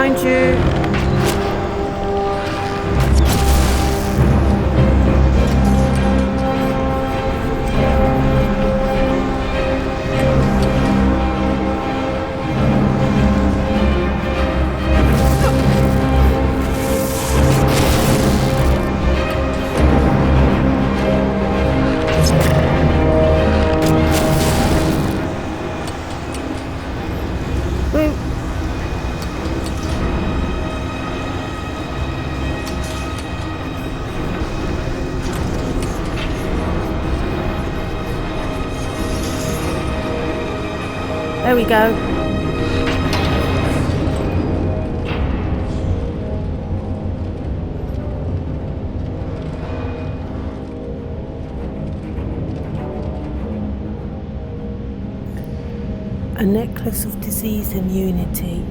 behind you. There we go. A necklace of disease immunity.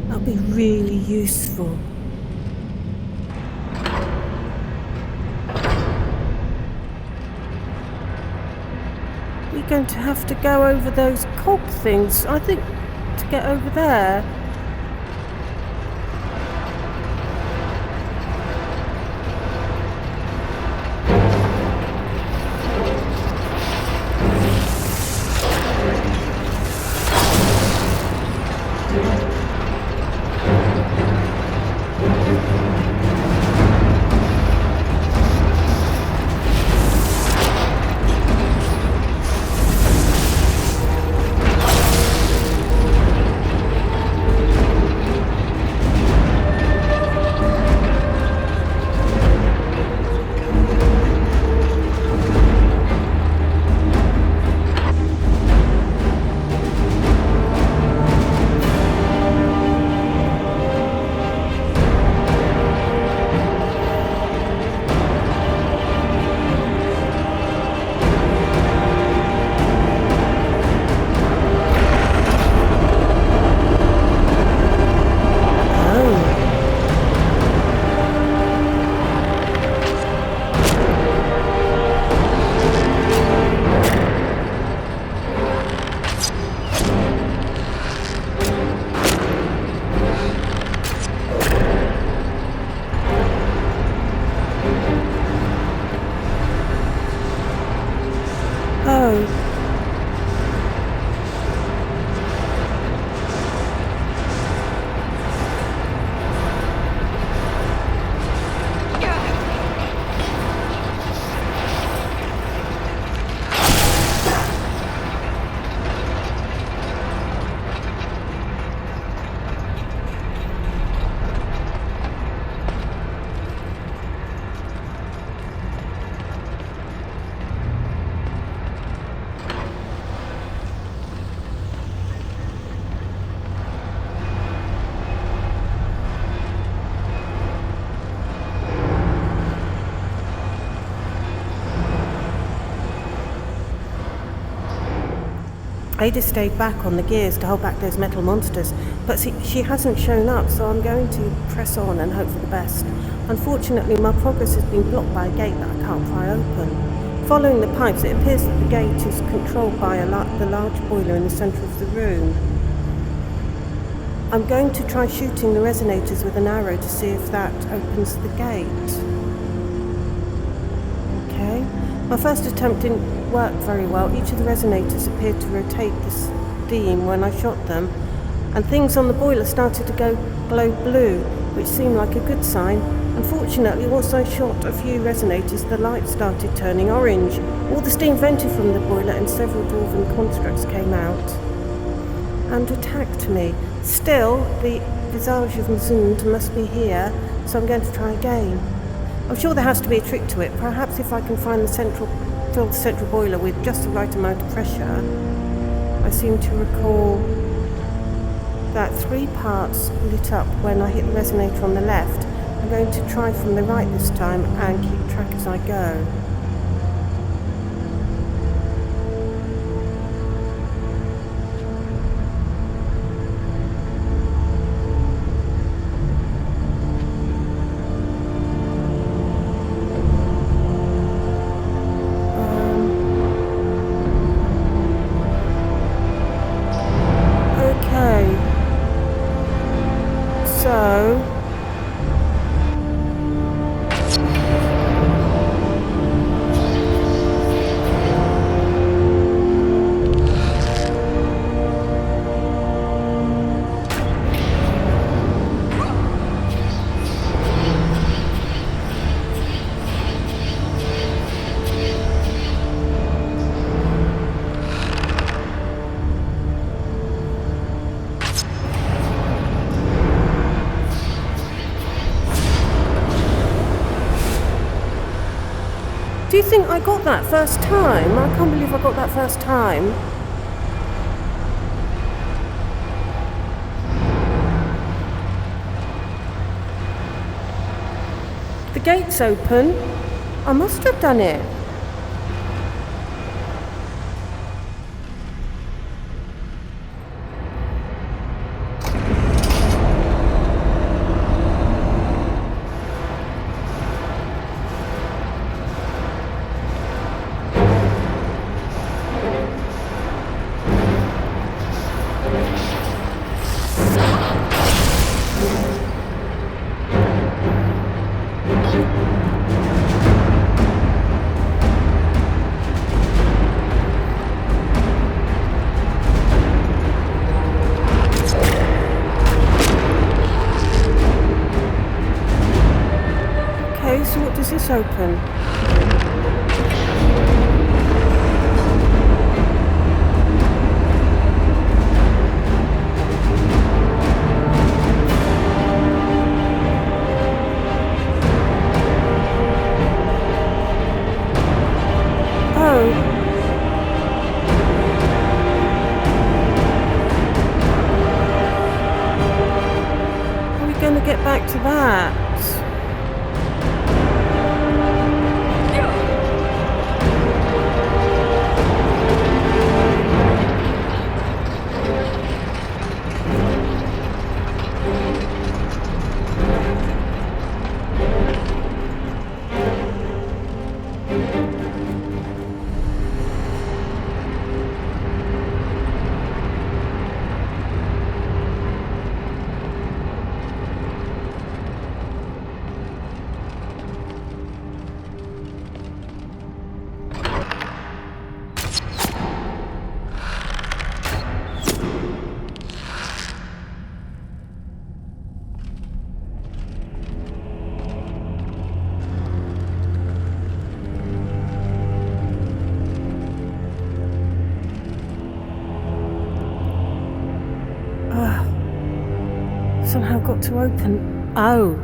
That'll be really useful. We're going to have to go over those cog things, I think, to get over there. Ada stayed back on the gears to hold back those metal monsters, but she hasn't shown up, so I'm going to press on and hope for the best. Unfortunately, my progress has been blocked by a gate that I can't pry open. Following the pipes, it appears that the gate is controlled by the large boiler in the centre of the room. I'm going to try shooting the resonators with an arrow to see if that opens the gate. Okay. My first attempt didn't work very well. Each of the resonators appeared to rotate the steam when I shot them, and things on the boiler started to glow blue, which seemed like a good sign. Unfortunately, once I shot a few resonators, the light started turning orange. All the steam vented from the boiler and several dwarven constructs came out and attacked me. Still, the visage of Mzund must be here, so I'm going to try again. I'm sure there has to be a trick to it. Perhaps if I can fill the central boiler with just the right amount of pressure. I seem to recall that 3 parts lit up when I hit the resonator on the left. I'm going to try from the right this time and keep track as I go. So Do you think I got that first time? I can't believe I got that first time. The gate's open. I must have done it. So what does this open? Oh. Are we going to get back to that? Somehow got to open. Oh.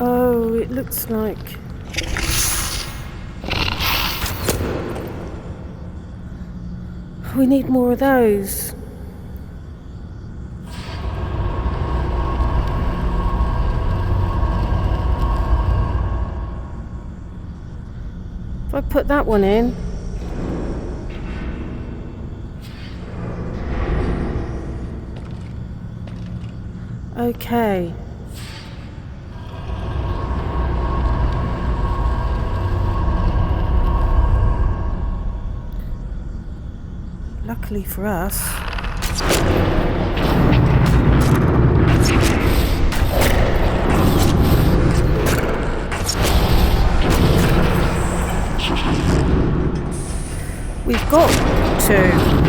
Oh, it looks like... We need more of those. If I put that one in... Okay. Luckily for us. We've got to.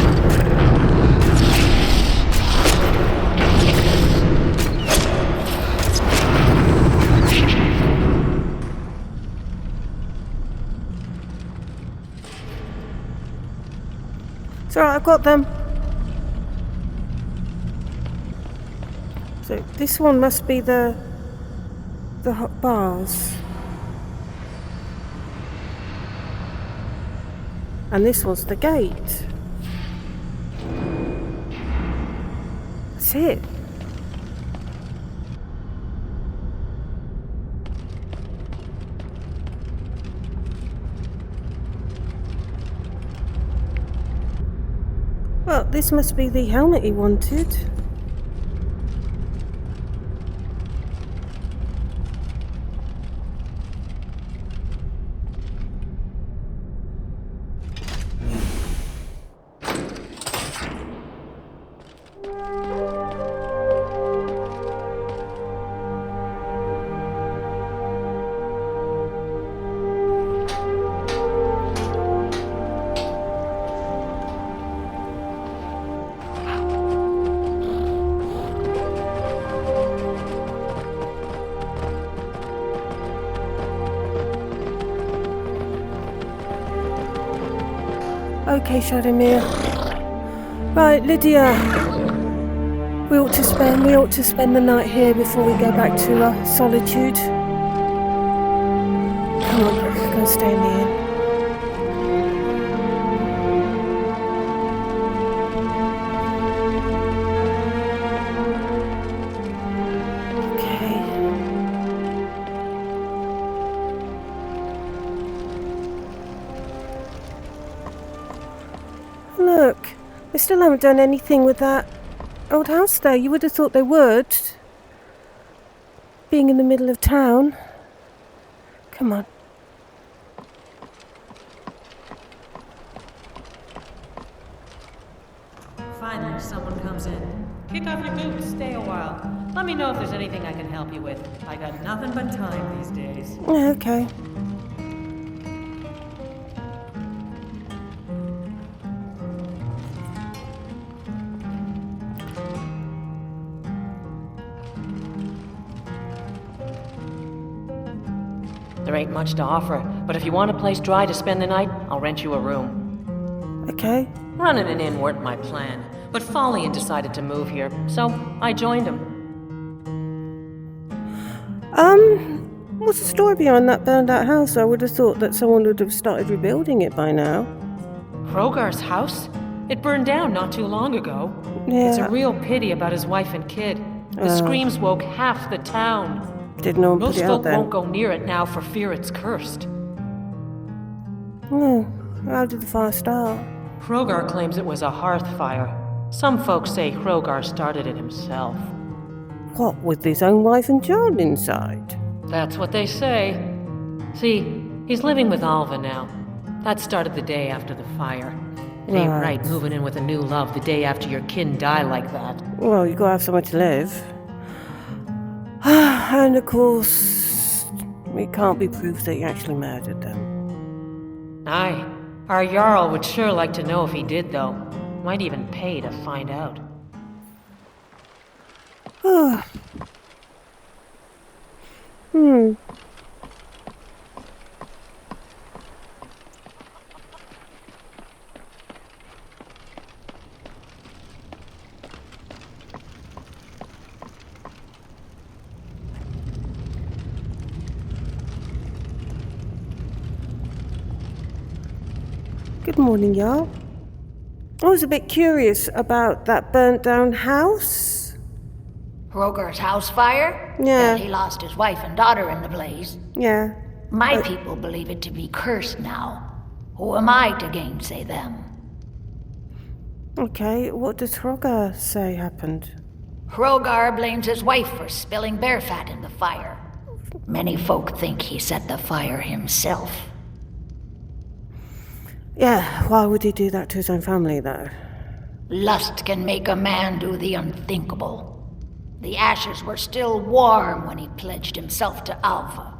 It's alright, I've got them. So this one must be the hot bars. And this was the gate. That's it. Well, this must be the helmet he wanted. Okay, Shadowmere. Right, Lydia. We ought to spend the night here before we go back to solitude. Come on, let's go and stay in the inn. Look, they still haven't done anything with that old house there. You would have thought they would, being in the middle of town. Come on. Finally, someone comes in. Kick off your boots, stay a while. Let me know if there's anything I can help you with. I got nothing but time these days. Yeah, okay. There ain't much to offer, but if you want a place dry to spend the night, I'll rent you a room. Okay. Running an inn weren't my plan, but Follian decided to move here, so I joined him. What's the story behind that burned out house? I would have thought that someone would have started rebuilding it by now. Hrogar's house? It burned down not too long ago. Yeah. It's a real pity about his wife and kid. The screams woke half the town. Did no one put Most it out folk there? won't go near it now for fear it's cursed. How did the fire start? Hrogar claims it was a hearth fire. Some folks say Hrogar started it himself. What, with his own wife and child inside? That's what they say. See, he's living with Alva now. That started the day after the fire. It ain't right moving in with a new love the day after your kin die like that. Well, you gotta have somewhere to live. And of course, it can't be proof that you actually murdered them. Aye. Our Jarl would sure like to know if he did, though. Might even pay to find out. Good morning, y'all. I was a bit curious about that burnt down house. Hrogar's house fire? Yeah. Well, he lost his wife and daughter in the blaze. Yeah. My people believe it to be cursed now. Who am I to gainsay them? Okay, what does Hrogar say happened? Hrogar blames his wife for spilling bear fat in the fire. Many folk think he set the fire himself. Yeah, why would he do that to his own family, though? Lust can make a man do the unthinkable. The ashes were still warm when he pledged himself to Alva.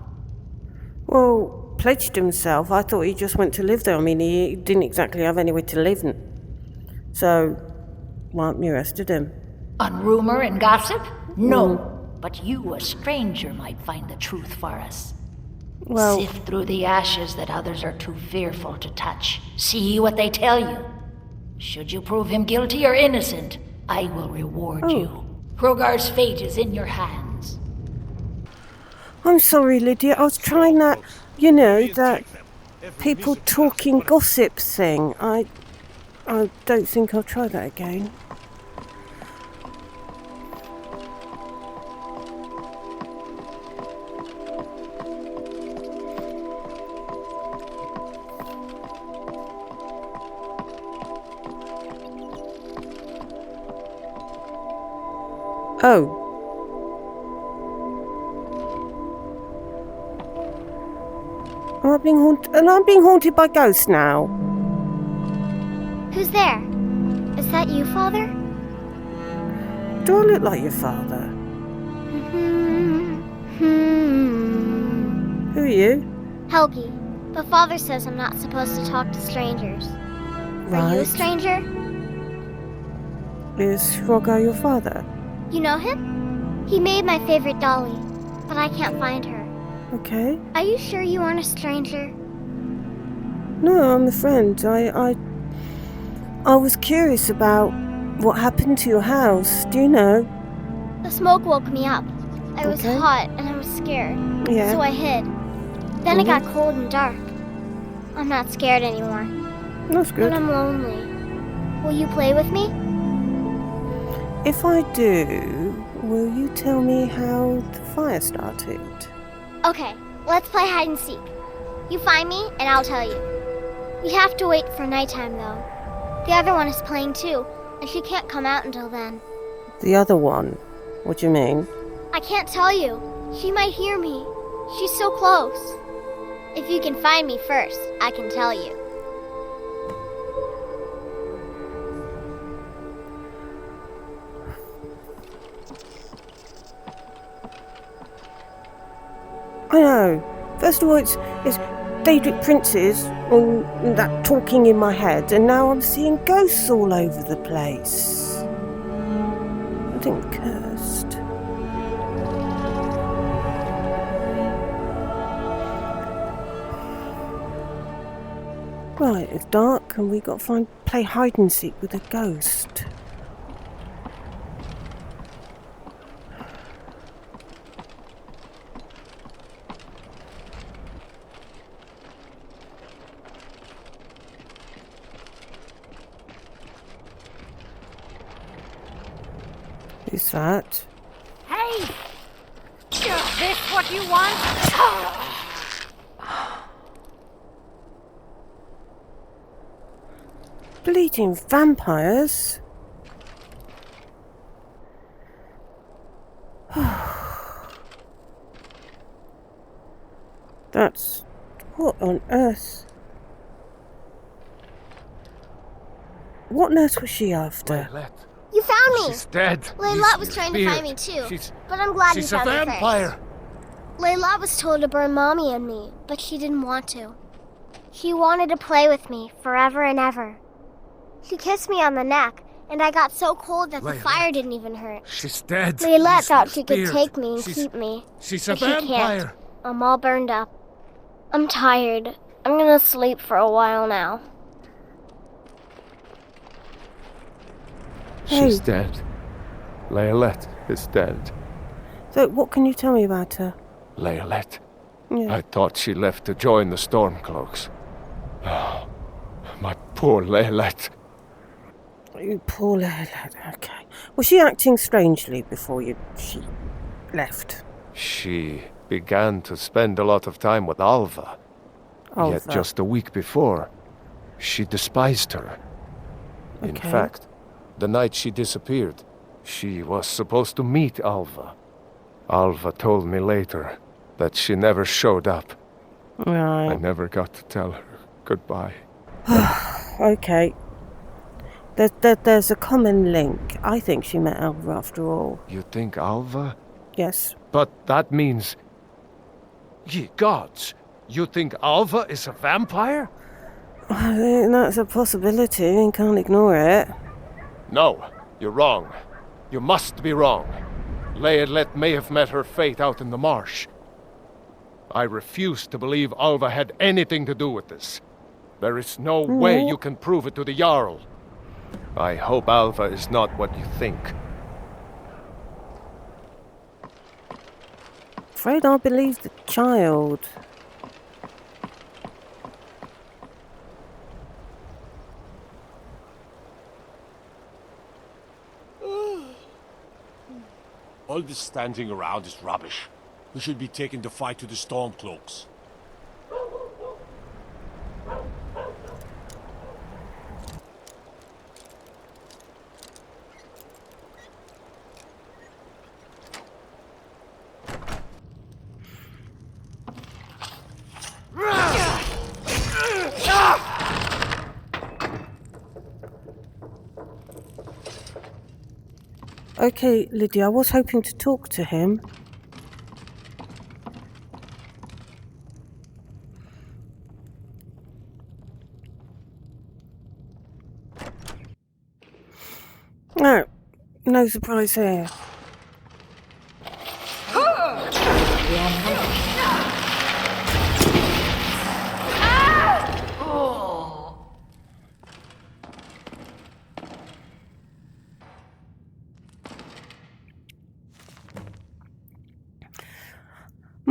Well, pledged himself? I thought he just went to live there. I mean, he didn't exactly have anywhere to live. So, why haven't you arrested him? On rumor and gossip? No. But you, a stranger, might find the truth for us. Well, Sift through the ashes that others are too fearful to touch. See what they tell you. Should you prove him guilty or innocent, I will reward you. Hrogar's fate is in your hands. I'm sorry, Lydia. I was trying that, that people talking gossip thing. I don't think I'll try that again. Oh. Am I being haunted? And I'm being haunted by ghosts now. Who's there? Is that you, Father? Do I look like your father? Who are you? Helgi. But Father says I'm not supposed to talk to strangers. Are you a stranger? Is Hrogar your father? You know him? He made my favorite dolly, but I can't find her. Okay. Are you sure you aren't a stranger? No, I'm a friend. I was curious about what happened to your house. Do you know? The smoke woke me up. I was Okay. hot and I was scared. Yeah. So I hid. Then it got cold and dark. I'm not scared anymore. That's But good. I'm lonely. Will you play with me? If I do, will you tell me how the fire started? Okay, let's play hide and seek. You find me and I'll tell you. We have to wait for nighttime though. The other one is playing too, and she can't come out until then. The other one? What do you mean? I can't tell you. She might hear me. She's so close. If you can find me first, I can tell you. I know. First of all, it's Daedric princes and that talking in my head, and now I'm seeing ghosts all over the place. I think cursed. Right, it's dark and we got to play hide and seek with a ghost. Who's that? Hey! Is this what you want? Bleeding vampires? That's... what on earth? What nurse was she after? Violet, You found me! she's dead. Layla was trying to find me too, She's but I'm glad you she's a found me vampire. first. Layla was told to burn Mommy and me, but she didn't want to. She wanted to play with me forever and ever. She kissed me on the neck, and I got so cold that the Layla. fire didn't even hurt. She's dead. Layla You thought she could speared. take me and She's- keep me, She's a but she can't. vampire. I'm all burned up. I'm tired. I'm gonna sleep for a while now. She's Hey. dead. Violet is dead. So, what can you tell me about her? Violet. Yeah. I thought she left to join the Stormcloaks. Oh, my poor Violet. You poor lad. Okay. Was she acting strangely before she left? She began to spend a lot of time with Alva. Yet Alva. just a week before, she despised her. In Okay. fact, the night she disappeared, she was supposed to meet Alva. Alva told me later that she never showed up. I Right. never got to tell her goodbye. Okay. There's a common link. I think she met Alva after all. You think Alva? Yes. But that means... Ye gods! You think Alva is a vampire? I think that's a possibility and can't ignore it. No, you're wrong. You must be wrong. Violet may have met her fate out in the marsh. I refuse to believe Alva had anything to do with this. There is no way you can prove it to the Jarl. I hope Alva is not what you think. Afraid I believe the child. All this standing around is rubbish. We should be taking the fight to the Stormcloaks. Okay, Lydia, I was hoping to talk to him. No, no surprise here.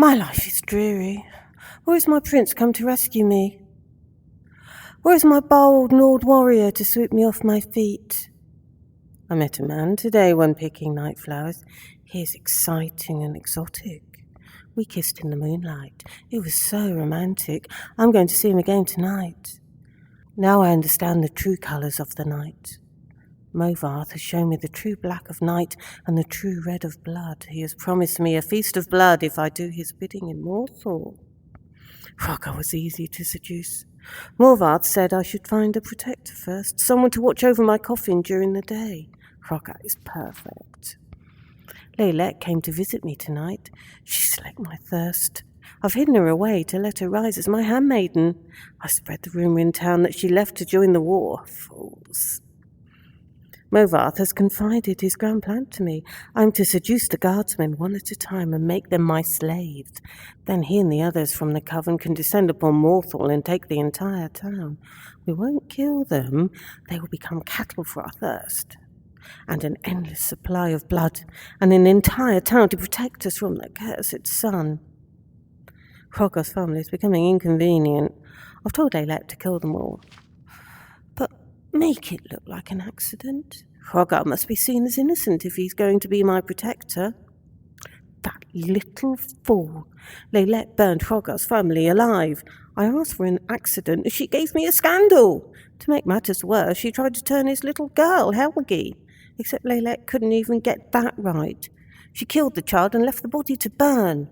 My life is dreary. Where is my prince come to rescue me? Where is my bold Nord warrior to sweep me off my feet? I met a man today when picking night flowers. He is exciting and exotic. We kissed in the moonlight. It was so romantic. I'm going to see him again tonight. Now I understand the true colours of the night. Moths has shown me the true black of night and the true red of blood. He has promised me a feast of blood if I do his bidding in Morthal. Hrogar was easy to seduce. Moths said I should find a protector first, someone to watch over my coffin during the day. Hrogar is perfect. Lillia came to visit me tonight. She slaked my thirst. I've hidden her away to let her rise as my handmaiden. I spread the rumour in town that she left to join the war. Fools. Moths has confided his grand plan to me. I'm to seduce the guardsmen one at a time and make them my slaves. Then he and the others from the coven can descend upon Morthal and take the entire town. We won't kill them. They will become cattle for our thirst. And an endless supply of blood, and an entire town to protect us from the cursed sun. Hrogar's family is becoming inconvenient. I've told Lillia to kill them all. But make it look like an accident. Hrogar must be seen as innocent if he's going to be my protector. That little fool. Lillia burned Hrogar's family alive. I asked for an accident, and she gave me a scandal. To make matters worse, she tried to turn his little girl, Helgi. Except Lillia couldn't even get that right. She killed the child and left the body to burn.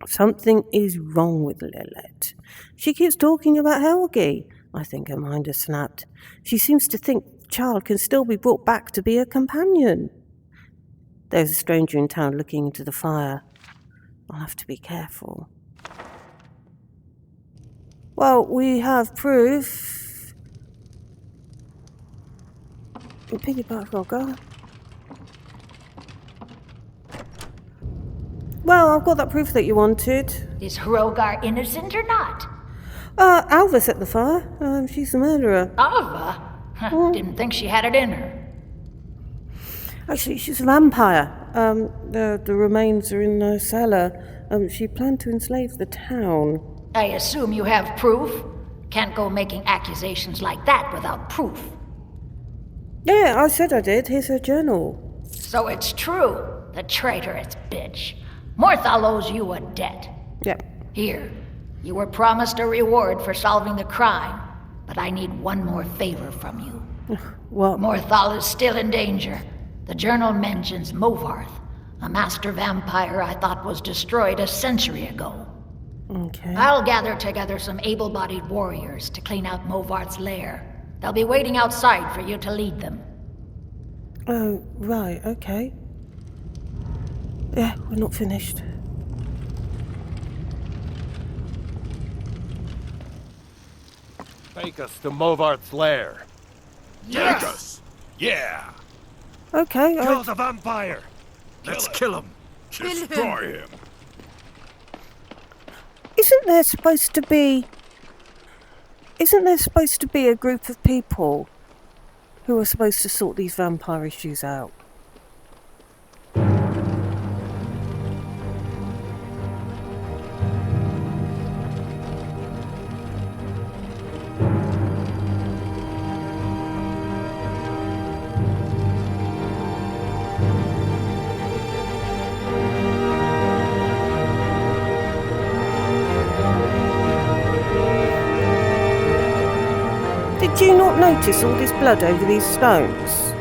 Something is wrong with Lilith. She keeps talking about Helgi. I think her mind has snapped. She seems to think the child can still be brought back to be a companion. There's a stranger in town looking into the fire. I'll have to be careful. Well, we have proof. Piggyback Hrogar. Well, I've got that proof that you wanted. Is Hrogar innocent or not? Alva set the fire. She's the murderer. Alva? Didn't think she had it in her. Actually, she's a vampire. The remains are in the cellar. She planned to enslave the town. I assume you have proof? Can't go making accusations like that without proof. Yeah, I said I did. Here's her journal. So it's true, the traitorous bitch. Morthal owes you a debt. Yep. Here, you were promised a reward for solving the crime, but I need one more favor from you. What? Morthal is still in danger. The journal mentions Moths, a master vampire I thought was destroyed a century ago. Okay. I'll gather together some able-bodied warriors to clean out Moths' lair. They'll be waiting outside for you to lead them. Oh, right, okay. Yeah, we're not finished. Take us to Moths' lair. Take us! Yeah! Okay, Kill the vampire! Let's kill him! Destroy him! Isn't there supposed to be a group of people who are supposed to sort these vampire issues out? Did you not notice all this blood over these stones?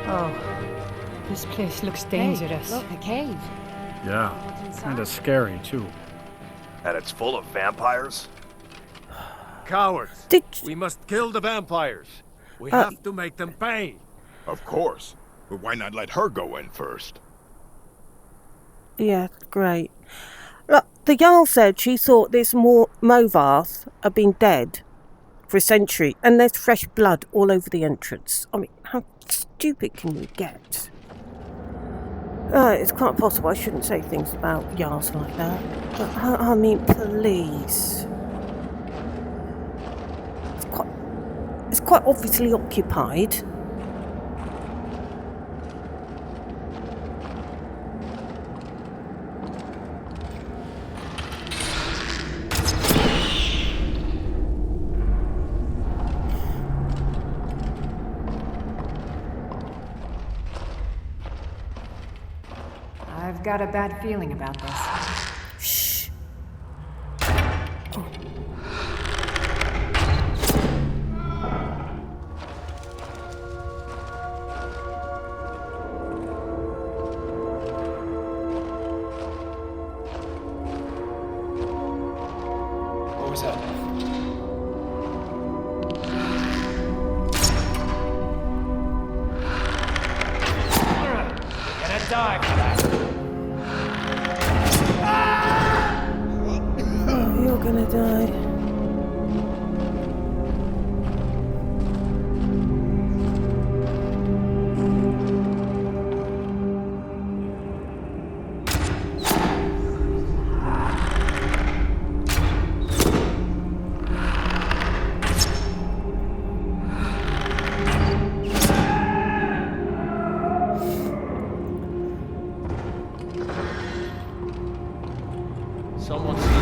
Oh, this place looks dangerous. Hey, look, a cave. Yeah, kinda scary too. And it's full of vampires? Cowards! We must kill the vampires. We have to make them pay. Of course. But why not let her go in first? Yeah, great. Look, the Jarl said she thought this Moths had been dead for a century, and there's fresh blood all over the entrance. I mean, how stupid can you get? It's quite possible I shouldn't say things about Jarls like that. But, I mean, please. It's quite obviously occupied. got a bad feeling about this. Shh. What was that? Die for that. Oh, you're gonna die. Someone's here.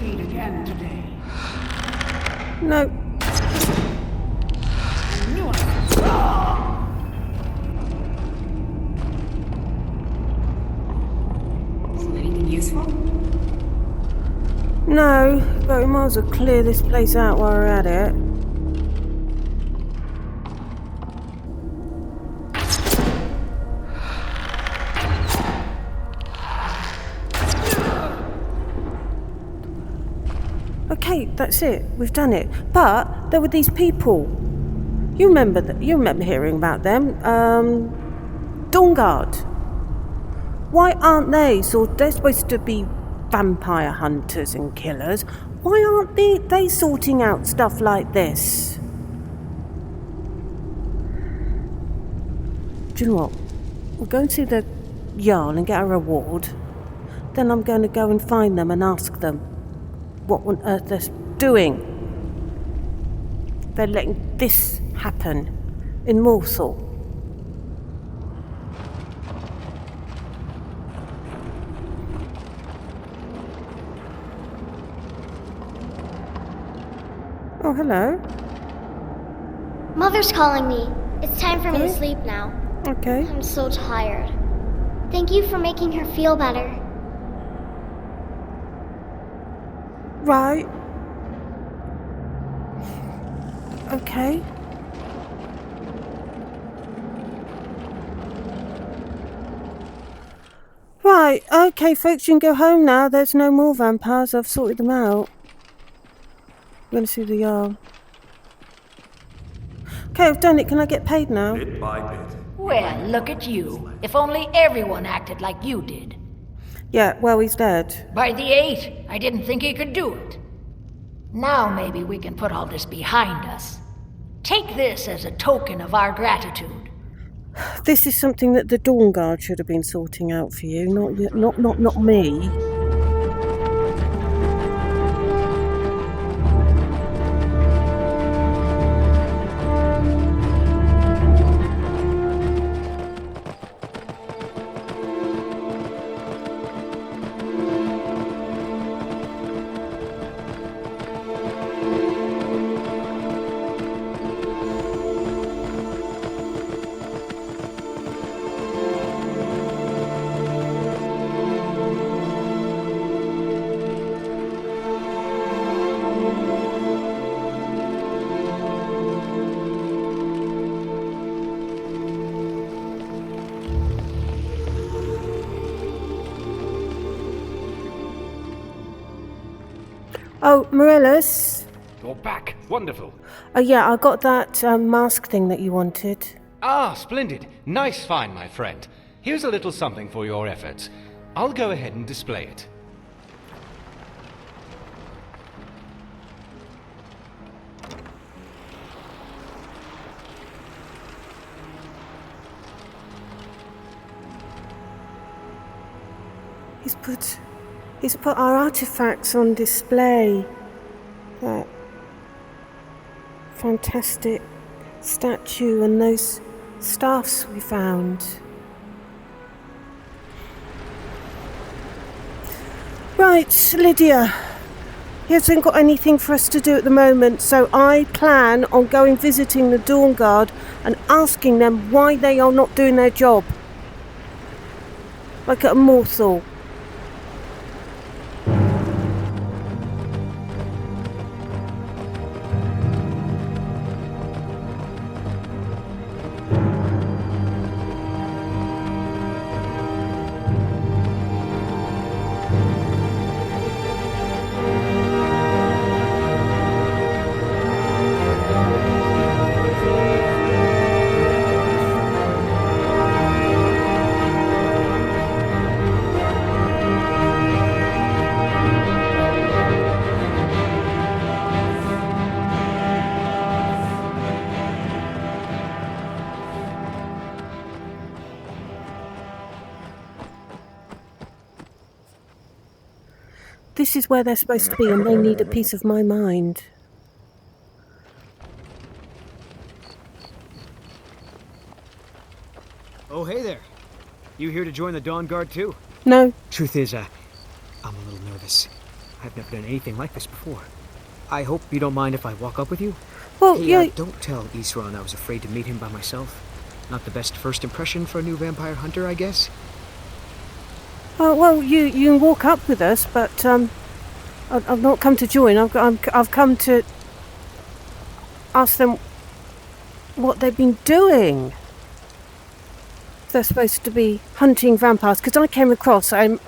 Eat again today. No. No, but we might as well clear this place out while we're at it. Okay, that's it. We've done it. But there were these people. You remember hearing about them? Dawnguard. Why aren't they? So they're supposed to be vampire hunters and killers. Why aren't they sorting out stuff like this? Do you know what? We'll go and see the Jarl and get a reward. Then I'm going to go and find them and ask them what on earth they're doing. They're letting this happen in Morthal. Oh, hello. Mother's calling me. It's time for me to sleep now. Okay. I'm so tired. Thank you for making her feel better. Right. Okay. Right, okay folks, you can go home now. There's no more vampires. I've sorted them out. I'm going to see the Jarl. Okay, I've done it. Can I get paid now? Bit by bit. Well, look at you. If only everyone acted like you did. Yeah, well, he's dead. By the 8, I didn't think he could do it. Now maybe we can put all this behind us. Take this as a token of our gratitude. This is something that the Dawnguard should have been sorting out for you, not me. Oh, Morellis. You're back. Wonderful. Oh yeah, I got that mask thing that you wanted. Ah, splendid. Nice find, my friend. Here's a little something for your efforts. I'll go ahead and display it. He's put our artifacts on display. fantastic statue and those staffs we found. Right, Lydia. He hasn't got anything for us to do at the moment, so I plan on going visiting the Dawnguard and asking them why they are not doing their job. Like at a Morthal. This is where they're supposed to be, and they need a piece of my mind. Oh, hey there. You here to join the Dawnguard too? No. Truth is, I'm a little nervous. I've never done anything like this before. I hope you don't mind if I walk up with you? Well, hey, yeah. Don't tell Isran I was afraid to meet him by myself. Not the best first impression for a new vampire hunter, I guess. Well, you can walk up with us, but I've not come to join. I've come to ask them what they've been doing. They're supposed to be hunting vampires, because I came across a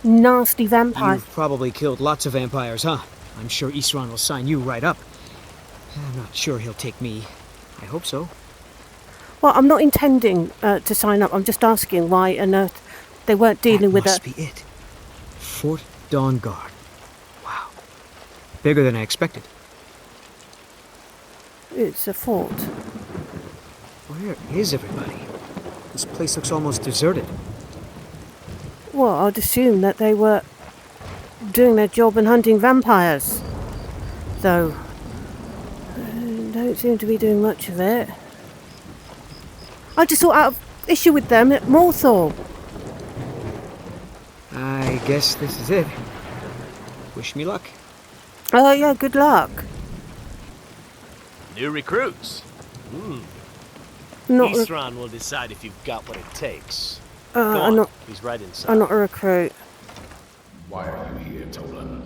nasty vampire. You've probably killed lots of vampires, huh? I'm sure Isran will sign you right up. I'm not sure he'll take me. I hope so. Well, I'm not intending to sign up. I'm just asking why on earth they weren't dealing with That must be it. Fort Dawnguard. Wow. Bigger than I expected. It's a fort. Where is everybody? This place looks almost deserted. Well, I'd assume that they were doing their job and hunting vampires. Though, don't seem to be doing much of it. I just thought out of issue with them at Morthal. I guess this is it. Wish me luck. Oh, yeah, good luck. New recruits. Isran will decide if you've got what it takes. I'm not. He's right inside. I'm not a recruit. Why are you here, Tolan?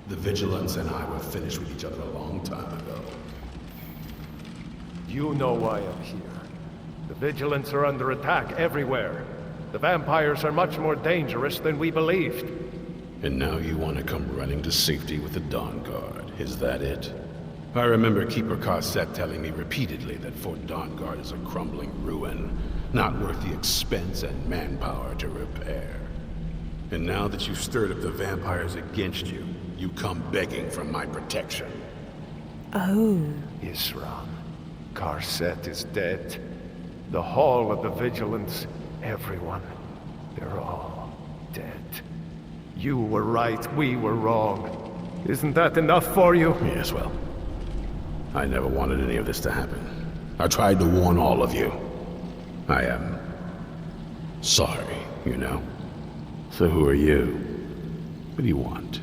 The Vigilance and I were finished with each other a long time ago. You know why I'm here. The Vigilance are under attack everywhere. The vampires are much more dangerous than we believed. And now you want to come running to safety with the Dawnguard, is that it? I remember Keeper Carset telling me repeatedly that Fort Dawnguard is a crumbling ruin, not worth the expense and manpower to repair. And now that you've stirred up the vampires against you, you come begging for my protection. Oh. Isran. Carset is dead. The Hall of the Vigilance, everyone, they're all dead. You were right, we were wrong. Isn't that enough for you? Yes, well, I never wanted any of this to happen. I tried to warn all of you. I am sorry, you know. So who are you? What do you want?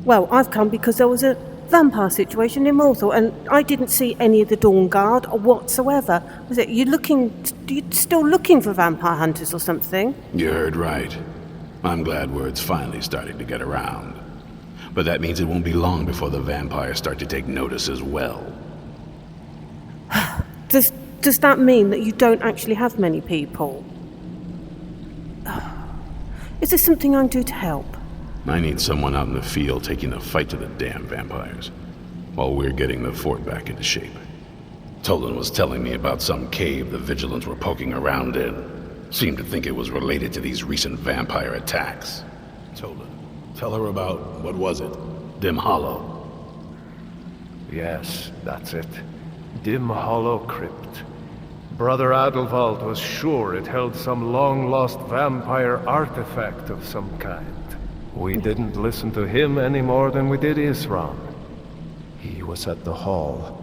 Well, I've come because there was a vampire situation in Morthal, and I didn't see any of the Dawnguard whatsoever. Was it you still looking for vampire hunters or something? You heard right. I'm glad word's finally starting to get around. But that means it won't be long before the vampires start to take notice as well. Does that mean that you don't actually have many people? Is there something I can do to help? I need someone out in the field taking the fight to the damn vampires, while we're getting the fort back into shape. Tolan was telling me about some cave the Vigilants were poking around in. Seemed to think it was related to these recent vampire attacks. Tolan, tell her about, what was it? Dim Hollow. Yes, that's it. Dim Hollow Crypt. Brother Adelwald was sure it held some long-lost vampire artefact of some kind. We didn't listen to him any more than we did Isran. He was at the hall,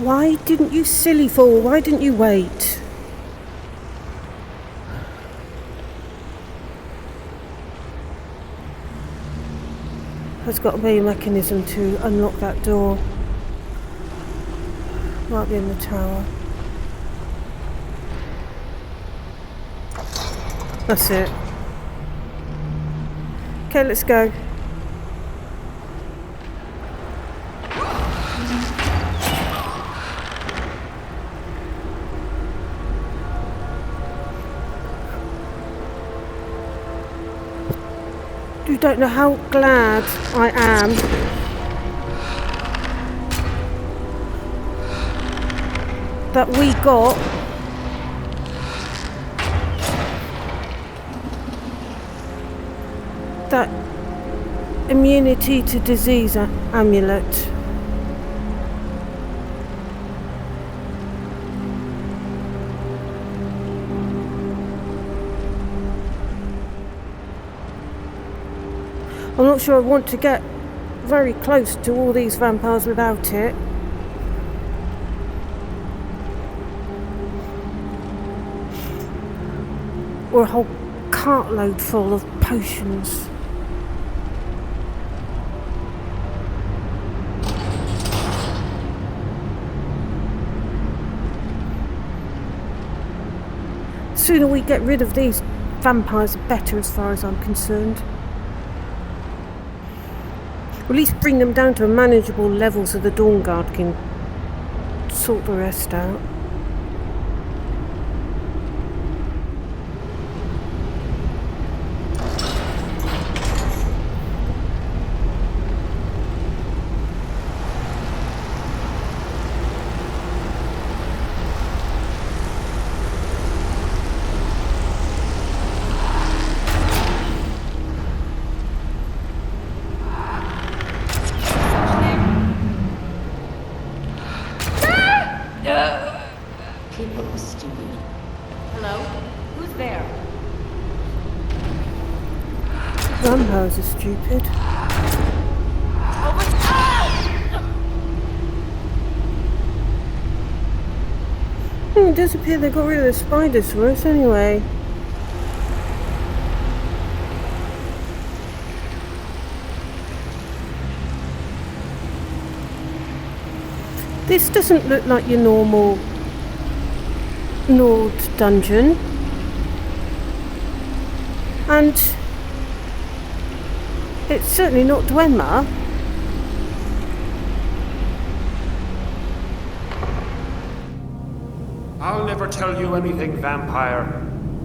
Why didn't you silly fool? Why didn't you wait? There's got to be a mechanism to unlock that door. Might be in the tower. That's it. Okay, let's go. You don't know how glad I am that we got that immunity to disease amulet. I'm not sure I want to get very close to all these vampires without it. Or a whole cartload full of potions. The sooner we get rid of these vampires, the better as far as I'm concerned. Or at least bring them down to a manageable level so the Dawnguard can sort the rest out. Vampires are stupid. It does appear they got rid of the spiders for us anyway. This doesn't look like your normal Nord dungeon. And it's certainly not Dwemer. I'll never tell you anything, vampire.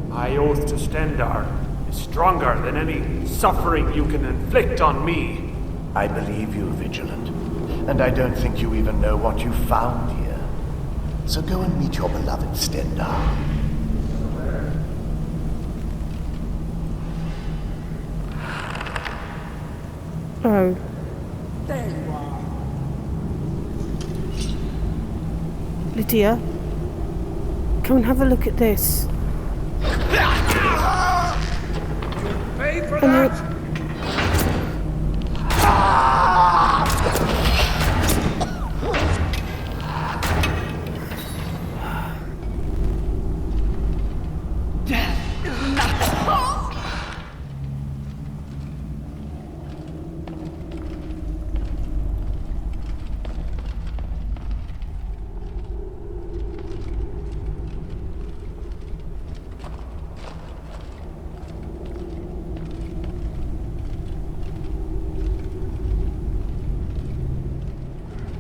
My oath to Stendarr is stronger than any suffering you can inflict on me. I believe you, Vigilant. And I don't think you even know what you found here. So go and meet your beloved Stendarr. Oh. There you are. Lydia, come and have a look at this. Pay for that!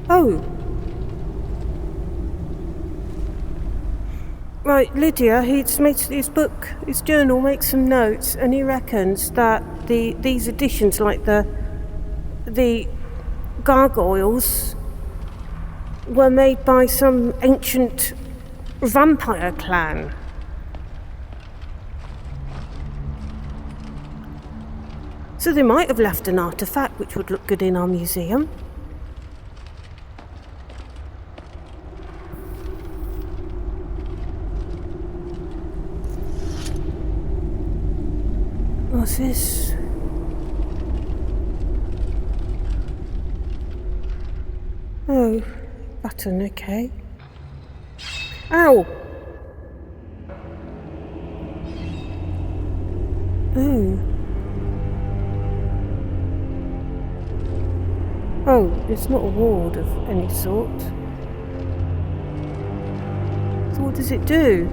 Oh. Right, Lydia, he's made his book, his journal makes some notes, and he reckons that these additions, like the gargoyles, were made by some ancient vampire clan. So they might have left an artefact which would look good in our museum. What's this? Oh, button, okay. Ow! Ooh. Oh, it's not a ward of any sort. So what does it do?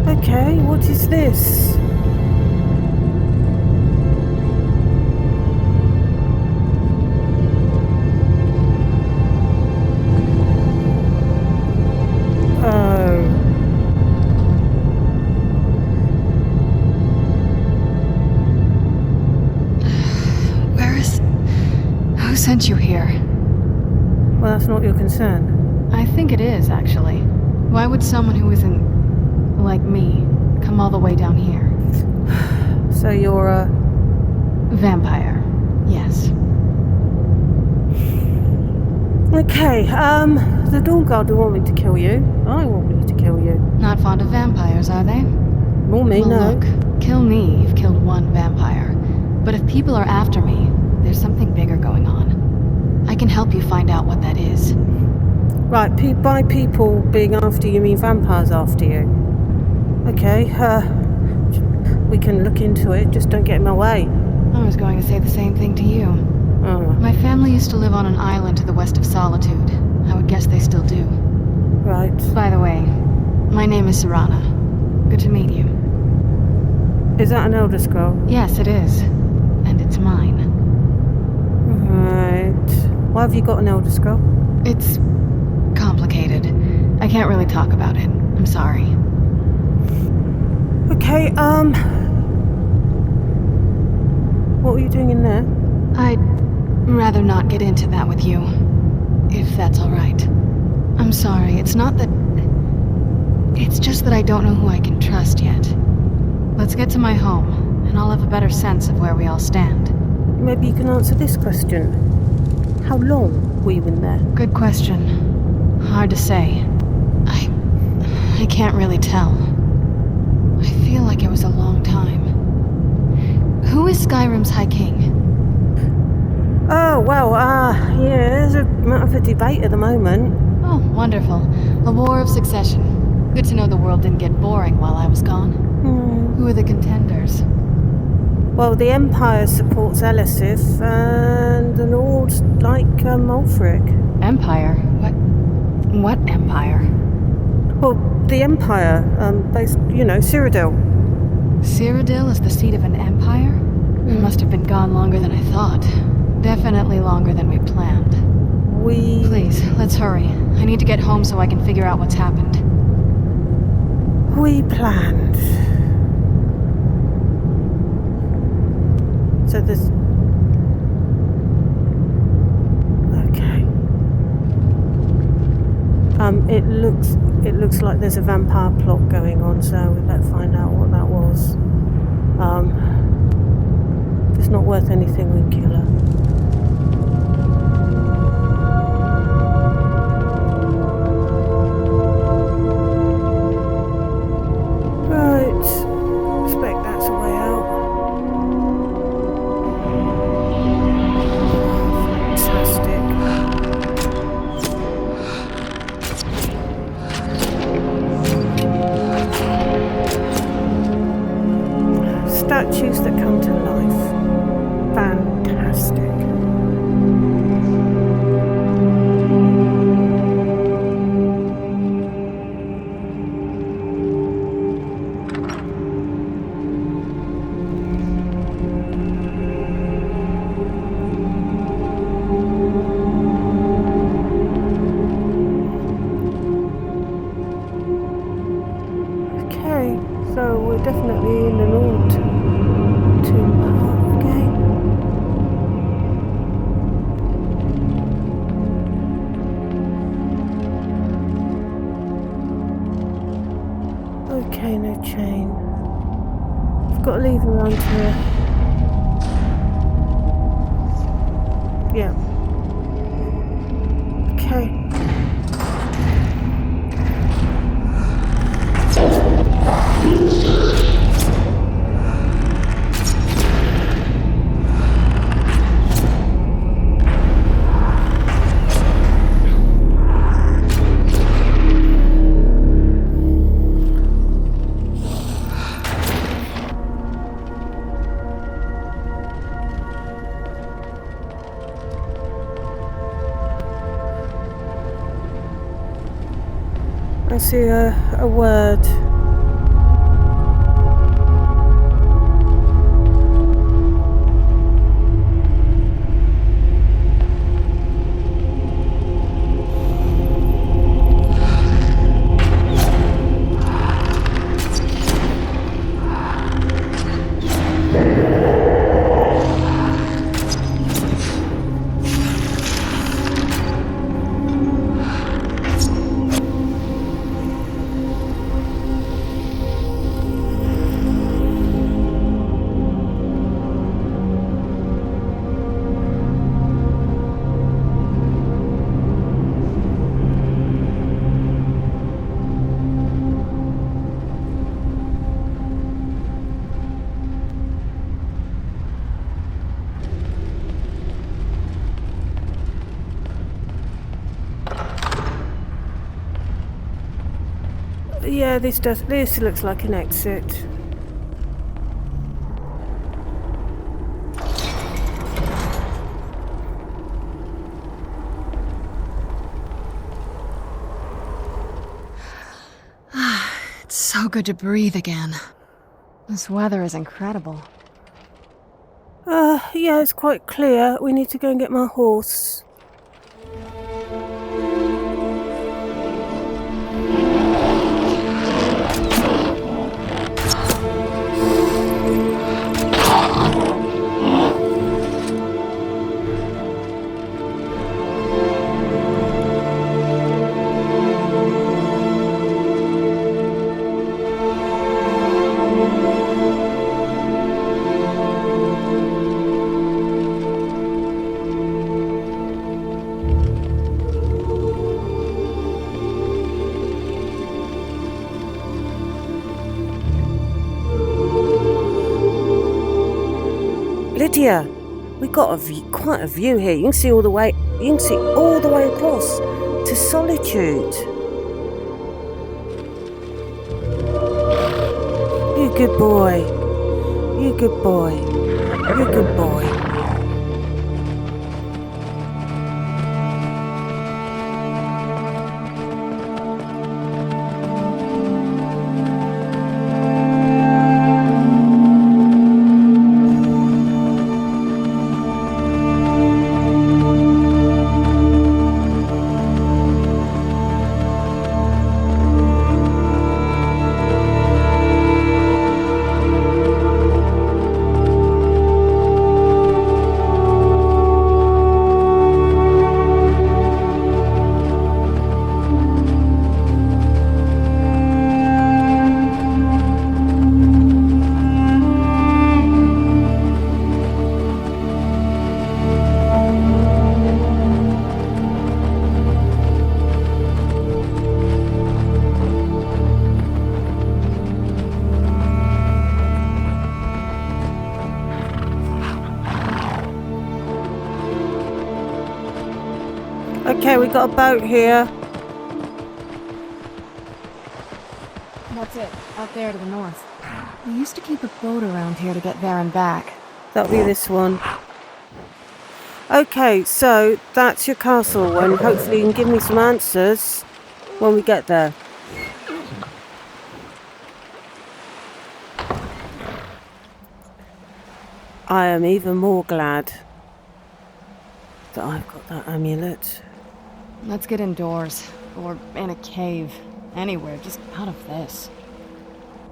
Okay, what is this? Oh. Where is... Who sent you here? Well, that's not your concern. I think it is, actually. Why would someone who isn't like me come all the way down here? So you're a... vampire, yes. Okay, the Dawnguard will want me to kill you. I want me to kill you. Not fond of vampires, are they? More me, well, no. Look, kill me, you've killed one vampire. But if people are after me, there's something bigger going on. I can help you find out what that is. Right, by people being after you, mean vampires after you? Okay, we can look into it, just don't get in my way. I was going to say the same thing to you. Oh. My family used to live on an island to the west of Solitude. I would guess they still do. Right. By the way, my name is Serana. Good to meet you. Is that an Elder Scroll? Yes, it is. And it's mine. Right. Why have you got an Elder Scroll? It's complicated. I can't really talk about it. I'm sorry. Okay, what were you doing in there? I'd rather not get into that with you, if that's all right. I'm sorry, it's not that... It's just that I don't know who I can trust yet. Let's get to my home, and I'll have a better sense of where we all stand. Maybe you can answer this question. How long were you in there? Good question. Hard to say. I can't really tell. I feel like it was a long time. Who is Skyrim's High King? Oh, well, yeah, there's a matter of a debate at the moment. Oh, wonderful. A war of succession. Good to know the world didn't get boring while I was gone. Who are the contenders? Well, the Empire supports Elisif, and the Nords like Ulfric. Empire? What Empire? Well, the Empire, Cyrodiil. Cyrodiil is the seat of an empire? It must have been gone longer than I thought. Definitely longer than we planned. Please, let's hurry. I need to get home so I can figure out what's happened. We planned. So there's... Okay. It looks like there's a vampire plot going on, so we better find out what that was. If it's not worth anything, we can kill her. Right. Expect that's a way out. Fantastic. around here. Yeah. Okay. I see a word. Yeah, this looks like an exit. It's so good to breathe again. This weather is incredible. Yeah, it's quite clear. We need to go and get my horse. Lydia, we got quite a view here. You can see all the way. You can see all the way across to Solitude. You good boy. You good boy. You good boy. Okay, we got a boat here. That's it, out there to the north. We used to keep a boat around here to get there and back. That'll be this one. Okay, so that's your castle, and hopefully you can give me some answers when we get there. I am even more glad that I've got that amulet. Let's get indoors, or in a cave, anywhere, just out of this.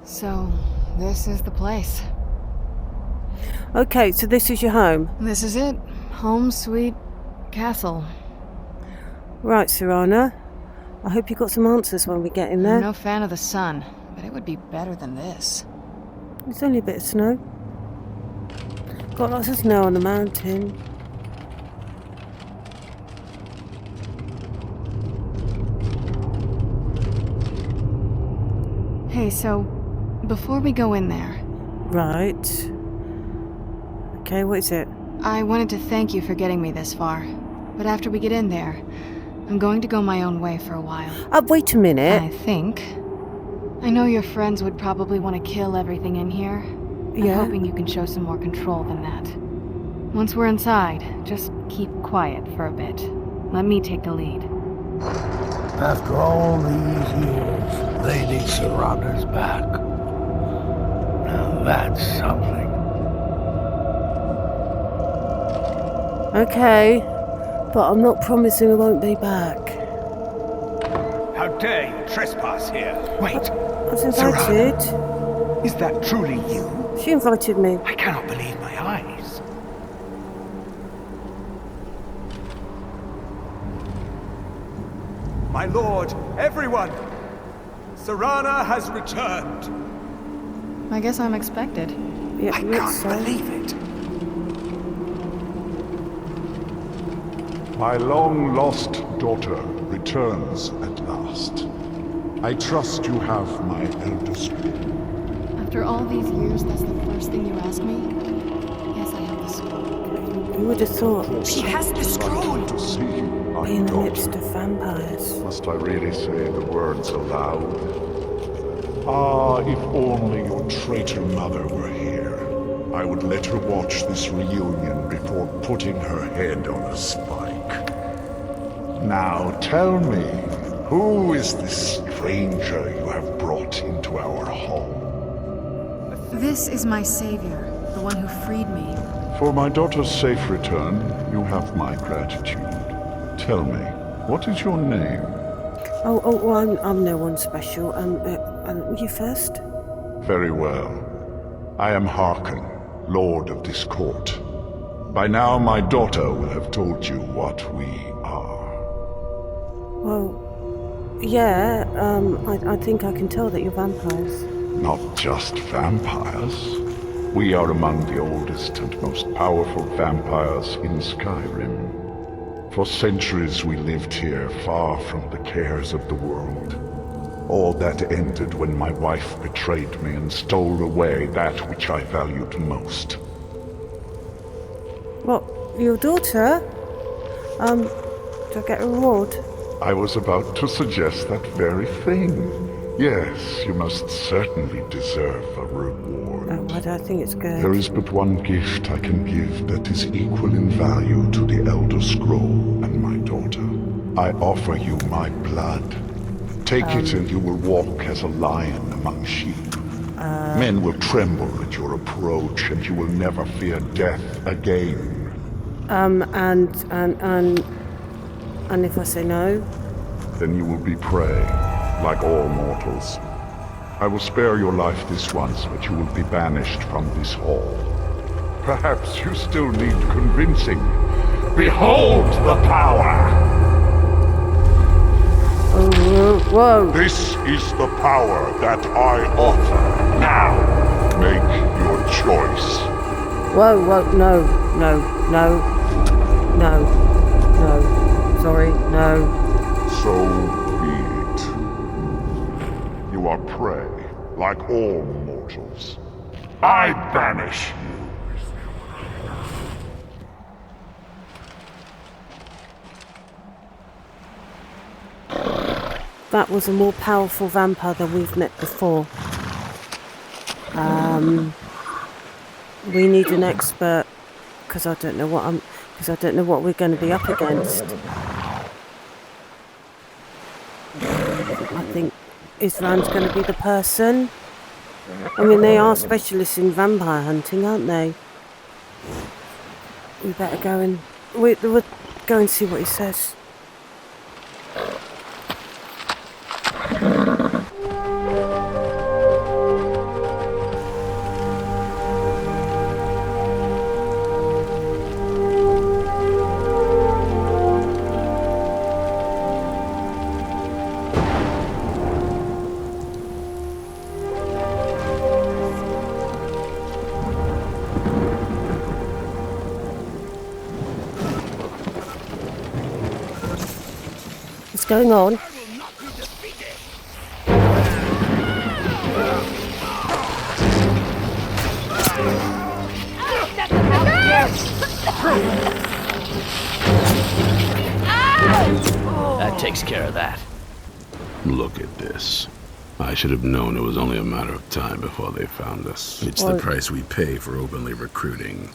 So, this is the place. Okay, so this is your home? This is it. Home sweet castle. Right, Serana. I hope you got some answers when we get in there. I'm no fan of the sun, but it would be better than this. It's only a bit of snow. Got lots of snow on the mountain. Hey, so, before we go in there... Right. Okay, what is it? I wanted to thank you for getting me this far. But after we get in there, I'm going to go my own way for a while. Wait a minute. I think. I know your friends would probably want to kill everything in here. Yeah. I'm hoping you can show some more control than that. Once we're inside, just keep quiet for a bit. Let me take the lead. After all these years, Lady Serana's back. Now that's something. Okay, but I'm not promising I won't be back. How dare you trespass here? Wait! I was invited. Serana, is that truly you? She invited me. I cannot believe my eyes. My lord, everyone! Serana has returned! I guess I'm expected. Yeah, I can't believe it. My long-lost daughter returns at last. I trust you have my elder scroll. After all these years, that's the first thing you ask me? Yes, I have the scroll. Who would have thought? She has the scroll! To see my In the daughter. midst of vampires. Must I really say the words aloud? Ah, if only your traitor mother were here. I would let her watch this reunion before putting her head on a spike. Now tell me, who is this stranger you have brought into our home? This is my savior, the one who freed me. For my daughter's safe return, you have my gratitude. Tell me, what is your name? Well, I'm no one special. You first? Very well. I am Harkon, Lord of this court. By now, my daughter will have told you what we are. Well, yeah, I think I can tell that you're vampires. Not just vampires. We are among the oldest and most powerful vampires in Skyrim. For centuries we lived here, far from the cares of the world. All that ended when my wife betrayed me and stole away that which I valued most. What, your daughter? Do I get a reward? I was about to suggest that very thing. Yes, you must certainly deserve a reward. Oh, I don't think it's good. There is but one gift I can give that is equal in value to the Elder Scroll and my daughter. I offer you my blood. Take it and you will walk as a lion among sheep. Men will tremble at your approach and you will never fear death again. And if I say no? Then you will be prey, like all mortals. I will spare your life this once, but you will be banished from this hall. Perhaps you still need convincing. Behold the power! Whoa! This is the power that I offer. Now, make your choice. Whoa, no. Sorry, no. So be it. You are prey, like all mortals. I banish you. That was a more powerful vampire than we've met before. We need an expert, because I don't know what we're going to be up against. I think Isran's going to be the person. I mean, they are specialists in vampire hunting, aren't they? We better go and we'll go and see what he says. going on? That takes care of that. Look at this. I should have known it was only a matter of time before they found us. It's Well, the price we pay for openly recruiting.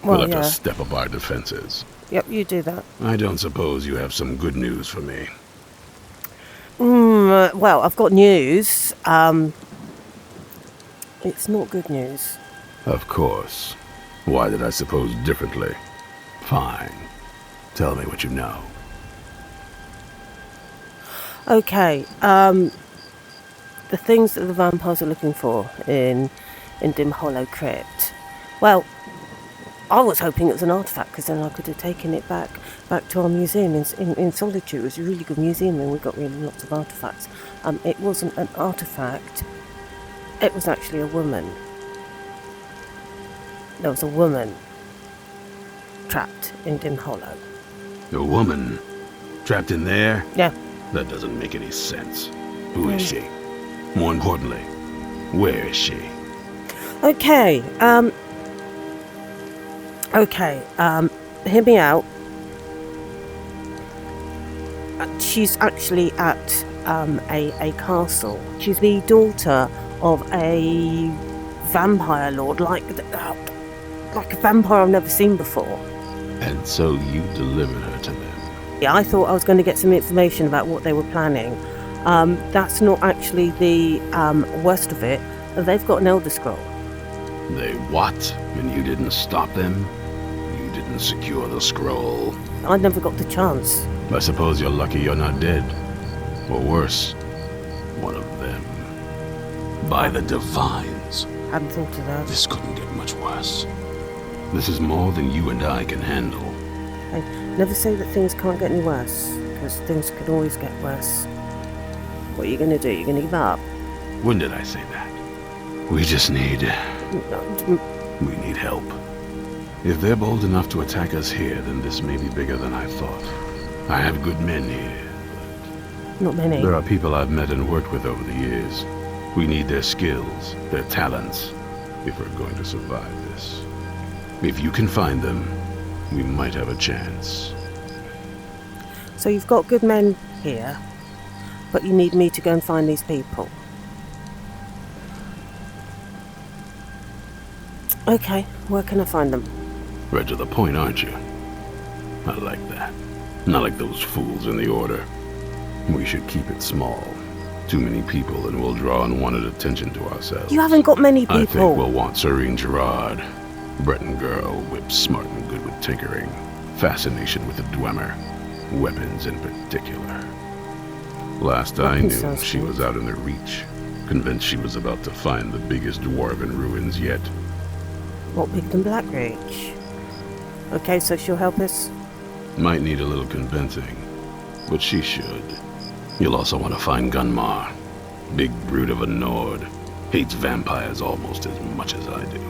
Well, We'll have yeah. to step up our defenses. Yep, you do that. I don't suppose you have some good news for me. Well, I've got news. It's not good news. Of course. Why did I suppose differently? Fine. Tell me what you know. Okay, the things that the vampires are looking for in Dim Hollow Crypt. Well, I was hoping it was an artefact, because then I could have taken it back to our museum in Solitude. It was a really good museum, and we got really lots of artefacts. It wasn't an artefact. It was actually a woman. There was a woman trapped in Dim Hollow. A woman? Trapped in there? Yeah. That doesn't make any sense. Who is she? More importantly, where is she? Okay, hear me out. She's actually at a castle. She's the daughter of a vampire lord, like a vampire I've never seen before. And so you delivered her to them. Yeah, I thought I was going to get some information about what they were planning. That's not actually the worst of it. They've got an Elder Scroll. They what? And you didn't stop them? You didn't secure the scroll? I never got the chance. I suppose you're lucky you're not dead. Or worse, one of them. By the Divines. Hadn't thought of that. This couldn't get much worse. This is more than you and I can handle. Hey, never say that things can't get any worse, because things could always get worse. What are you going to do? You're going to give up? When did I say that? We just need... We need help. If they're bold enough to attack us here, then this may be bigger than I thought. I have good men here. Not many. There are people I've met and worked with over the years. We need their skills, their talents, if we're going to survive this. If you can find them, we might have a chance. So you've got good men here, but you need me to go and find these people. Okay, where can I find them? Right to the point, aren't you? I like that. Not like those fools in the Order. We should keep it small. Too many people and we'll draw unwanted attention to ourselves. You haven't got many people. I think we'll want Serene Gerard. Breton girl, whip smart and good with tinkering. Fascination with the Dwemer. Weapons in particular. Last I knew, she was out in the Reach. Convinced she was about to find the biggest dwarven ruins yet. What, Picton Blackreach? Okay, so she'll help us? Might need a little convincing, but she should. You'll also want to find Gunmar. Big brute of a Nord. Hates vampires almost as much as I do.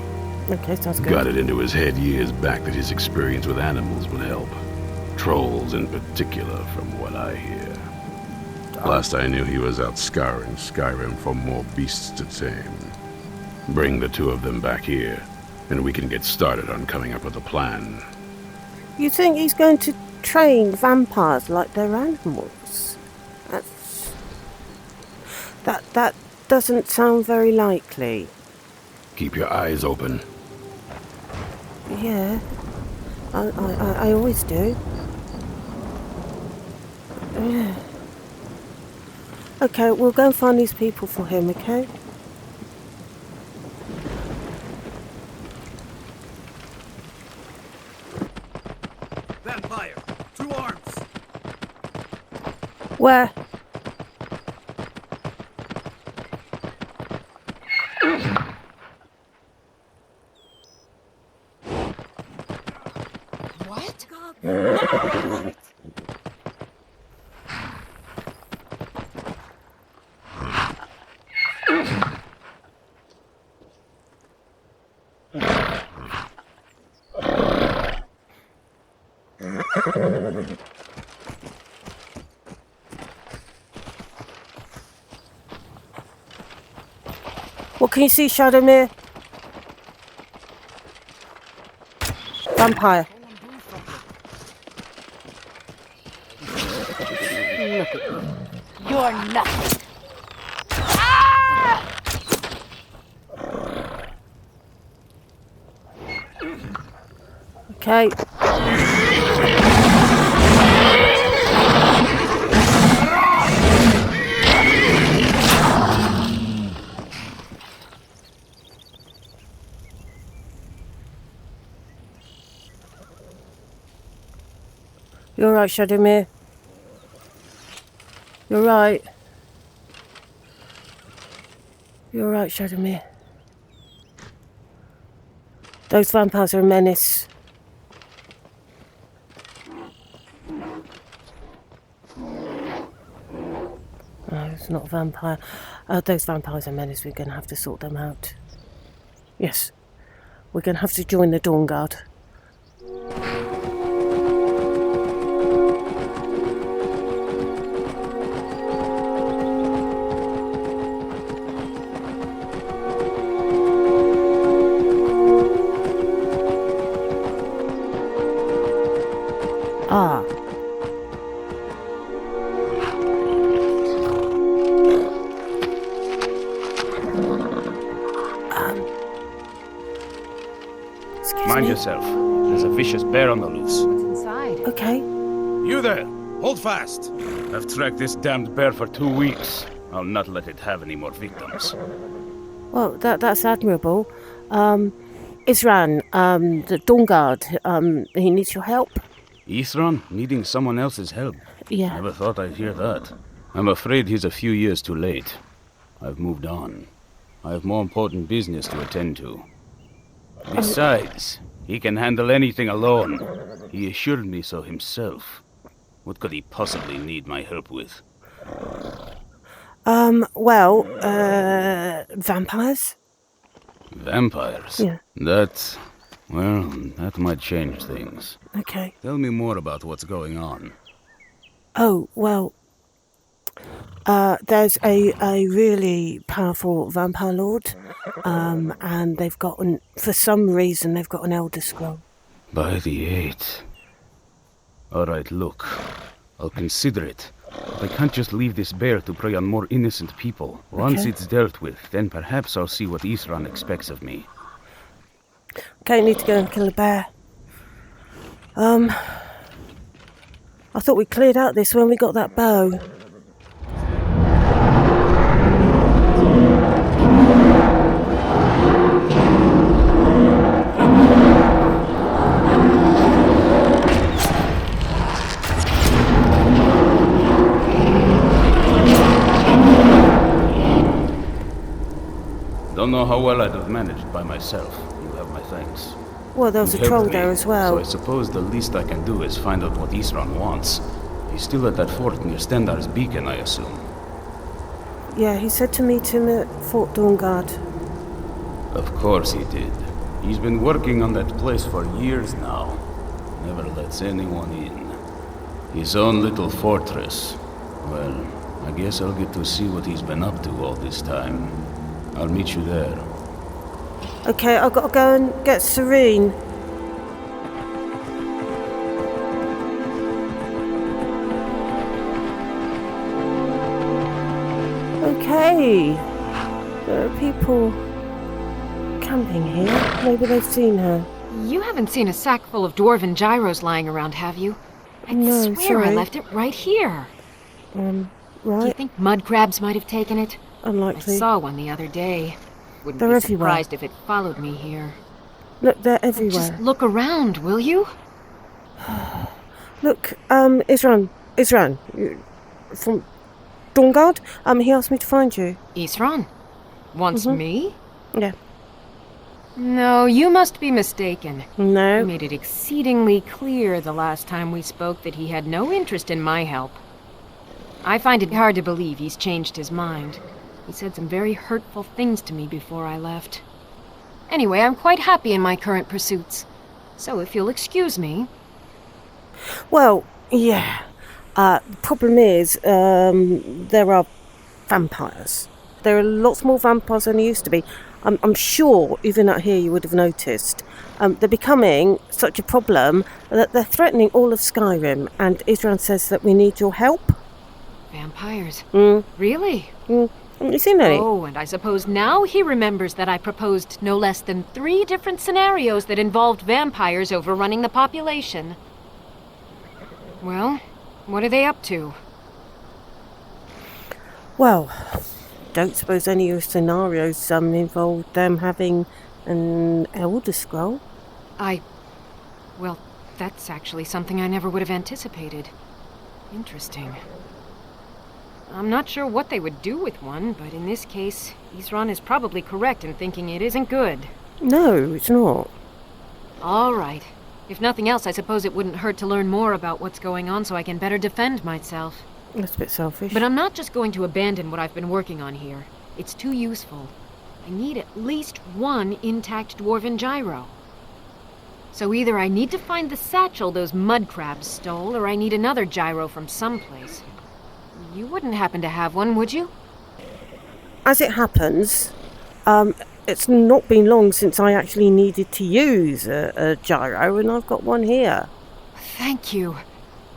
Okay, sounds good. Got it into his head years back that his experience with animals would help. Trolls in particular, from what I hear. Last I knew, he was out scouring Skyrim for more beasts to tame. Bring the two of them back here, and we can get started on coming up with a plan. You think he's going to train vampires like they're animals? That doesn't sound very likely. Keep your eyes open. Yeah, I always do. Yeah. Okay, we'll go and find these people for him, okay? Vampire! 2 arms! Where? What? What can you see, Shadowmere? Vampire. Look at you. You're nothing. Okay. You're right, Shadowmere. You're right. You're right, Shadowmere. Those vampires are a menace. No, it's not a vampire. Those vampires are a menace. We're going to have to sort them out. Yes. We're going to have to join the Dawnguard. Ah. Mind yourself. There's a vicious bear on the loose. What's inside? Okay. You there! Hold fast! I've tracked this damned bear for 2 weeks. I'll not let it have any more victims. Well, that's admirable. Isran, the Dawnguard, he needs your help. Isran needing someone else's help? Yeah. Never thought I'd hear that. I'm afraid he's a few years too late. I've moved on. I have more important business to attend to. Besides, he can handle anything alone. He assured me so himself. What could he possibly need my help with? Vampires? Vampires? Yeah. That might change things. Okay. Tell me more about what's going on. Oh, well, there's a really powerful vampire lord, and they've got for some reason, they've got an Elder Scroll. By the 8. Alright, look. I'll consider it. But I can't just leave this bear to prey on more innocent people. Once Okay. it's dealt with, then perhaps I'll see what Isran expects of me. Okay, need to go and kill the bear. I thought we cleared out this when we got that bow. Don't know how well I'd have managed by myself. You have my thanks. Well, there was a You helped troll me, there as well. So I suppose the least I can do is find out what Isran wants. He's still at that fort near Stendar's beacon, I assume. Yeah, he said to meet him at Fort Dawnguard. Of course he did. He's been working on that place for years now. Never lets anyone in. His own little fortress. Well, I guess I'll get to see what he's been up to all this time. I'll meet you there. Okay, I've got to go and get Serene. Okay. There are people camping here. Maybe they've seen her. You haven't seen a sack full of dwarven gyros lying around, have you? I No, swear I sorry. left it right here. Do you Right. think mud crabs might have taken it? Unlikely. I saw one the other day. Wouldn't They're be everywhere. surprised if it followed me here. Look, they're everywhere. Just look around, will you? Look, Isran, you- from Dawnguard. He asked me to find you. Isran? Wants me? Yeah. No, you must be mistaken. No. He made it exceedingly clear the last time we spoke that he had no interest in my help. I find it hard to believe he's changed his mind. He said some very hurtful things to me before I left. Anyway, I'm quite happy in my current pursuits. So if you'll excuse me... Well, yeah. The problem is, there are vampires. there are lots more vampires than there used to be. I'm sure, even out here, you would have noticed. They're becoming such a problem that they're threatening all of Skyrim, and Isran says that we need your help. Vampires? Mm. Really? Mm. Haven't you seen any? Oh, and I suppose now he remembers that I proposed no less than 3 different scenarios that involved vampires overrunning the population. Well, what are they up to? Well, don't suppose any of your scenarios involved them having an Elder Scroll? Well, that's actually something I never would have anticipated. Interesting. I'm not sure what they would do with one, but in this case, Isran is probably correct in thinking it isn't good. No, it's not. All right. If nothing else, I suppose it wouldn't hurt to learn more about what's going on so I can better defend myself. That's a bit selfish. But I'm not just going to abandon what I've been working on here. It's too useful. I need at least 1 intact dwarven gyro. So either I need to find the satchel those mud crabs stole, or I need another gyro from someplace. You wouldn't happen to have one, would you? As it happens, it's not been long since I actually needed to use a gyro, and I've got one here. Thank you.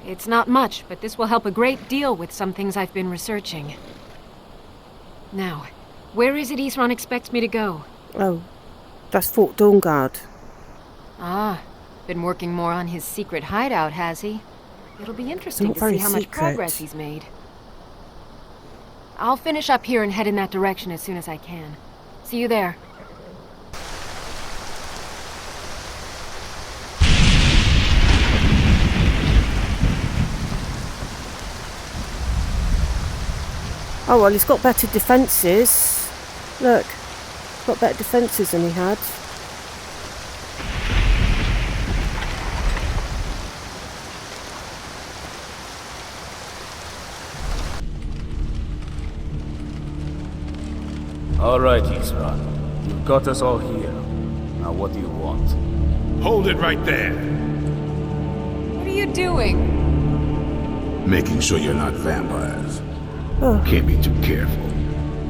It's not much, but this will help a great deal with some things I've been researching. Now, where is it Isran expects me to go? Oh, that's Fort Dawnguard. Ah, been working more on his secret hideout, has he? It'll be interesting Not to very see how much secret. progress he's made. I'll finish up here and head in that direction as soon as I can. See you there. Oh, well, he's got better defences. Look, got better defences than he had. All right, Isran. You've got us all here. Now what do you want? Hold it right there. What are you doing? Making sure you're not vampires. Oh. Can't be too careful.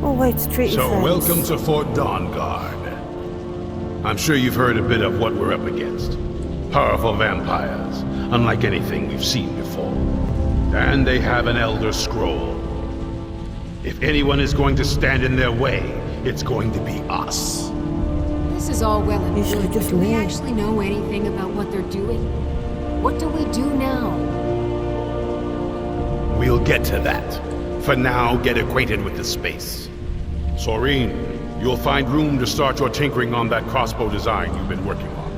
Oh, way to treat your So friends. welcome to Fort Dawnguard. I'm sure you've heard a bit of what we're up against. Powerful vampires, unlike anything we've seen before. And they have an Elder Scroll. If anyone is going to stand in their way, it's going to be us. This is all well and You should have good, just but do we known. actually know anything about what they're doing? What do we do now? We'll get to that. For now, get acquainted with the space. Soreen, you'll find room to start your tinkering on that crossbow design you've been working on.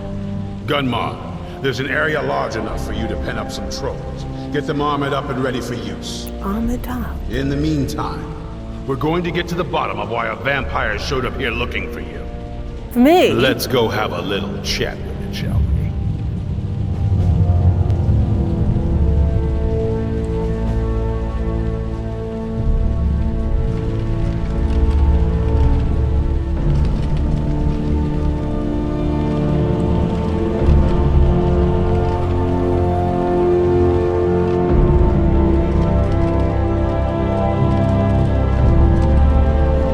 Gunmar, there's an area large enough for you to pen up some trolls. Get them armored up and ready for use. Armored up? In the meantime, we're going to get to the bottom of why a vampire showed up here looking for you. For me? Let's go have a little chat with it, shall we?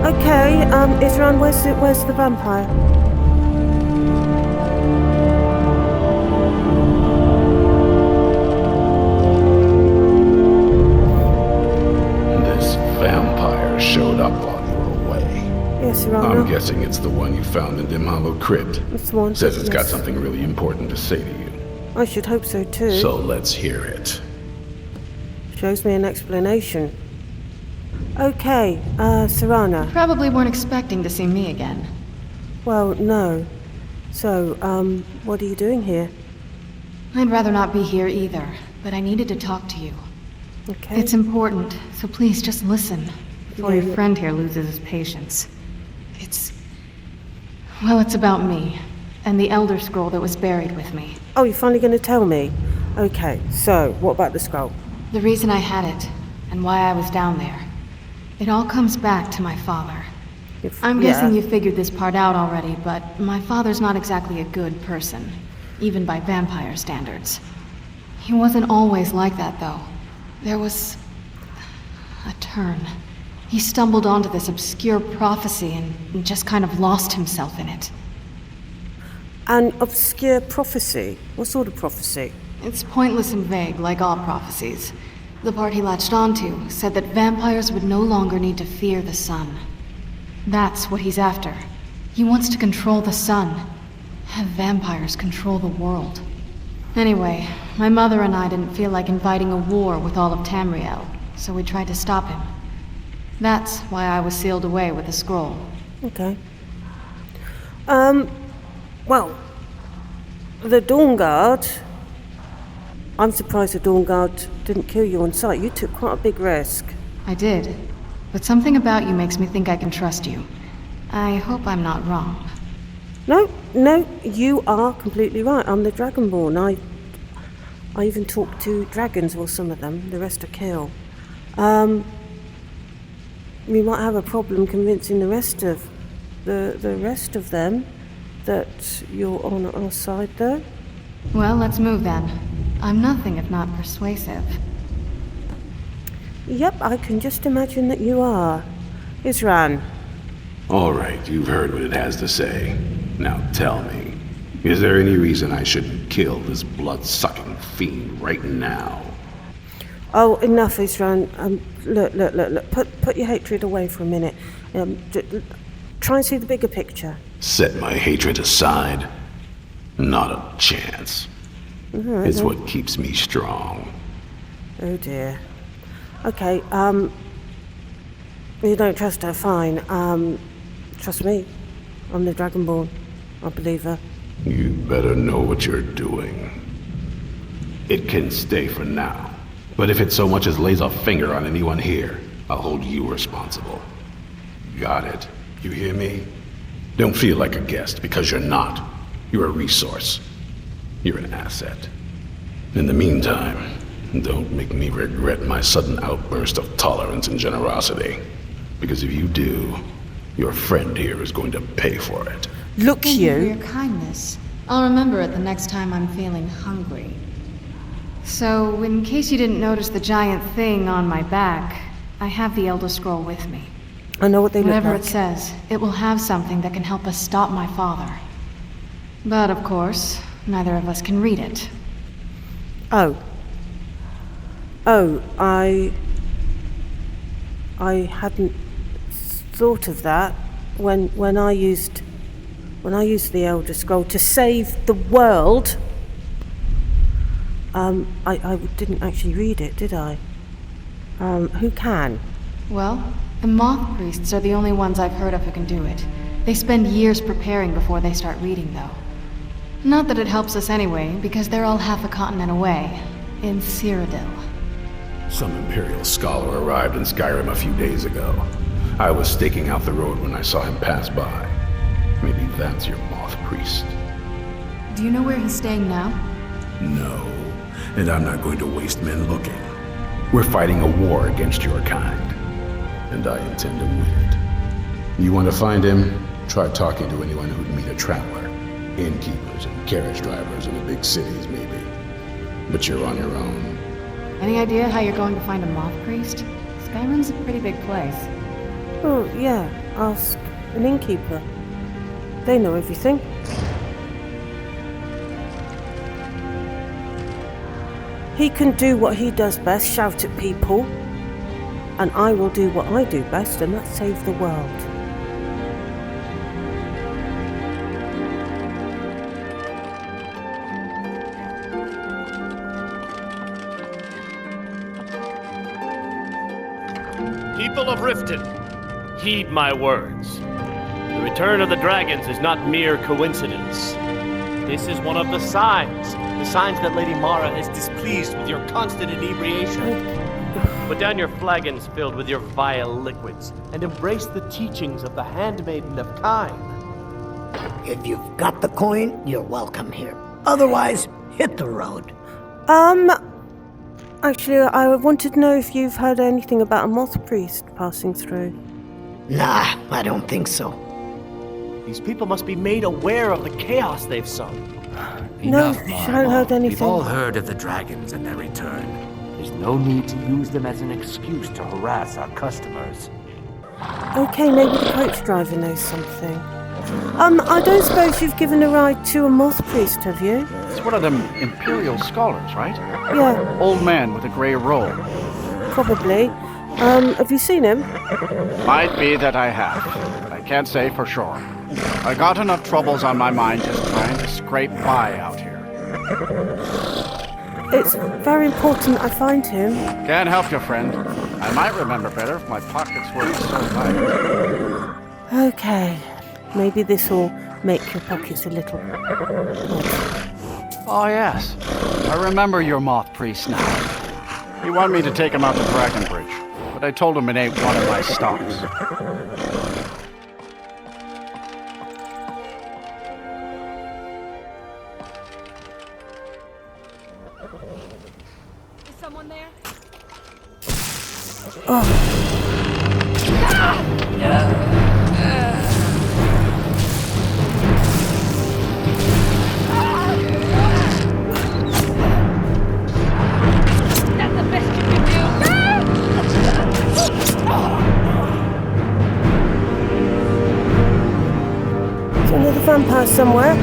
Okay, Isran, where's the vampire? This vampire showed up while you were away. Yes, Your I'm Honor. guessing it's the one you found in Dim Hollow Crypt. It's the one. Says it's got yes. something really important to say to you. I should hope so too. So let's hear it. Shows me an explanation. Okay, Serana. Probably weren't expecting to see me again. Well, no. So, what are you doing here? I'd rather not be here either, but I needed to talk to you. Okay. It's important, so please just listen before Yeah. your friend here loses his patience. Well, it's about me, and the Elder Scroll that was buried with me. Oh, you're finally going to tell me? Okay, so, what about the scroll? The reason I had it, and why I was down there. It all comes back to my father. I'm guessing you figured this part out already, but my father's not exactly a good person, even by vampire standards. He wasn't always like that, though. There was a turn. He stumbled onto this obscure prophecy and just kind of lost himself in it. An obscure prophecy? What sort of prophecy? It's pointless and vague, like all prophecies. The part he latched onto said that vampires would no longer need to fear the sun. That's what he's after. He wants to control the sun. Have vampires control the world. Anyway, my mother and I didn't feel like inviting a war with all of Tamriel, so we tried to stop him. That's why I was sealed away with the scroll. Okay. Well, the Dawnguard... I'm surprised the Dawnguard didn't kill you on sight. You took quite a big risk. I did. But something about you makes me think I can trust you. I hope I'm not wrong. No, you are completely right. I'm the Dragonborn. I even talk to dragons, or some of them. The rest are kill. We might have a problem convincing the rest of them that you're on our side, though. Well, let's move then. I'm nothing if not persuasive. Yep, I can just imagine that you are. Isran. All right, you've heard what it has to say. Now tell me, is there any reason I shouldn't kill this blood-sucking fiend right now? Oh, enough, Isran. Look. Put your hatred away for a minute. Try and see the bigger picture. Set my hatred aside? Not a chance. Right, it's then. what keeps me strong. Oh dear. Okay, you don't trust her, fine. Trust me. I'm the Dragonborn. I believe her. You better know what you're doing. It can stay for now. But if it so much as lays a finger on anyone here, I'll hold you responsible. Got it? You hear me? Don't feel like a guest, because you're not. You're a resource. You're an asset. In the meantime, don't make me regret my sudden outburst of tolerance and generosity. Because if you do, your friend here is going to pay for it. Look, Thank you for your kindness. I'll remember it the next time I'm feeling hungry. So, in case you didn't notice the giant thing on my back, I have the Elder Scroll with me. I know what they look like. Whatever it says, it will have something that can help us stop my father. But of course, neither of us can read it. Oh, I hadn't thought of that when I used the Elder Scroll to save the world. I didn't actually read it, did I? Who can? Well, the Moth priests are the only ones I've heard of who can do it. They spend years preparing before they start reading, though. Not that it helps us anyway, because they're all half a continent away, in Cyrodiil. Some Imperial scholar arrived in Skyrim a few days ago. I was staking out the road when I saw him pass by. Maybe that's your Moth priest. Do you know where he's staying now? No, and I'm not going to waste men looking. We're fighting a war against your kind, and I intend to win it. You want to find him? Try talking to anyone who'd meet a traveler. Innkeepers and carriage drivers in the big cities, maybe. But you're on your own. Any idea how you're going to find a Moth priest? Skyrim's a pretty big place. Oh, yeah. Ask an innkeeper. They know everything. He can do what he does best, shout at people. And I will do what I do best, and that's save the world. People of Riften, heed my words. The return of the dragons is not mere coincidence. This is one of the signs that Lady Mara is displeased with your constant inebriation. Put down your flagons filled with your vile liquids, and embrace the teachings of the Handmaiden of Time. If you've got the coin, you're welcome here. Otherwise, hit the road. Actually, I wanted to know if you've heard anything about a Moth priest passing through. Nah, I don't think so. These people must be made aware of the chaos they've sown. No, I haven't heard anything. We've all heard of the dragons and their return. There's no need to use them as an excuse to harass our customers. Okay, maybe the coach driver knows something. I don't suppose you've given a ride to a moth priest, have you? It's one of them Imperial scholars, right? Yeah. Old man with a grey robe. Probably. Have you seen him? Might be that I have, but I can't say for sure. I got enough troubles on my mind just trying to scrape by out here. It's very important I find him. Can't help you, friend. I might remember better if my pockets weren't so light. Okay. Maybe this will make your pockets a little... Oh, yes. I remember your moth priest now. He wanted me to take him out to Dragonbridge, but I told him it ain't one of my stops. Is someone there? Oh. Is another vampire somewhere?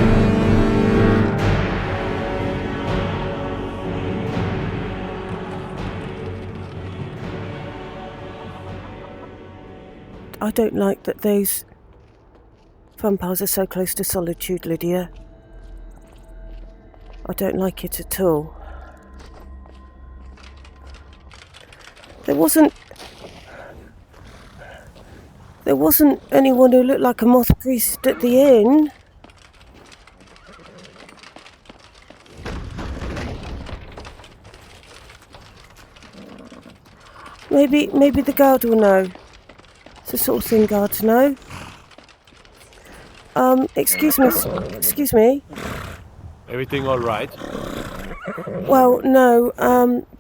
I don't like that those vampires are so close to Solitude, Lydia. I don't like it at all. There wasn't anyone who looked like a moth priest at the inn. Maybe the guard will know. It's the sort of thing guards know. Excuse me. Everything all right? Well, no,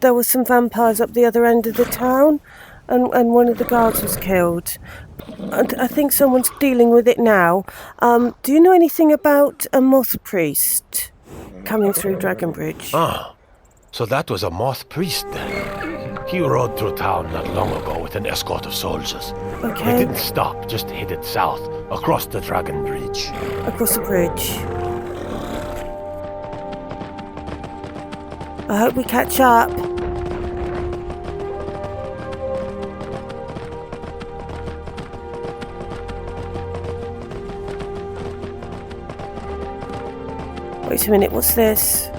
there were some vampires up the other end of the town, and one of the guards was killed. And I think someone's dealing with it now. Do you know anything about a moth priest coming through Dragonbridge? Ah, so that was a moth priest then. He rode through town not long ago with an escort of soldiers. Okay. They didn't stop, just headed south, across the Dragon Bridge. Across the bridge. I hope we catch up. Wait a minute, what's this?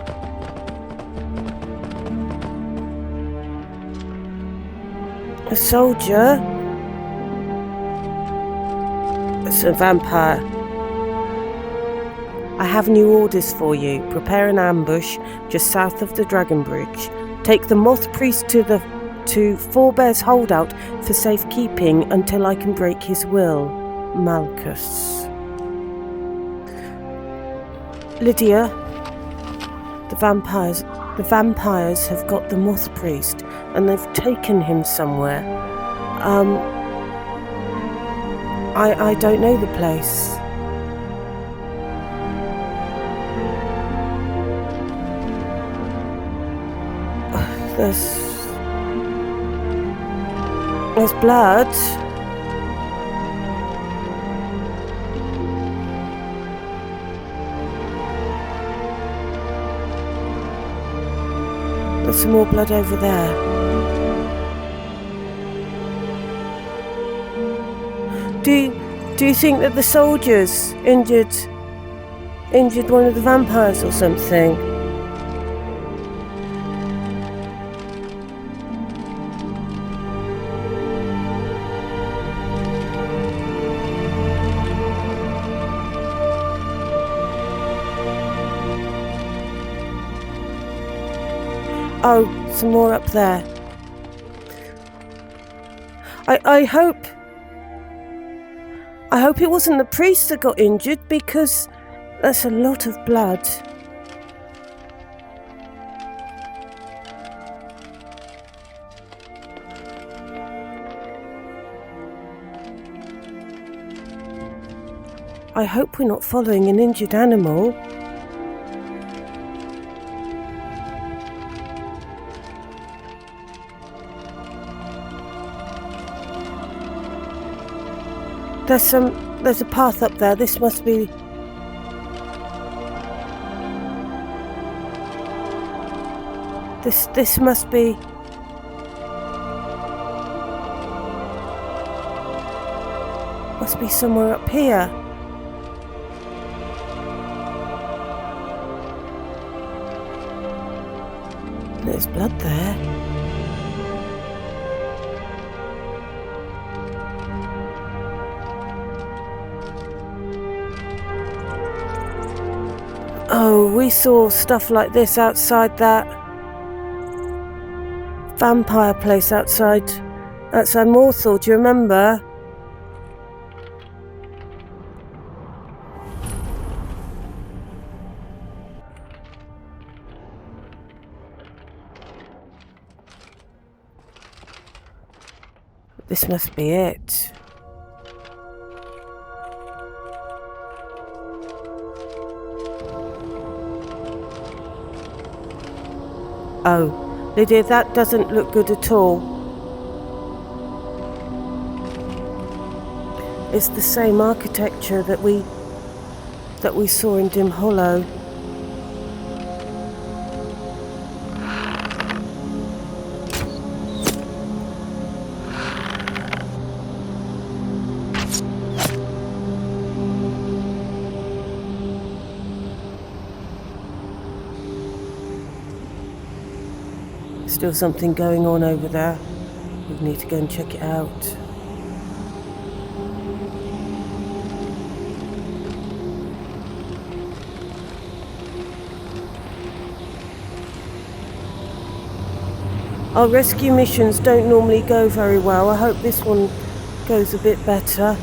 A soldier? It's a vampire. I have new orders for you. Prepare an ambush just south of the Dragon Bridge. Take the Moth Priest to Fourbear's Holdout for safekeeping until I can break his will. Malchus. Lydia, the vampires have got the Moth Priest and they've taken him somewhere. I don't know the place. There's blood. There's some more blood over there. Do you think that the soldiers injured one of the vampires or something? Oh, some more up there. I hope it wasn't the priest that got injured, because that's a lot of blood. I hope we're not following an injured animal. There's a path up there. This must be... This must be... Must be somewhere up here. There's blood there. Oh, we saw stuff like this outside that vampire place outside Morthal, do you remember? This must be it. Oh, Lydia, that doesn't look good at all. It's the same architecture that we saw in Dim Hollow. Still something going on over there. We need to go and check it out. Our rescue missions don't normally go very well. I hope this one goes a bit better.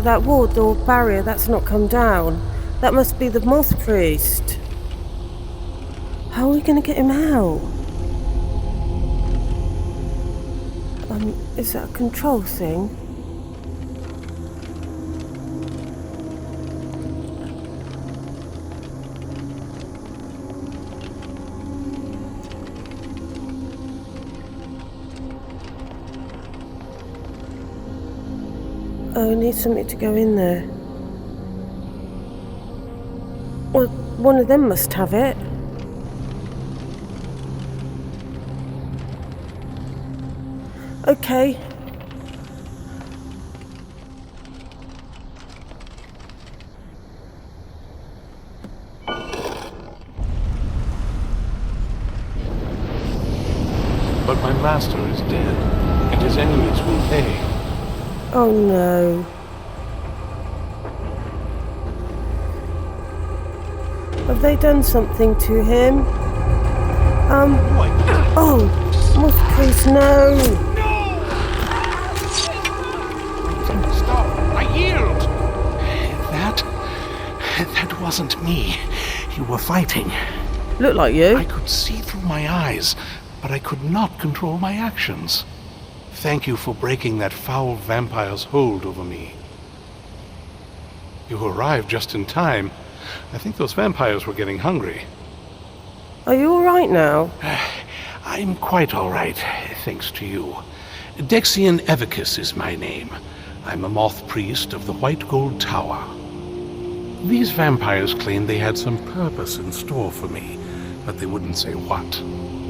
That ward or barrier, that's not come down. That must be the Moth Priest. How are we going to get him out? Is that a control thing? Oh, I need something to go in there. Well, one of them must have it. Okay. But my master is dead, and his enemies will pay. Oh no. Have they done something to him? Oh, Moth Priest, no! Stop! I yield! That wasn't me. You were fighting. Look like you. I could see through my eyes, but I could not control my actions. Thank you for breaking that foul vampire's hold over me. You arrived just in time. I think those vampires were getting hungry. Are you alright now? I'm quite alright, thanks to you. Dexian Evicus is my name. I'm a moth priest of the White Gold Tower. These vampires claimed they had some purpose in store for me, but they wouldn't say what.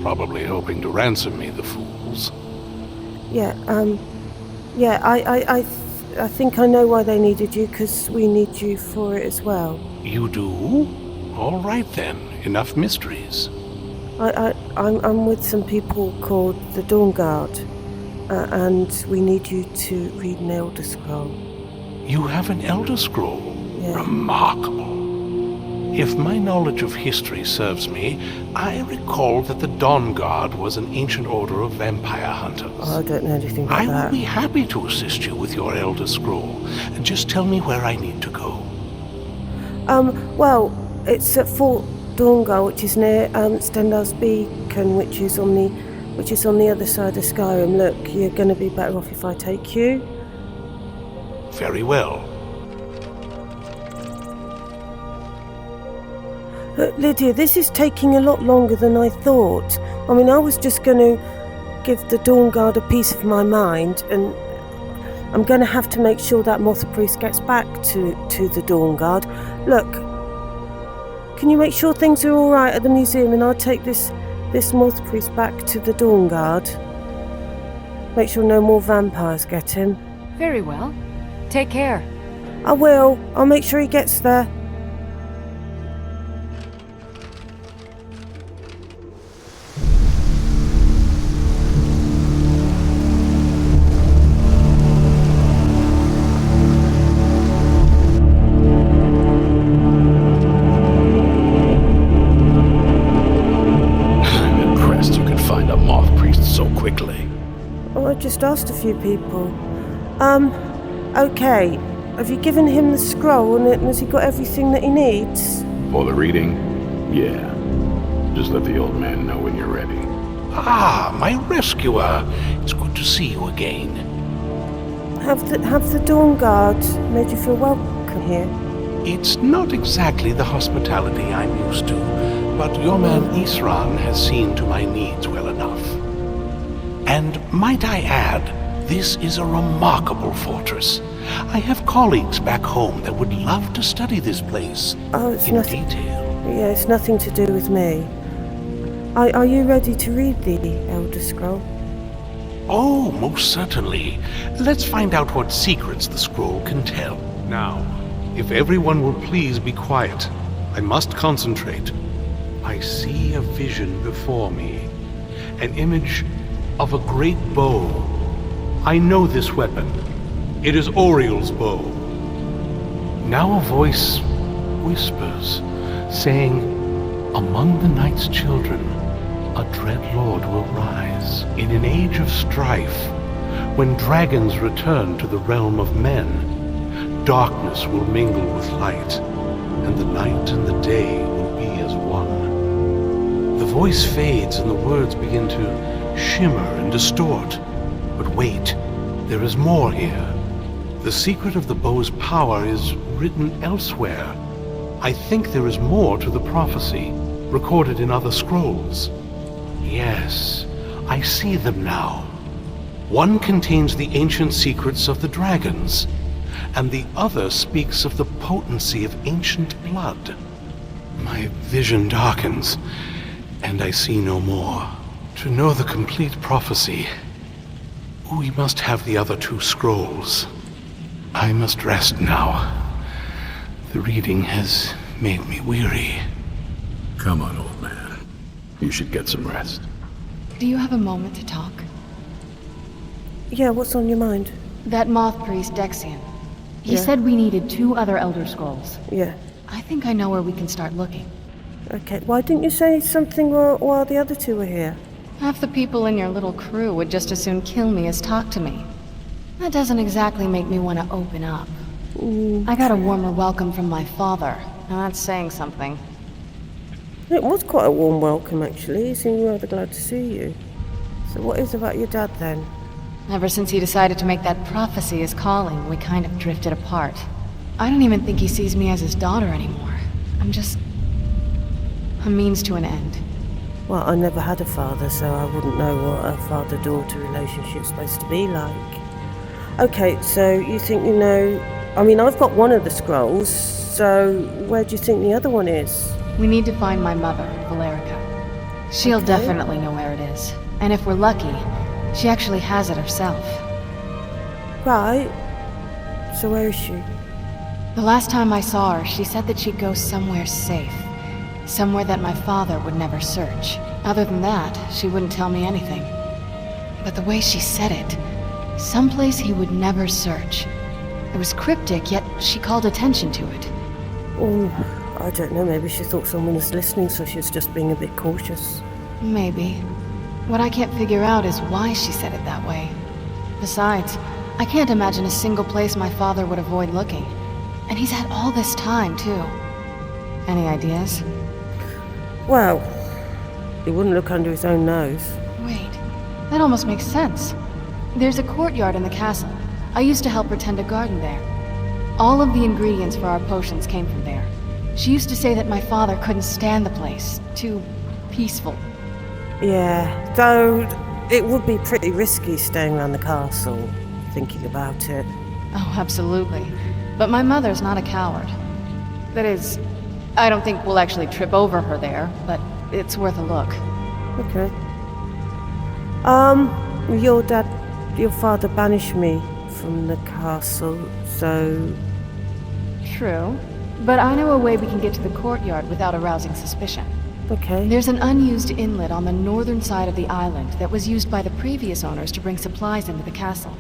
Probably hoping to ransom me, the fools. I think I know why they needed you, because we need you for it as well. You do? All right then. enough mysteries. I'm with some people called the Dawnguard, and we need you to read an Elder Scroll. You have an Elder Scroll? Yeah. Remarkable. If my knowledge of history serves me, I recall that the Dawnguard was an ancient order of vampire hunters. Oh, I don't know anything about that. I will be happy to assist you with your Elder Scroll. Just tell me where I need to go. Well, it's at Fort Dawnguard, which is near Stendar's Beacon, which is on the other side of Skyrim. Look, you're going to be better off if I take you. Very well. Lydia, this is taking a lot longer than I thought. I mean, I was just going to give the Dawnguard a piece of my mind, and I'm going to have to make sure that Moth Priest gets back to the Dawnguard. Look, can you make sure things are all right at the museum, and I'll take this Moth Priest back to the Dawnguard? Make sure no more vampires get him. Very well. Take care. I will. I'll make sure he gets there. I just asked a few people. Okay. Have you given him the scroll, and has he got everything that he needs? For the reading? Yeah. Just let the old man know when you're ready. Ah, my rescuer. It's good to see you again. Have the Dawnguard made you feel welcome here? It's not exactly the hospitality I'm used to, but your man Isran has seen to my needs well enough. And might I add, this is a remarkable fortress. I have colleagues back home that would love to study this place in detail. Yeah, it's nothing to do with me. Are you ready to read the Elder Scroll? Oh, most certainly. Let's find out what secrets the scroll can tell. Now, if everyone will please be quiet, I must concentrate. I see a vision before me, an image of a great bow. I know this weapon. It is Oriel's bow. Now a voice whispers, saying, among the night's children, a dread lord will rise. In an age of strife, when dragons return to the realm of men, darkness will mingle with light, and the night and the day will be as one. The voice fades and the words begin to shimmer and distort. But wait, there is more here. The secret of the bow's power is written elsewhere. I think there is more to the prophecy, recorded in other scrolls. Yes, I see them now. One contains the ancient secrets of the dragons, and the other speaks of the potency of ancient blood. My vision darkens, and I see no more. To know the complete prophecy, we must have the other two scrolls. I must rest now. The reading has made me weary. Come on, old man. You should get some rest. Do you have a moment to talk? Yeah, what's on your mind? That Moth Priest, Dexian. He Yeah. said we needed 2 other Elder Scrolls. Yeah. I think I know where we can start looking. Okay, why didn't you say something while the other two were here? Half the people in your little crew would just as soon kill me as talk to me. That doesn't exactly make me want to open up. I got a warmer welcome from my father, and that's saying something. It was quite a warm welcome, actually. He seemed rather glad to see you. So what is about your dad, then? Ever since he decided to make that prophecy his calling, we kind of drifted apart. I don't even think he sees me as his daughter anymore. I'm just a means to an end. Well, I never had a father, so I wouldn't know what a father-daughter relationship's supposed to be like. Okay, so you think you know... I mean, I've got one of the scrolls, so where do you think the other one is? We need to find my mother, Valerica. She'll definitely know where it is. And if we're lucky, she actually has it herself. Right. So where is she? The last time I saw her, she said that she'd go somewhere safe. Somewhere that my father would never search. Other than that, she wouldn't tell me anything. But the way she said it, someplace he would never search. It was cryptic, yet she called attention to it. Oh, I don't know, maybe she thought someone was listening, so she was just being a bit cautious. Maybe. What I can't figure out is why she said it that way. Besides, I can't imagine a single place my father would avoid looking. And he's had all this time, too. Any ideas? Well, he wouldn't look under his own nose. Wait, that almost makes sense. There's a courtyard in the castle. I used to help her tend a garden there. All of the ingredients for our potions came from there. She used to say that my father couldn't stand the place. Too peaceful. Yeah, though it would be pretty risky staying around the castle, thinking about it. Oh, absolutely. But my mother's not a coward. That is, I don't think we'll actually trip over her there, but it's worth a look. Okay. Your father banished me from the castle, so... True. But I know a way we can get to the courtyard without arousing suspicion. Okay. There's an unused inlet on the northern side of the island that was used by the previous owners to bring supplies into the castle.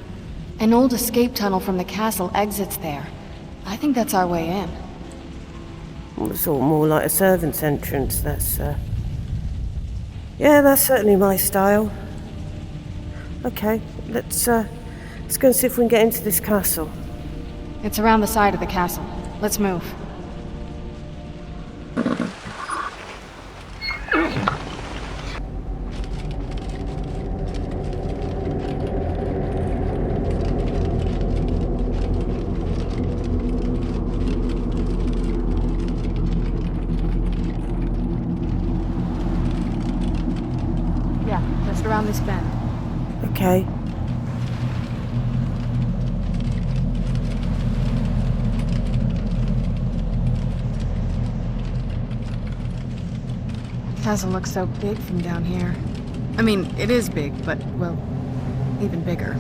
An old escape tunnel from the castle exits there. I think that's our way in. It's all more like a servant's entrance, Yeah, that's certainly my style. Okay, let's go and see if we can get into this castle. It's around the side of the castle. Let's move. Yeah, just around this bend. Okay. Castle looks so big from down here. I mean, it is big, but, well, even bigger.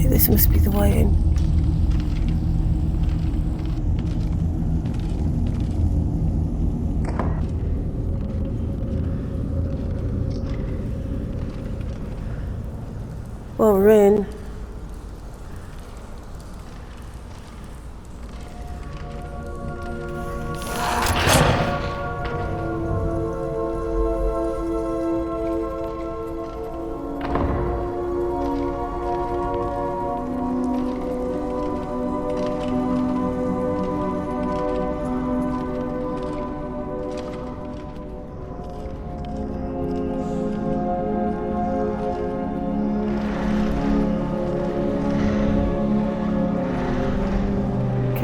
This must be the way in. Well, we're in.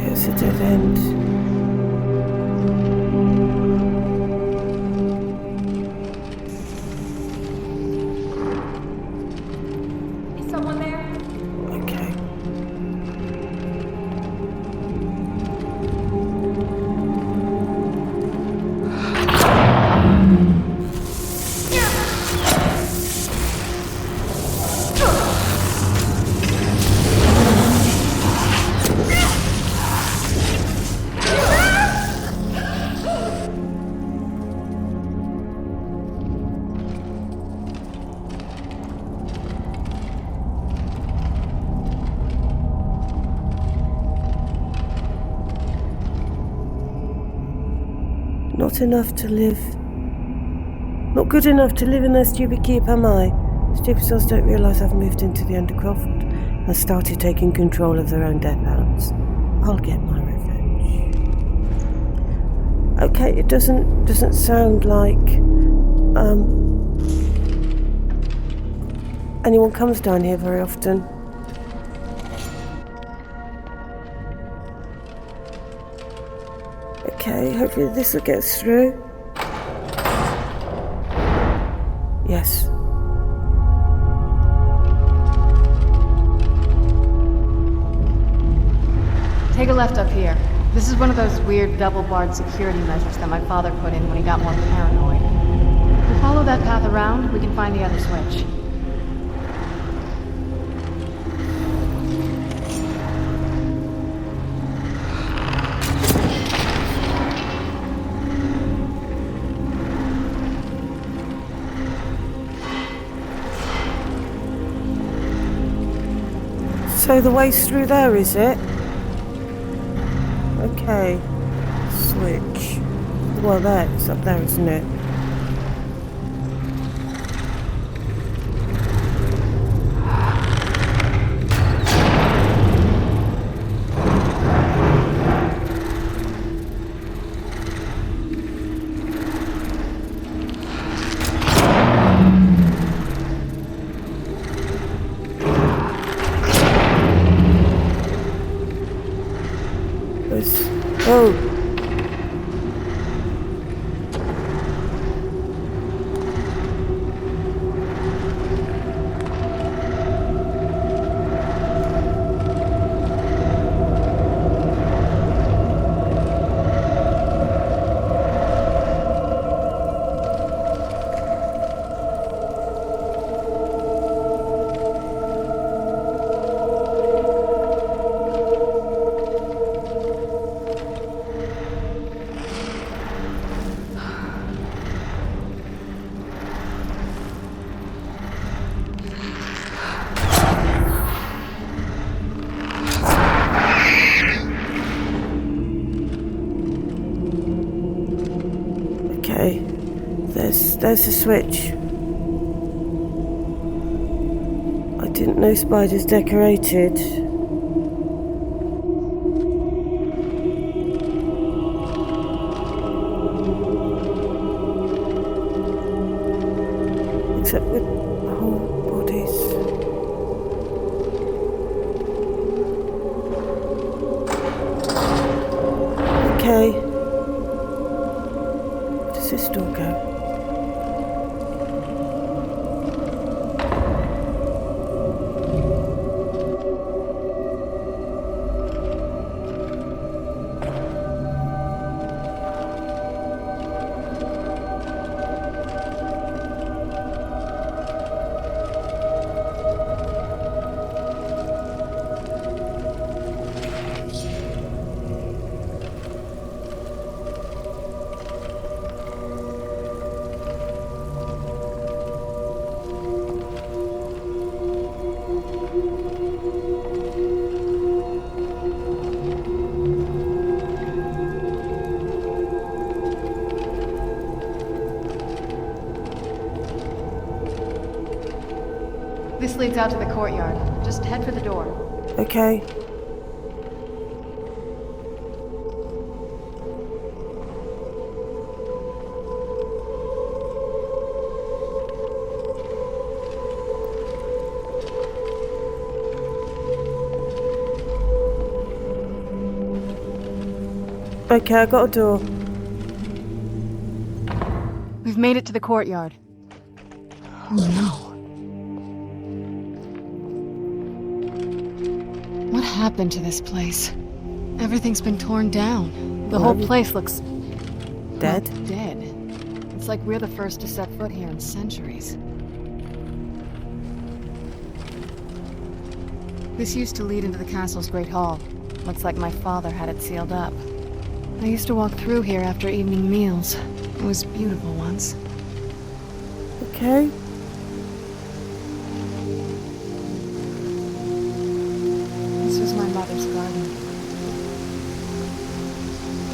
It's a dead end. Is someone there? Okay. Not enough to live. Not good enough to live in their stupid keep, am I? Stupid souls don't realise I've moved into the Undercroft and started taking control of their own death hounds. I'll get my revenge. Okay, it doesn't sound like anyone comes down here very often. Okay, hopefully this will get us through. Yes. Take a left up here. This is one of those weird double-barred security measures that my father put in when he got more paranoid. If we follow that path around, we can find the other switch. So the way's through there, is it? Okay. Switch. Well, there. It's up there, isn't it? Oh. Okay, there's the switch. I didn't know spiders decorated. Except with whole bodies. Okay. This door go? This leads out to the courtyard. Just head for the door. Okay. Okay, I got a door. We've made it to the courtyard. Oh no. What happened to this place? Everything's been torn down. The whole place looks... dead? Well, dead. It's like we're the first to set foot here in centuries. This used to lead into the castle's great hall. Looks like my father had it sealed up. I used to walk through here after evening meals. It was beautiful once. Okay. This was my mother's garden.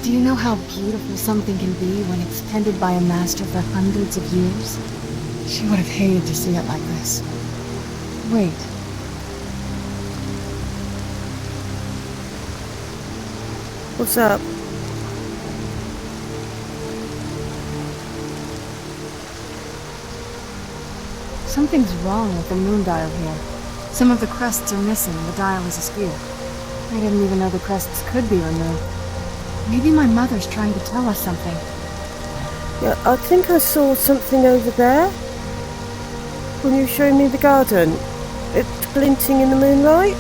Do you know how beautiful something can be when it's tended by a master for hundreds of years? She would have hated to see it like this. Wait. What's up? Something's wrong with the moon dial here. Some of the crests are missing and the dial is askew. I didn't even know the crests could be removed. Maybe my mother's trying to tell us something. Yeah, I think I saw something over there. When you were showing me the garden. It's glinting in the moonlight.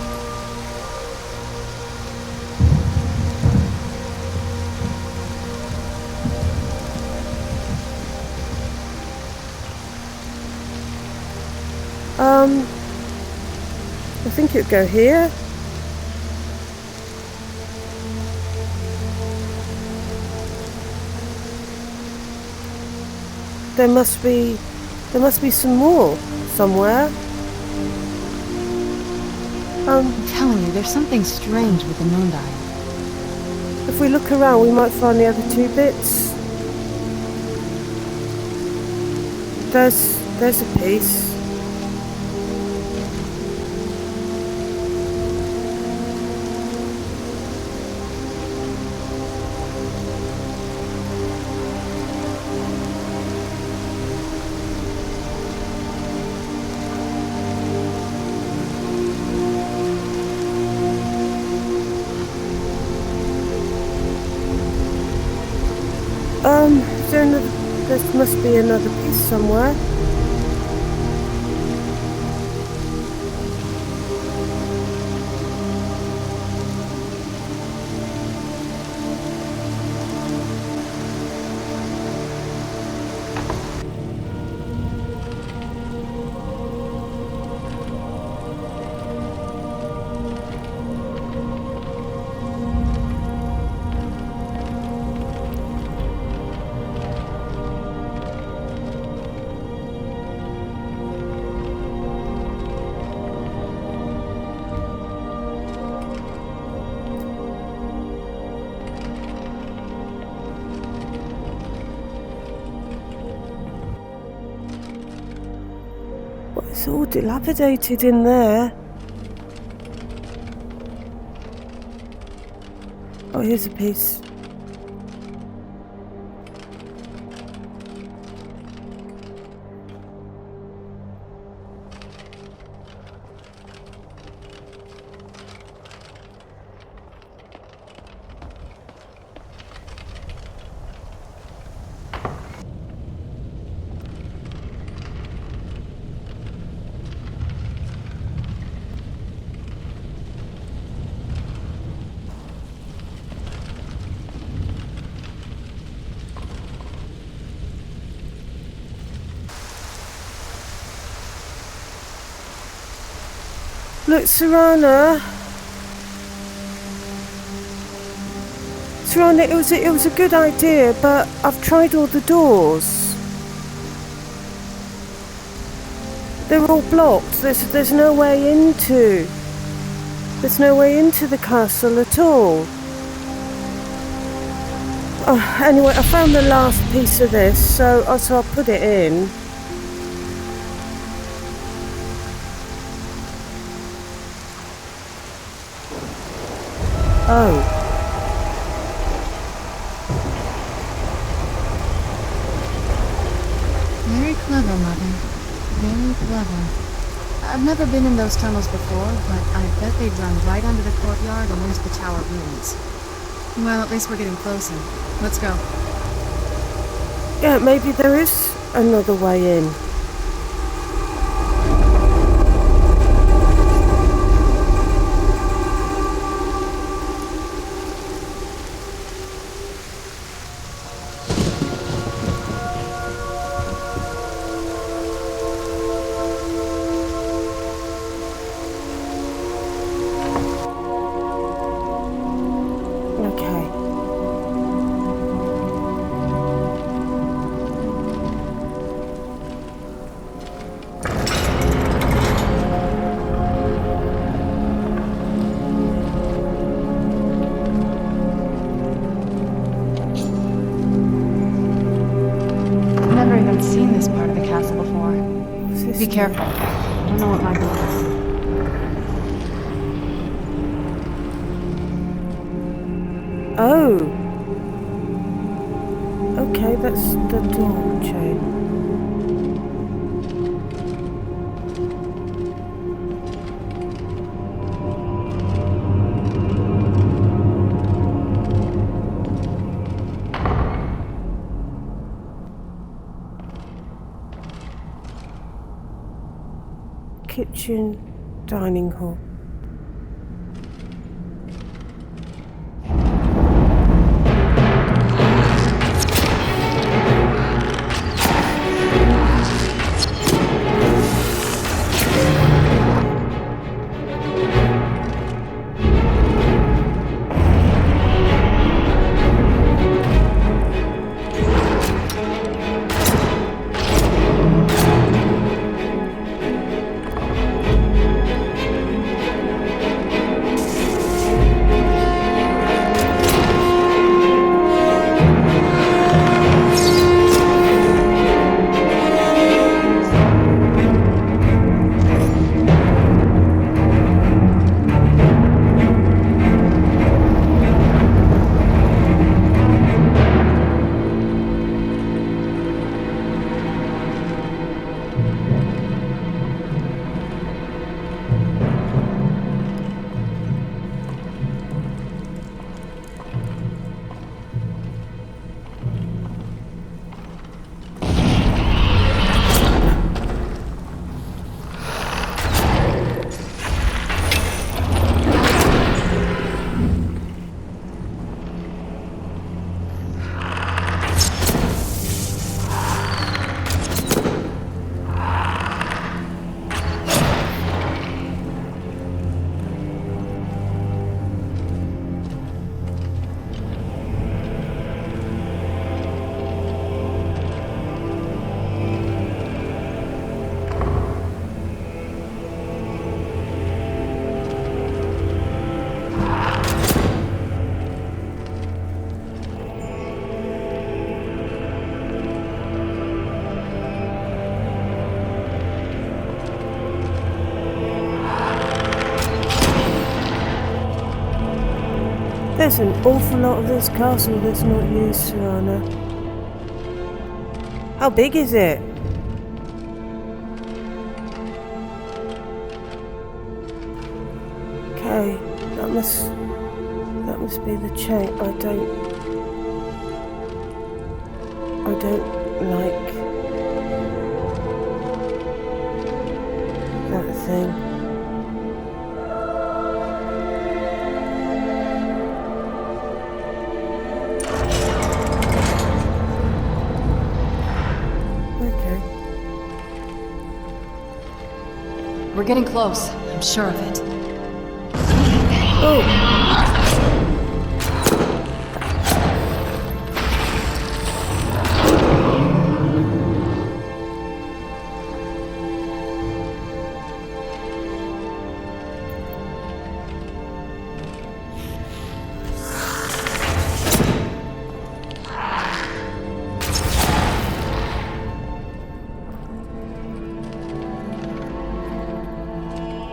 I think it'd go here. There must be some more somewhere. I'm telling you, there's something strange with the moon dial. If we look around, we might find the other 2 bits. There's a piece. There must be another piece somewhere. It's all dilapidated in there. Oh, here's a piece. Look, Serana, it was a good idea, but I've tried all the doors. They're all blocked. There's no way into. There's no way into the castle at all. Oh, anyway, I found the last piece of this, so I'll put it in. Oh. Very clever, Mother. Very clever. I've never been in those tunnels before, but I bet they'd run right under the courtyard and into the tower ruins. Well, at least we're getting closer. Let's go. Yeah, maybe there is another way in. Be careful. I don't know what might be there. Oh! Okay, that's the door chain. Kitchen, dining hall. There's an awful lot of this castle that's not used, Serana. How big is it? Okay, that must be the chain. I don't like that thing. We're getting close. I'm sure of it. Oh!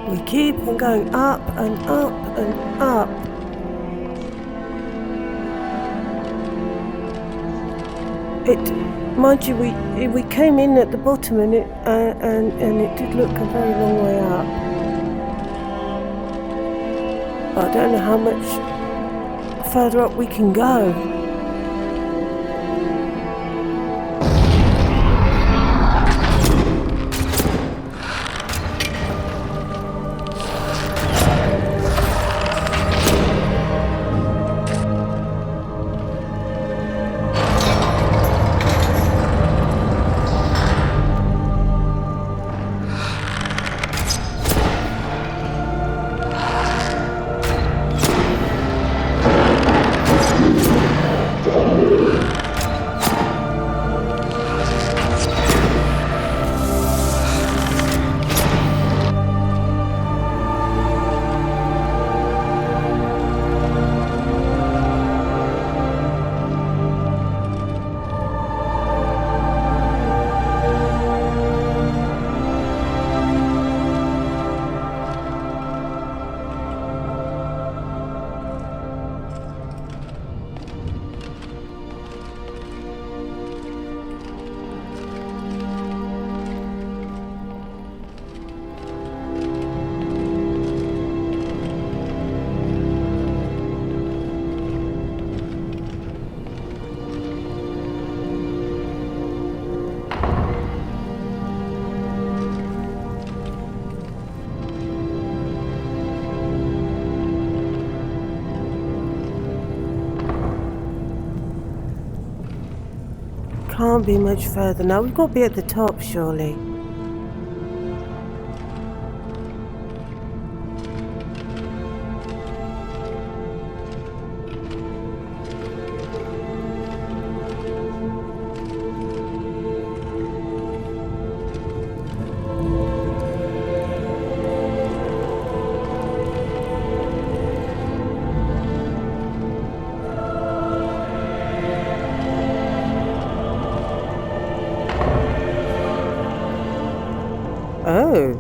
We keep on going up and up and up. Mind you, we came in at the bottom and it did look a very long way up. But I don't know how much further up we can go. Can't be much further now. We've got to be at the top, surely. Oh.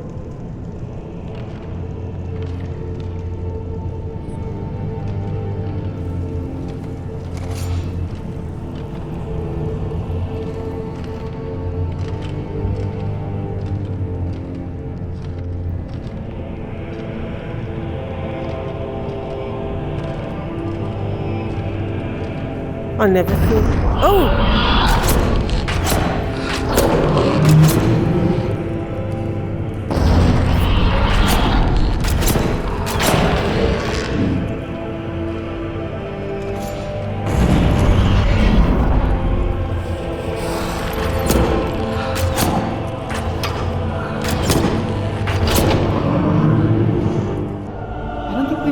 I never thought. Oh!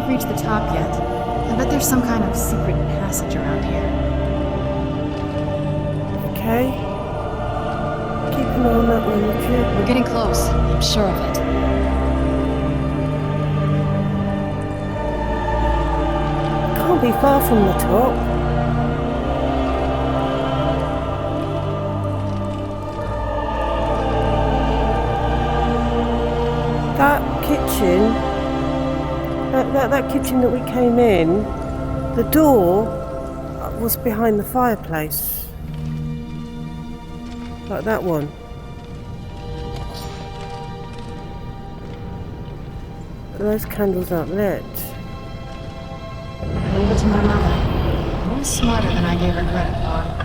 reached the top yet. I bet there's some kind of secret passage around here. Okay. Keep an eye on that one, would you? We're getting close. I'm sure of it. Can't be far from the top. That kitchen, that kitchen that we came in, the door was behind the fireplace. Like that one. Those candles aren't lit. Leave it to my mother. Always smarter than I gave her credit for.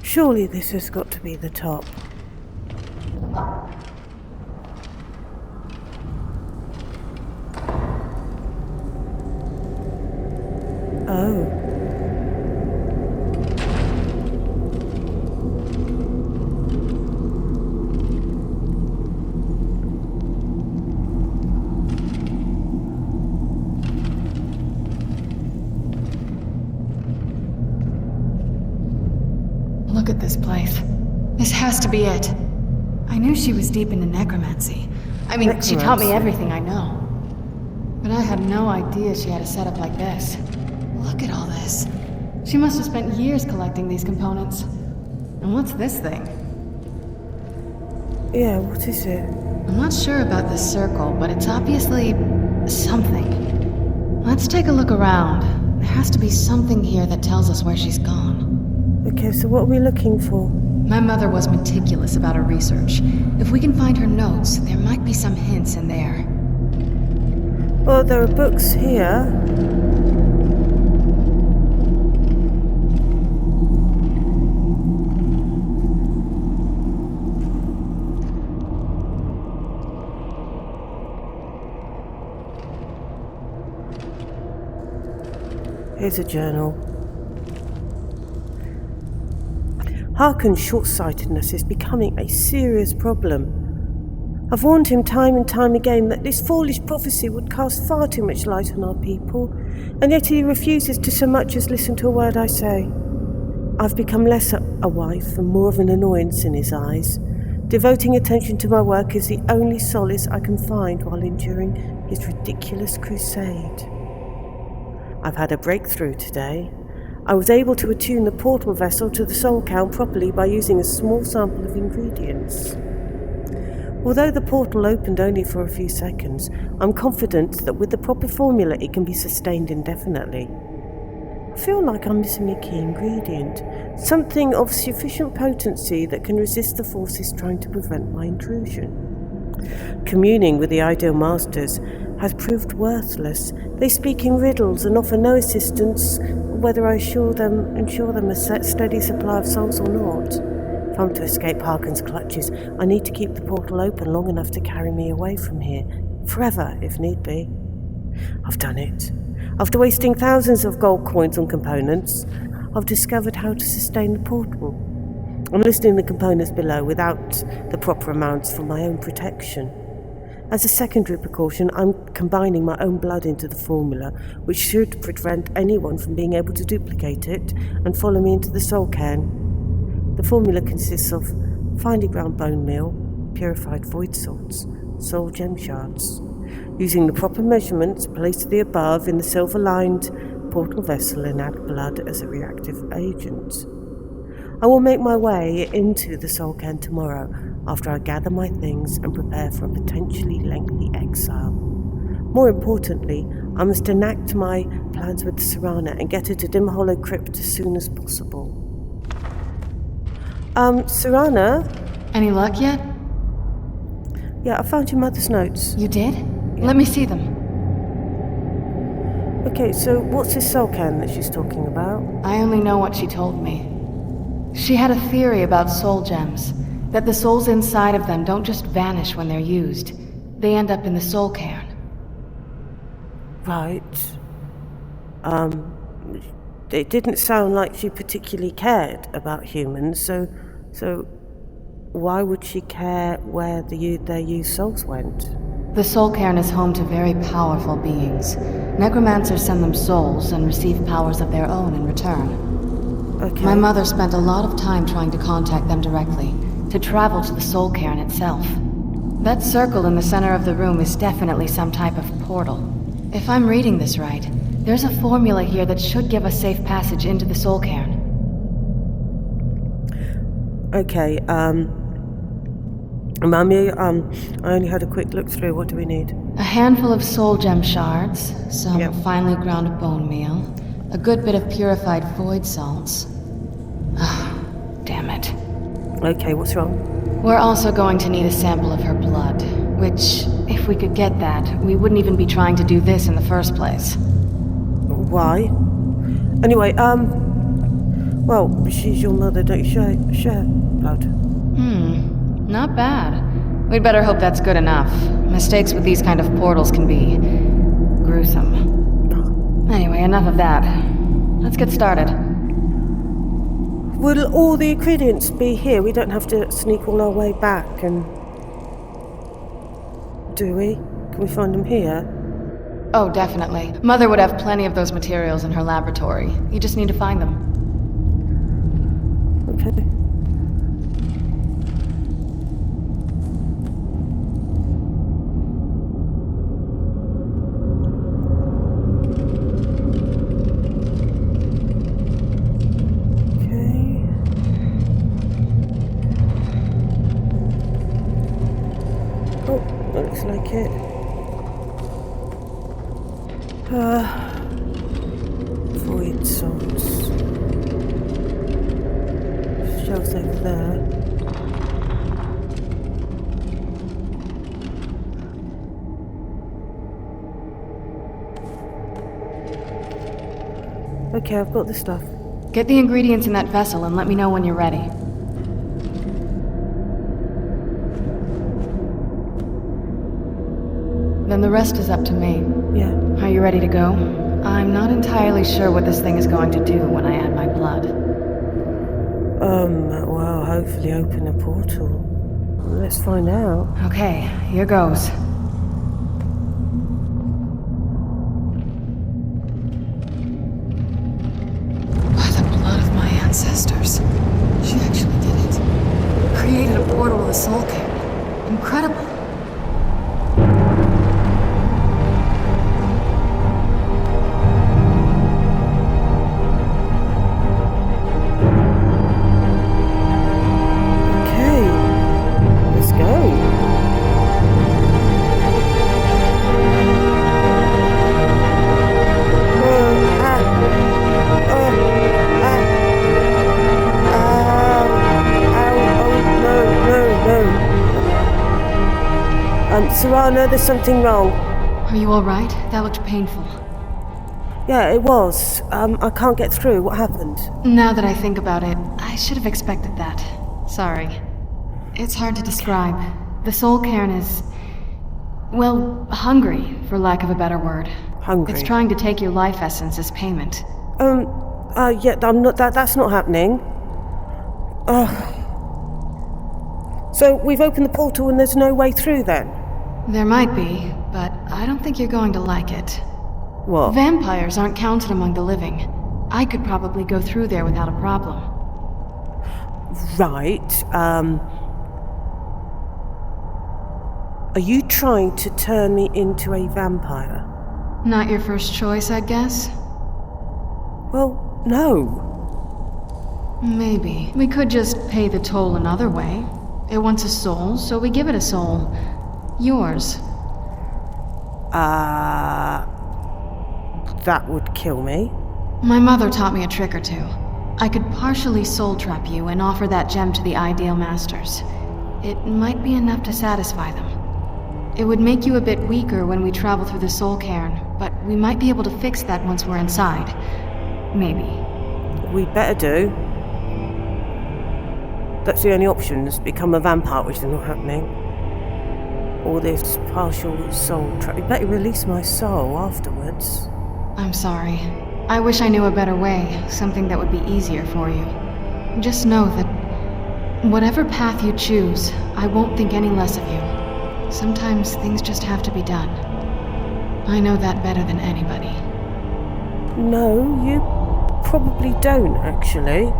Surely this has got to be the top. Oh. Look at this place. This has to be it. I knew she was deep into necromancy. I mean, she taught me everything I know. But I had no idea she had a setup like this. Look at all this. She must have spent years collecting these components. And what's this thing? Yeah, what is it? I'm not sure about this circle, but it's obviously something. Let's take a look around. There has to be something here that tells us where she's gone. Okay, so what are we looking for? My mother was meticulous about her research. If we can find her notes, there might be some hints in there. Well, there are books here. Here's a journal. Harkin's short-sightedness is becoming a serious problem. I've warned him time and time again that this foolish prophecy would cast far too much light on our people, and yet he refuses to so much as listen to a word I say. I've become less a wife and more of an annoyance in his eyes, Devoting attention to my work is the only solace I can find while enduring his ridiculous crusade. I've had a breakthrough today. I was able to attune the portal vessel to the soul count properly by using a small sample of ingredients. Although the portal opened only for a few seconds, I'm confident that with the proper formula it can be sustained indefinitely. I feel like I'm missing a key ingredient, something of sufficient potency that can resist the forces trying to prevent my intrusion. Communing with the ideal masters has proved worthless. They speak in riddles and offer no assistance whether I ensure them a steady supply of souls or not. If I'm to escape Harkon's clutches, I need to keep the portal open long enough to carry me away from here, forever if need be. I've done it. After wasting thousands of gold coins on components, I've discovered how to sustain the portal. I'm listing the components below without the proper amounts for my own protection. As a secondary precaution, I'm combining my own blood into the formula, which should prevent anyone from being able to duplicate it and follow me into the soul cairn. The formula consists of finely ground bone meal, purified void salts, soul gem shards. Using the proper measurements, place the above in the silver-lined portal vessel and add blood as a reactive agent. I will make my way into the soul cairn tomorrow after I gather my things and prepare for a potentially lengthy exile. More importantly, I must enact my plans with Serana and get her to Dim Hollow Crypt as soon as possible. Serana? Any luck yet? Yeah, I found your mother's notes. You did? Let me see them. Okay, so what's this soul cairn that she's talking about? I only know what she told me. She had a theory about soul gems, that the souls inside of them don't just vanish when they're used. They end up in the soul cairn. Right. It didn't sound like she particularly cared about humans, so why would she care where their used souls went? The soul cairn is home to very powerful beings. Necromancers send them souls and receive powers of their own in return. Okay. My mother spent a lot of time trying to contact them directly, to travel to the soul cairn itself. That circle in the center of the room is definitely some type of portal. If I'm reading this right, there's a formula here that should give us safe passage into the soul cairn. Okay, Mummy, I only had a quick look through. What do we need? A handful of soul gem shards, some finely ground bone meal, a good bit of purified void salts. Ah, damn it. Okay, what's wrong? We're also going to need a sample of her blood, which, if we could get that, we wouldn't even be trying to do this in the first place. Why? Anyway, well, she's your mother, don't you share blood? Not bad. We'd better hope that's good enough. Mistakes with these kind of portals can be gruesome. Anyway, enough of that. Let's get started. Will all the ingredients be here? We don't have to sneak all our way back and... Do we? Can we find them here? Oh, definitely. Mother would have plenty of those materials in her laboratory. You just need to find them. Okay. Looks like it. Void salts. Shelves over there. Okay, I've got the stuff. Get the ingredients in that vessel and let me know when you're ready. Then the rest is up to me. Yeah. Are you ready to go? I'm not entirely sure what this thing is going to do when I add my blood. Well, hopefully open a portal. Let's find out. Okay, here goes. By the blood of my ancestors. She actually did it. Created a portal with a soul incredible. Okay, let's go. Serrano, there's something wrong. Are you alright? That looked painful. Yeah, it was. I can't get through. What happened? Now that I think about it, I should have expected that. Sorry. It's hard to describe. The soul cairn is... well, hungry, for lack of a better word. Hungry? It's trying to take your life essence as payment. Yeah, I'm not... That's not happening. So, we've opened the portal and there's no way through then? There might be, but I don't think you're going to like it. What? Vampires aren't counted among the living. I could probably go through there without a problem. Right, Are you trying to turn me into a vampire? Not your first choice, I guess? Well, no. Maybe. We could just pay the toll another way. It wants a soul, so we give it a soul. Yours. That would kill me. My mother taught me a trick or two. I could partially soul trap you and offer that gem to the ideal masters. It might be enough to satisfy them. It would make you a bit weaker when we travel through the soul cairn, but we might be able to fix that once we're inside. Maybe. We'd better do. That's the only option, is become a vampire, which is not happening. Or this partial soul trap. You better release my soul afterwards. I'm sorry. I wish I knew a better way, something that would be easier for you. Just know that whatever path you choose, I won't think any less of you. Sometimes things just have to be done. I know that better than anybody. No, you probably don't, actually.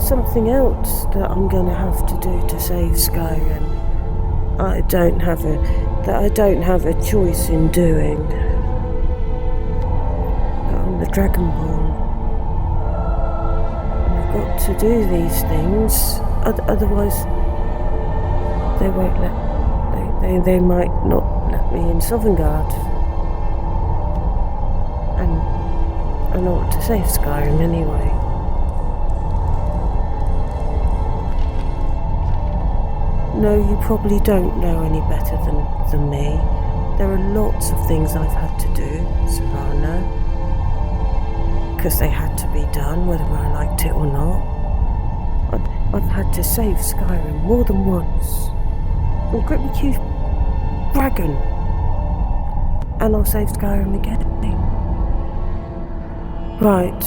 Something else that I'm gonna have to do to save Skyrim. I don't have a choice in doing. But I'm the Dragonborn. I've got to do these things. Otherwise, they won't let. They might not let me in Sovngarde. And I want to save Skyrim anyway. No, you probably don't know any better than me. There are lots of things I've had to do, Serrano. Because they had to be done, whether I liked it or not. I've had to save Skyrim more than once. I'll grip me huge dragon. And I'll save Skyrim again. Right.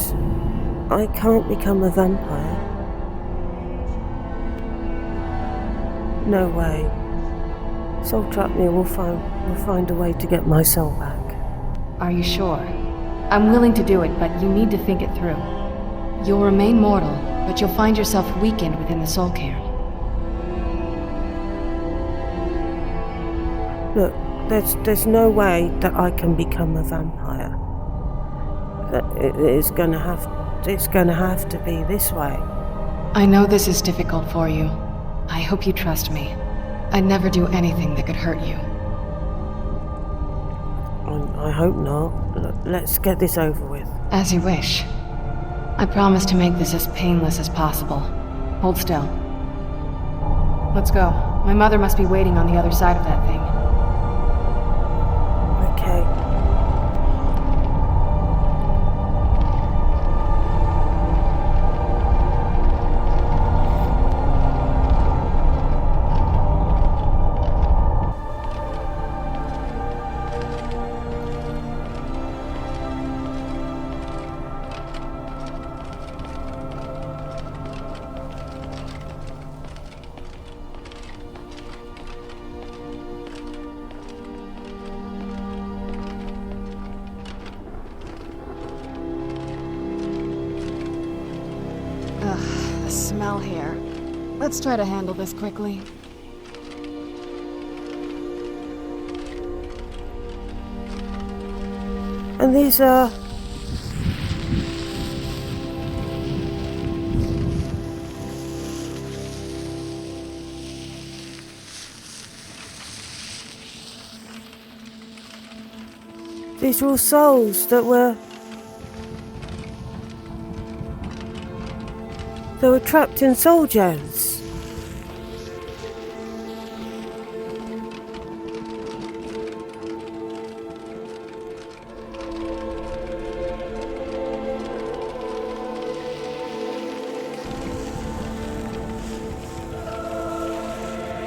I can't become a vampire. No way. Soul trap me, we'll find a way to get my soul back. Are you sure? I'm willing to do it, but you need to think it through. You'll remain mortal, but you'll find yourself weakened within the soul cairn. Look, there's no way that I can become a vampire. It's gonna have to be this way. I know this is difficult for you. I hope you trust me. I'd never do anything that could hurt you. I hope not. Let's get this over with. As you wish. I promise to make this as painless as possible. Hold still. Let's go. My mother must be waiting on the other side of that thing. Okay. Let's try to handle this quickly. And these are... These are all souls that were trapped in soul gems.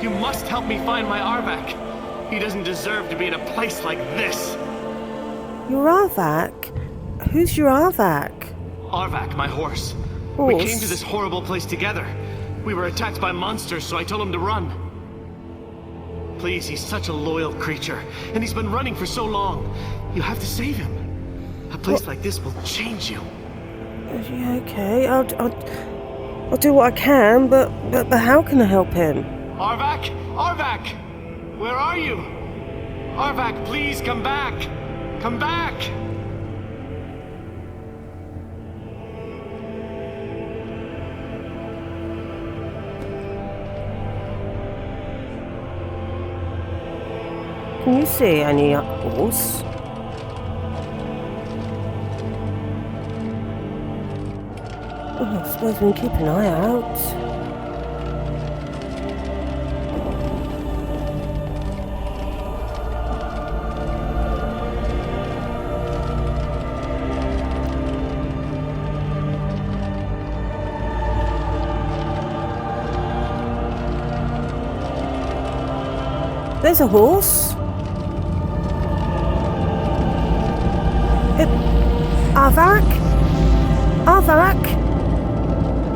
You must help me find my Arvak. He doesn't deserve to be in a place like this. Your Arvak? Who's your Arvak? Arvak, my horse. Horse? We came to this horrible place together. We were attacked by monsters, so I told him to run. Please, he's such a loyal creature, and he's been running for so long. You have to save him. A place like this will change you. Yeah, okay, I'll do what I can, but how can I help him? Arvak! Arvak! Where are you? Arvak, please come back! Come back! Can you see any horse? Oh, I suppose we can keep an eye out. There's a horse. Arvak? Arvak?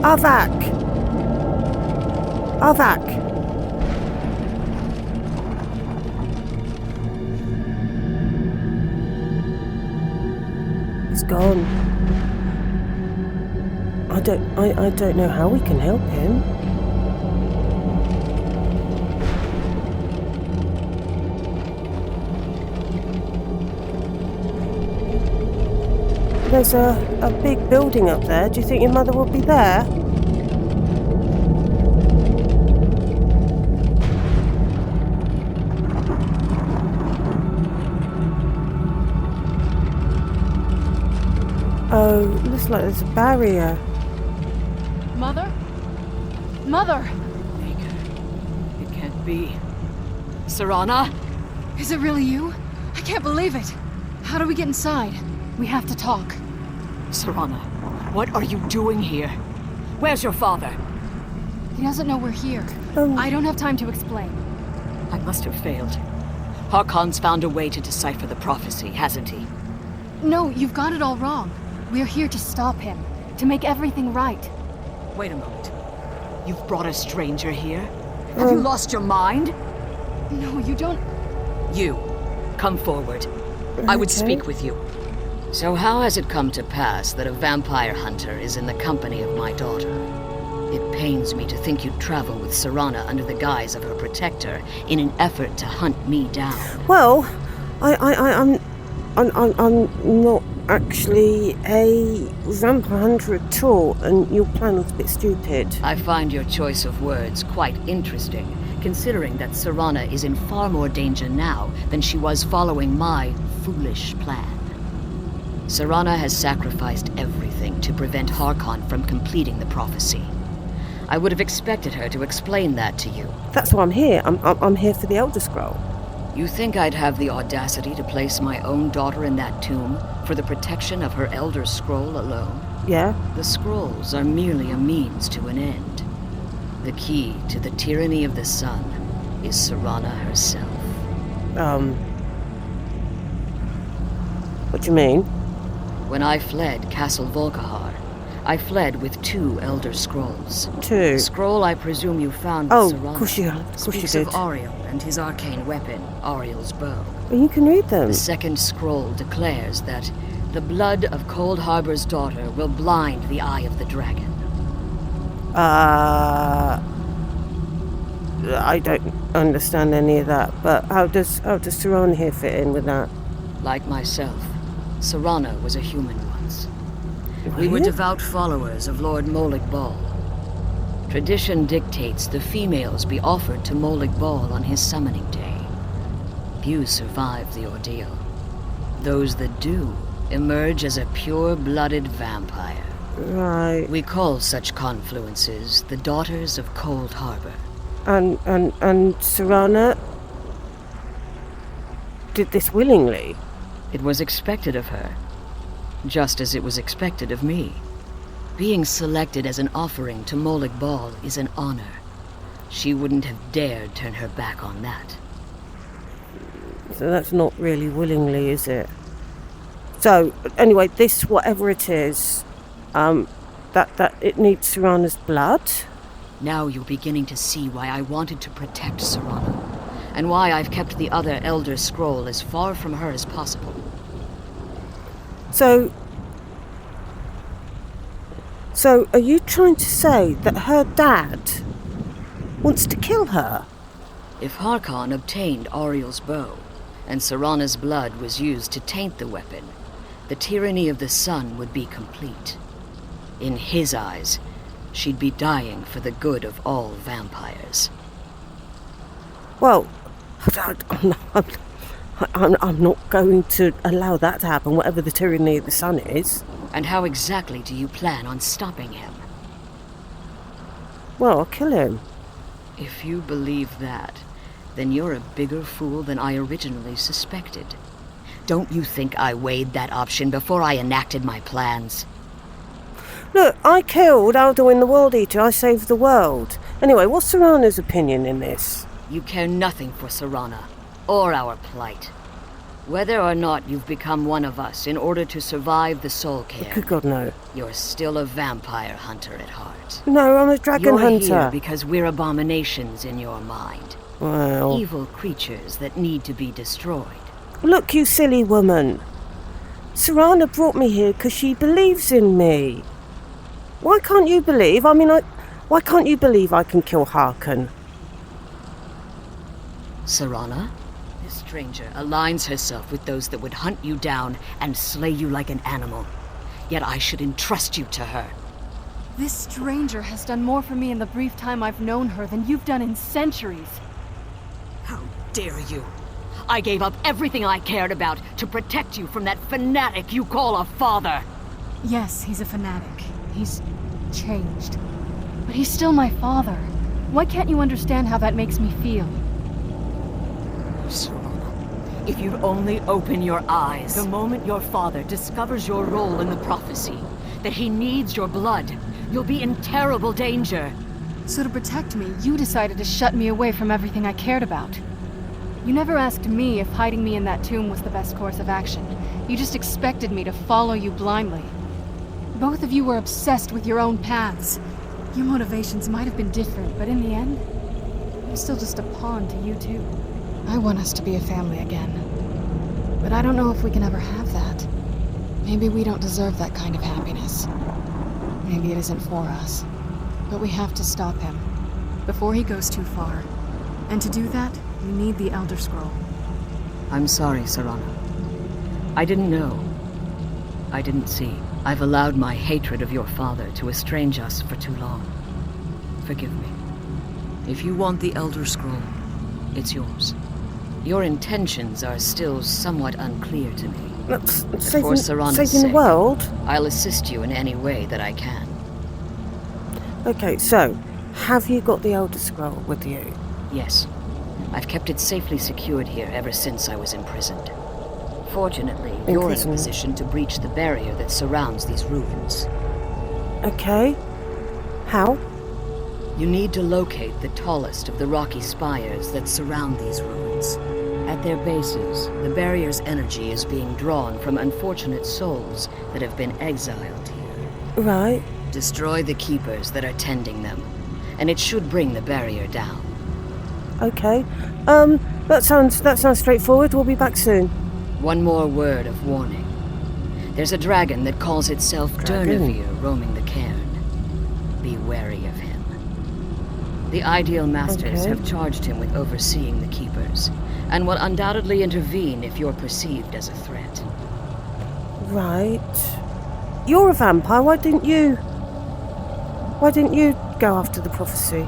Arvak? Arvak? He's gone. I don't know how we can help him. There's a big building up there. Do you think your mother will be there? Oh, looks like there's a barrier. Mother? Mother! It can't be. Serana? Is it really you? I can't believe it. How do we get inside? We have to talk. Serana, what are you doing here? Where's your father? He doesn't know we're here. I don't have time to explain. I must have failed. Harkon's found a way to decipher the prophecy, hasn't he? No, you've got it all wrong. We're here to stop him, to make everything right. Wait a moment. You've brought a stranger here? Have you lost your mind? No, you don't... You, come forward. I would speak with you. So how has it come to pass that a vampire hunter is in the company of my daughter? It pains me to think you'd travel with Serana under the guise of her protector in an effort to hunt me down. Well, I'm not actually a vampire hunter at all, and your plan was a bit stupid. I find your choice of words quite interesting, considering that Serana is in far more danger now than she was following my foolish plan. Serana has sacrificed everything to prevent Harkon from completing the prophecy. I would have expected her to explain that to you. That's why I'm here. I'm here for the Elder Scroll. You think I'd have the audacity to place my own daughter in that tomb for the protection of her Elder Scroll alone? Yeah? The scrolls are merely a means to an end. The key to the tyranny of the sun is Serana herself. What do you mean? When I fled Castle Volkahar, I fled with 2 Elder Scrolls. 2? The scroll I presume you found with Serana of course you speaks did. of Ariel and his arcane weapon, Ariel's bow. Well, you can read them. The second scroll declares that the blood of Cold Harbor's daughter will blind the eye of the dragon. I don't understand any of that, but how does Serana here fit in with that? Like myself, Serana was a human once. What? We were devout followers of Lord Molig Bal. Tradition dictates the females be offered to Molig Bal on his summoning day. Few survive the ordeal. Those that do emerge as a pure-blooded vampire. Right. We call such confluences the Daughters of Cold Harbor. And Serana did this willingly? It was expected of her, just as it was expected of me. Being selected as an offering to Molig Bal is an honor. She wouldn't have dared turn her back on that. So that's not really willingly, is it? So, anyway, this, whatever it is, that it needs Serana's blood? Now you're beginning to see why I wanted to protect Serana, and why I've kept the other Elder Scroll as far from her as possible. So are you trying to say that her dad wants to kill her? If Harkon obtained Ariel's bow, and Serana's blood was used to taint the weapon, the tyranny of the sun would be complete. In his eyes, she'd be dying for the good of all vampires. Well, I'm not going to allow that to happen, whatever the tyranny of the sun is. And how exactly do you plan on stopping him? Well, I'll kill him. If you believe that, then you're a bigger fool than I originally suspected. Don't you think I weighed that option before I enacted my plans? Look, I killed Alduin the World Eater. I saved the world. Anyway, what's Serana's opinion in this? You care nothing for Serana, or our plight. Whether or not you've become one of us in order to survive the Soul Care, Good God, no. You're still a vampire hunter at heart. No, I'm a dragon hunter. You're here because we're abominations in your mind. Well... Evil creatures that need to be destroyed. Look, you silly woman. Serana brought me here because she believes in me. Why can't you believe? Why can't you believe I can kill Harkon? Serana? This stranger aligns herself with those that would hunt you down and slay you like an animal. Yet I should entrust you to her. This stranger has done more for me in the brief time I've known her than you've done in centuries. How dare you? I gave up everything I cared about to protect you from that fanatic you call a father. Yes, he's a fanatic. He's changed. But he's still my father. Why can't you understand how that makes me feel? Serana, if you'd only open your eyes. The moment your father discovers your role in the prophecy, that he needs your blood, you'll be in terrible danger. So to protect me, you decided to shut me away from everything I cared about. You never asked me if hiding me in that tomb was the best course of action. You just expected me to follow you blindly. Both of you were obsessed with your own paths. Your motivations might have been different, but in the end, I'm still just a pawn to you too. I want us to be a family again. But I don't know if we can ever have that. Maybe we don't deserve that kind of happiness. Maybe it isn't for us. But we have to stop him, before he goes too far. And to do that, we need the Elder Scroll. I'm sorry, Serana. I didn't know. I didn't see. I've allowed my hatred of your father to estrange us for too long. Forgive me. If you want the Elder Scroll, it's yours. Your intentions are still somewhat unclear to me. For Serana's saving the world? I'll assist you in any way that I can. Okay, so, have you got the Elder Scroll with you? Yes. I've kept it safely secured here ever since I was imprisoned. Fortunately, you're in a position to breach the barrier that surrounds these ruins. Okay. How? You need to locate the tallest of the rocky spires that surround these ruins. At their bases, the barrier's energy is being drawn from unfortunate souls that have been exiled here. Right. Destroy the keepers that are tending them, and it should bring the barrier down. Okay. That sounds straightforward. We'll be back soon. One more word of warning. There's a dragon that calls itself Durnavir roaming the cairn. Be wary of him. The Ideal Masters Okay. have charged him with overseeing the Keepers, and will undoubtedly intervene if you're perceived as a threat. Right. You're a vampire. Why didn't you go after the prophecy?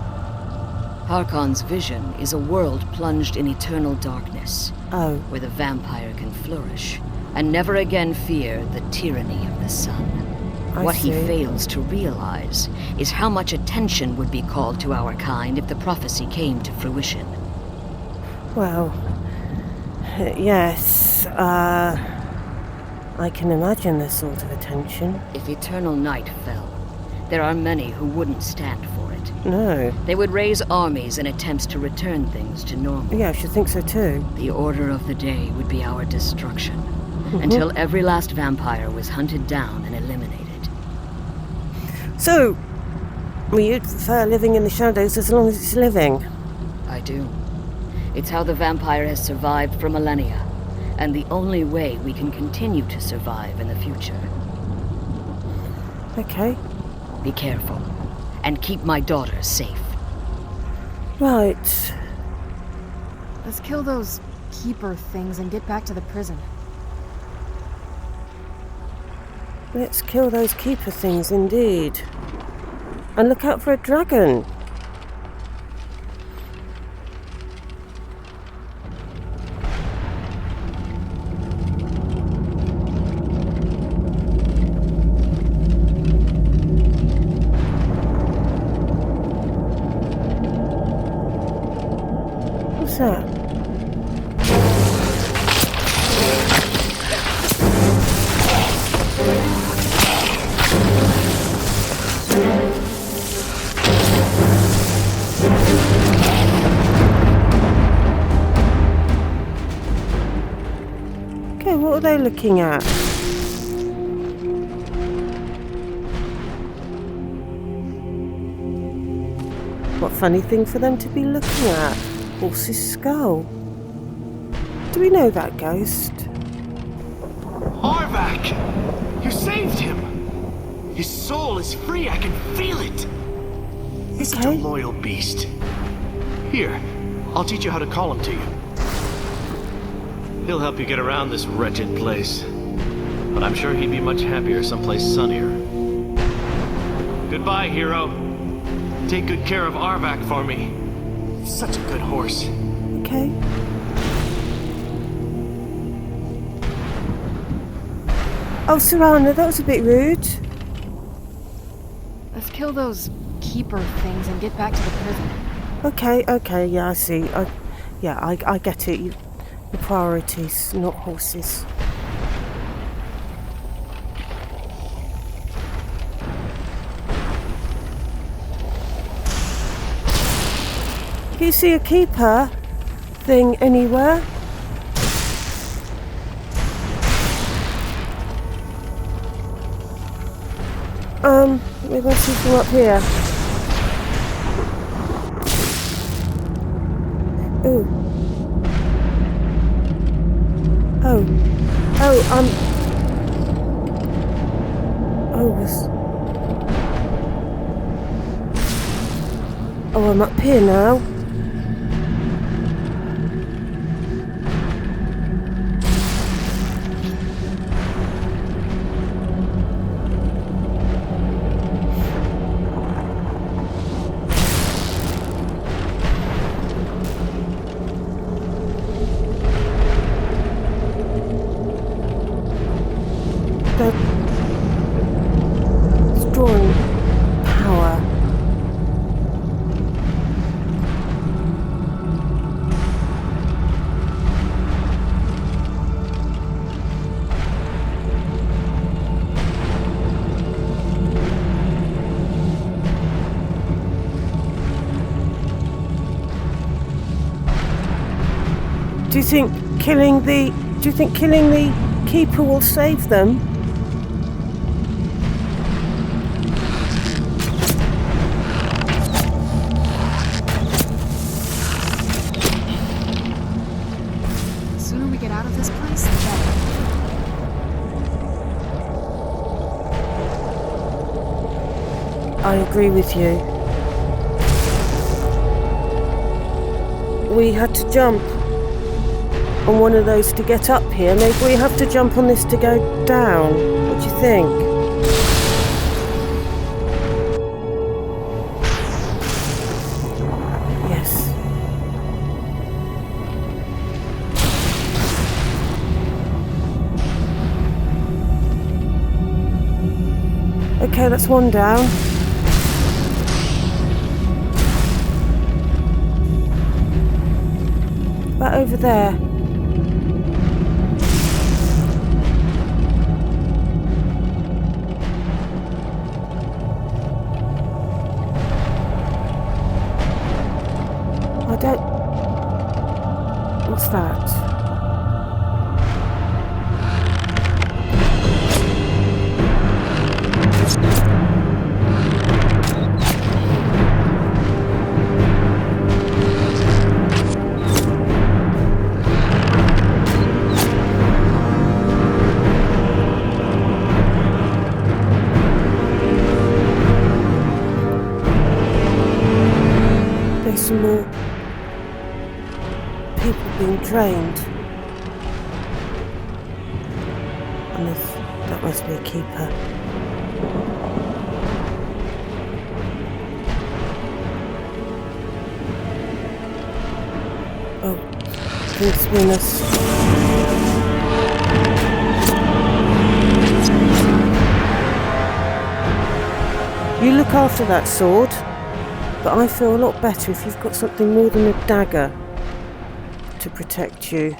Harkon's vision is a world plunged in eternal darkness, Oh. where the vampire can flourish, and never again fear the tyranny of the sun. I What he see. fails to realize is how much attention would be called to our kind if the prophecy came to fruition. Well, yes, I can imagine this sort of attention. If eternal night fell, there are many who wouldn't stand for it. No. They would raise armies in attempts to return things to normal. Yeah, I should think so too. The order of the day would be our destruction, Mhm. until every last vampire was hunted down and eliminated. So, you'd prefer living in the shadows as long as it's living? I do. It's how the vampire has survived for millennia, and the only way we can continue to survive in the future. Okay. Be careful, and keep my daughter safe. Right. Let's kill those keeper things and get back to the prison. Let's kill those keeper things indeed. And look out for a dragon. What's that? Okay, what are they looking at? What funny thing for them to be looking at? Horse's skull. Do we know that ghost? Arvak! You saved him! His soul is free, I can feel it! He's such a loyal beast. Here, I'll teach you how to call him to you. He'll help you get around this wretched place. But I'm sure he'd be much happier someplace sunnier. Goodbye, hero. Take good care of Arvak for me. Such a good horse. Okay. Oh, Serana, that was a bit rude. Let's kill those keeper things and get back to the prison. Okay, yeah, I see. I get it. The priorities, not horses. Do you see a keeper thing anywhere? Maybe I'll see from up here. Ooh. I'm up here now. It's drawing power. Do you think killing the keeper will save them? The sooner we get out of this place, the better. I agree with you. we had to jump on one of those to get up here. Maybe we have to jump on this to go down. What do you think? Yes. Okay, that's one down. About over there. I don't... What's that? There's some more people being drained. And that must be a keeper. Oh, things between us. You look after that sword. But I feel a lot better if you've got something more than a dagger to protect you.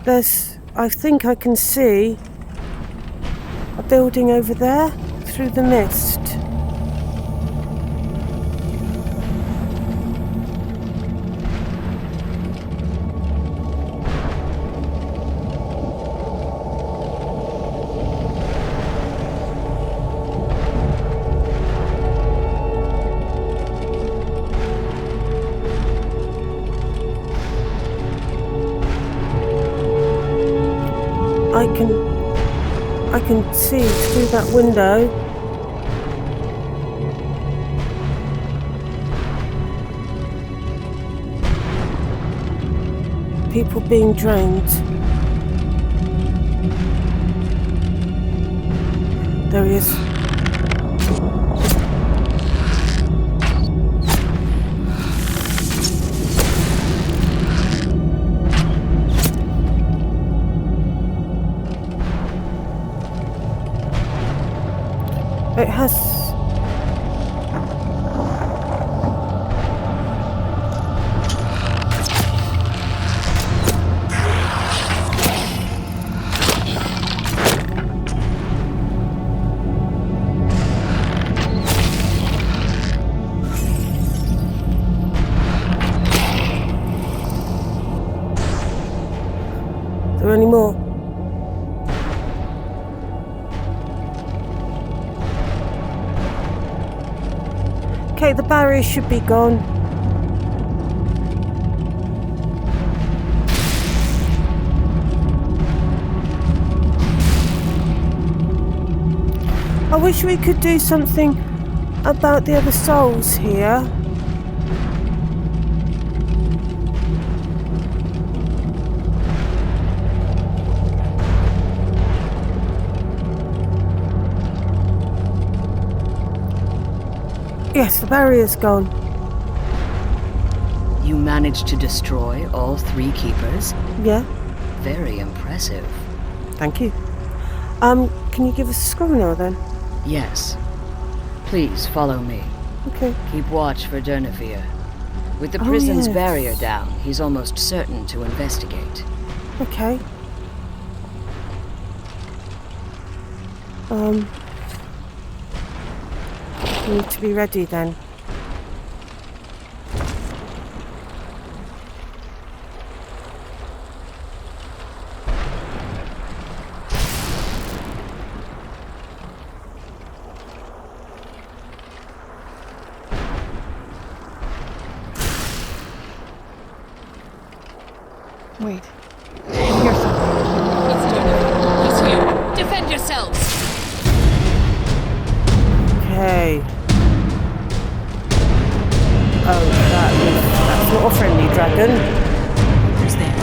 I think I can see a building over there through the mist. I can see through that window. People being drained. There he is. It has... Are there any more? Okay, the barrier should be gone. I wish we could do something about the other souls here. Yes, the barrier's gone. You managed to destroy all 3 keepers? Yeah. Very impressive. Thank you. Can you give us a scroll now then? Yes. Please follow me. Okay. Keep watch for Durnevere. With the prison's barrier down, he's almost certain to investigate. Okay. We need to be ready then. Wait. I hear something. It's Durnevere. He's here. Defend yourselves! Okay. Oh, that's not a friendly dragon. Who's there?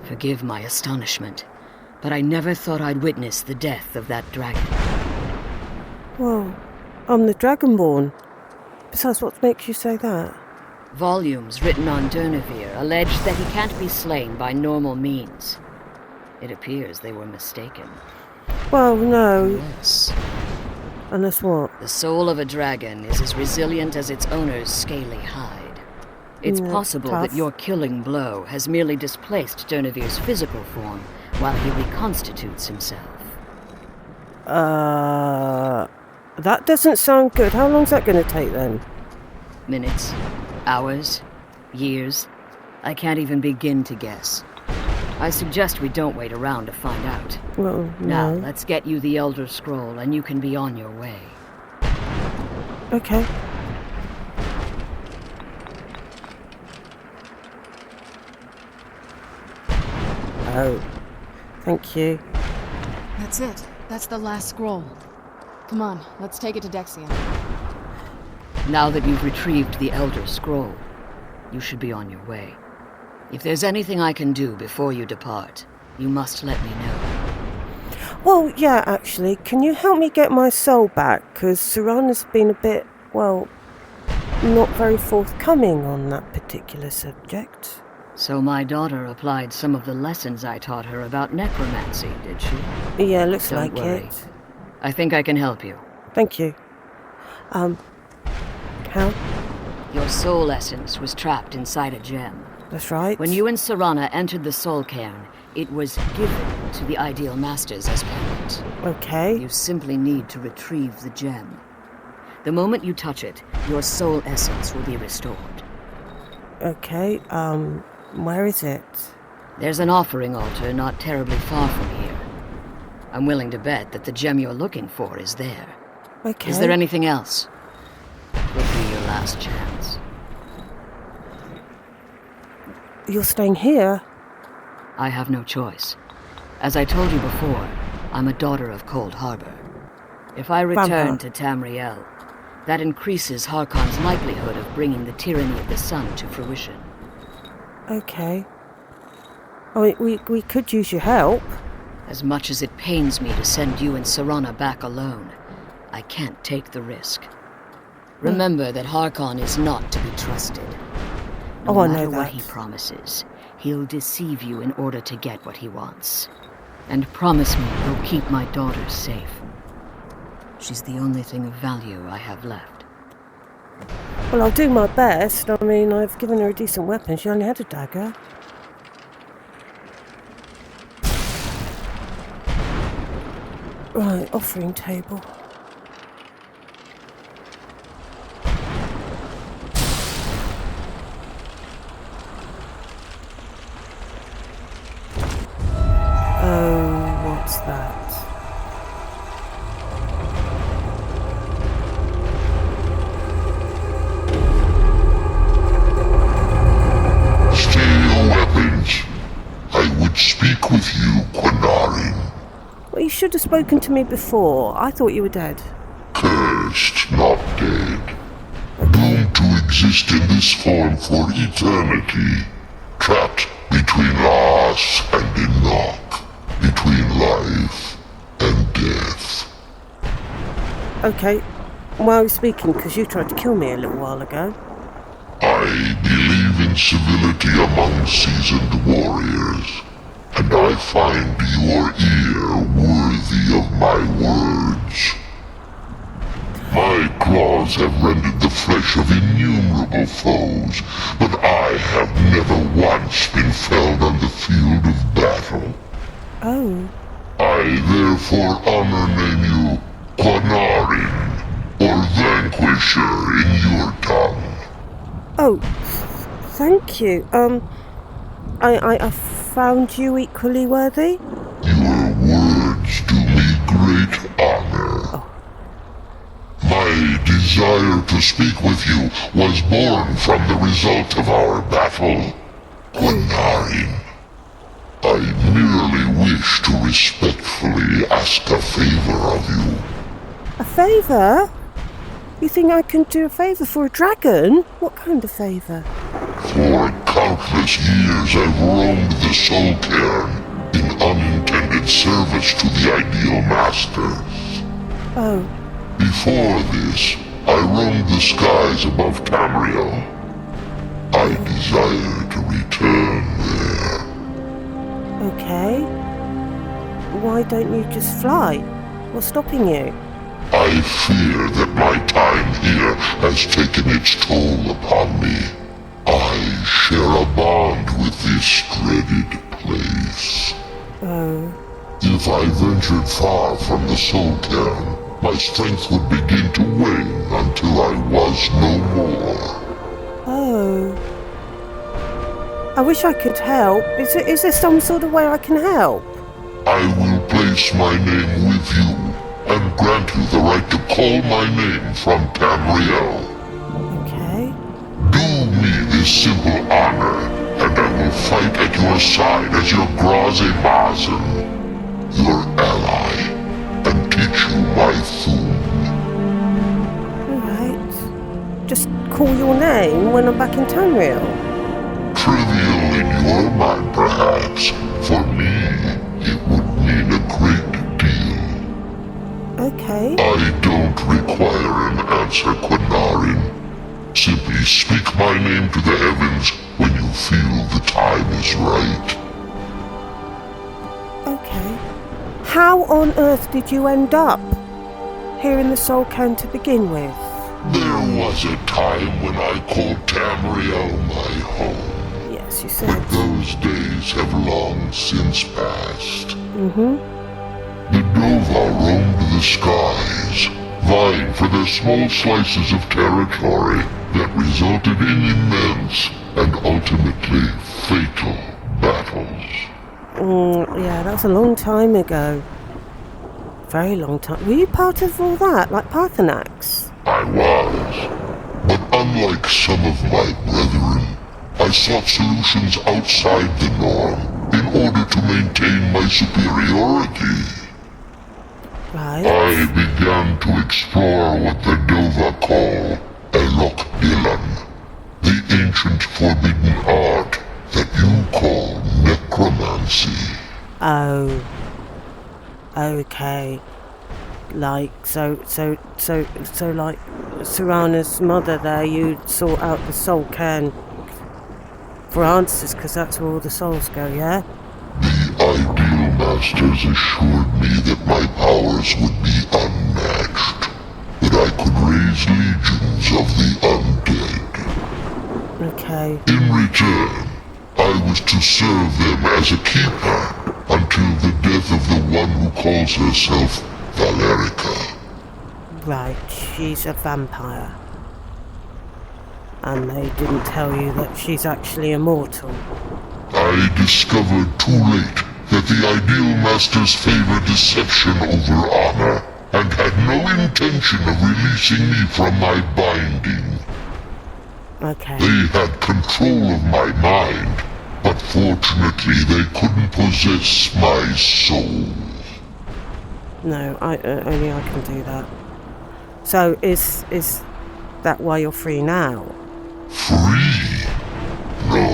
Forgive my astonishment, but I never thought I'd witness the death of that dragon. Well, I'm the Dragonborn. Besides, what makes you say that? Volumes written on Durnevere allege that he can't be slain by normal means. It appears they were mistaken. Well, no. Unless... Unless what? The soul of a dragon is as resilient as its owner's scaly hide. It's possible that your killing blow has merely displaced Durnevere's physical form while he reconstitutes himself. That doesn't sound good. How long's that going to take then? Minutes, hours, years. I can't even begin to guess. I suggest we don't wait around to find out. Well, Now, no. let's get you the Elder Scroll and you can be on your way. Okay. Oh, thank you. That's it. That's the last scroll. Come on, let's take it to Dexion. Now that you've retrieved the Elder Scroll, you should be on your way. If there's anything I can do before you depart, you must let me know. Well, yeah, actually, can you help me get my soul back? Because Serana's been a bit, well, not very forthcoming on that particular subject. So my daughter applied some of the lessons I taught her about necromancy, did she? Yeah, looks Don't like worry. it. I think I can help you. Thank you. How? Your soul essence was trapped inside a gem. That's right. When you and Serana entered the soul cairn, it was given to the Ideal Masters as payment. Okay. You simply need to retrieve the gem. The moment you touch it, your soul essence will be restored. Okay, where is it? There's an offering altar not terribly far from here. I'm willing to bet that the gem you're looking for is there. Okay. Is there anything else? Could be your last chance. You're staying here? I have no choice. As I told you before, I'm a daughter of Cold Harbor. If I return to Tamriel, that increases Harkon's likelihood of bringing the tyranny of the sun to fruition. Okay. I mean, we could use your help. As much as it pains me to send you and Serana back alone, I can't take the risk. Remember that Harkon is not to be trusted. No I know matter what that. he promises, he'll deceive you in order to get what he wants. And promise me you'll keep my daughter safe. She's the only thing of value I have left. Well, I'll do my best. I mean, I've given her a decent weapon. She only had a dagger. Right, offering table. Oh, what's that? Steal weapons. I would speak with you, Quinarin. Well, you should have spoken to me before. I thought you were dead. Cursed, not dead. Doomed to exist in this form for eternity. Trapped between us and Enoch. Between life and death. Okay. Why are we speaking? Because you tried to kill me a little while ago. I believe in civility among seasoned warriors, and I find your ear worthy of my words. My claws have rendered the flesh of innumerable formidable foes, but I have never once been felled on the field of battle. Oh. I therefore honor name you Quanarin, or Vanquisher in your tongue. Oh, thank you. I found you equally worthy. Your words do me great honor. Oh. My desire to speak with you was born from the result of our battle. Quanarin, I merely wish to respectfully ask a favor of you. A favour? You think I can do a favour for a dragon? What kind of favour? For countless years I've roamed the Soul Cairn in unintended service to the Ideal Masters. Oh. Before this, I roamed the skies above Tamriel. I desire to return there. Okay. Why don't you just fly? What's stopping you? I fear that my time here has taken its toll upon me. I share a bond with this dreaded place. Oh. If I ventured far from the Soul Cairn, my strength would begin to wane until I was no more. Oh. I wish I could help. Is there some sort of way I can help? I will place my name with you and grant you the right to call my name from Tamriel. Okay. Do me this simple honor, and I will fight at your side as your Graze-Mazen, your ally, and teach you my food. Alright. Just call your name when I'm back in Tamriel. Trivial in your mind, perhaps. For me, it would mean a great deal. Okay. I don't require an answer, Quanarin. Simply speak my name to the heavens when you feel the time is right. Okay. How on earth did you end up here in the Soul Cairn to begin with? There was a time when I called Tamriel my home. Yes, you said. But those days have long since passed. Mm-hmm. The Dova roamed the skies, vying for their small slices of territory that resulted in immense and ultimately fatal battles. Yeah, that was a long time ago. Very long time. Were you part of all that, like Parthenax? I was. But unlike some of my brethren, I sought solutions outside the norm in order to maintain my superiority. Right. I began to explore what the Dova call Elok Ilan, the ancient forbidden art that you call necromancy. Oh. Okay. Like, so like Serana's mother there, you sought out the Soul Cairn for answers, because that's where all the souls go, yeah? The Ideal Masters assured me that my powers would be unmatched, that I could raise legions of the undead. Okay. In return, I was to serve them as a keeper until the death of the one who calls herself Valerica. Right, she's a vampire. And they didn't tell you that she's actually immortal. I discovered too late that the Ideal Masters favor deception over honor, and had no intention of releasing me from my binding. Okay. They had control of my mind, but fortunately they couldn't possess my soul. No, only I can do that. So is that why you're free now? Free? No.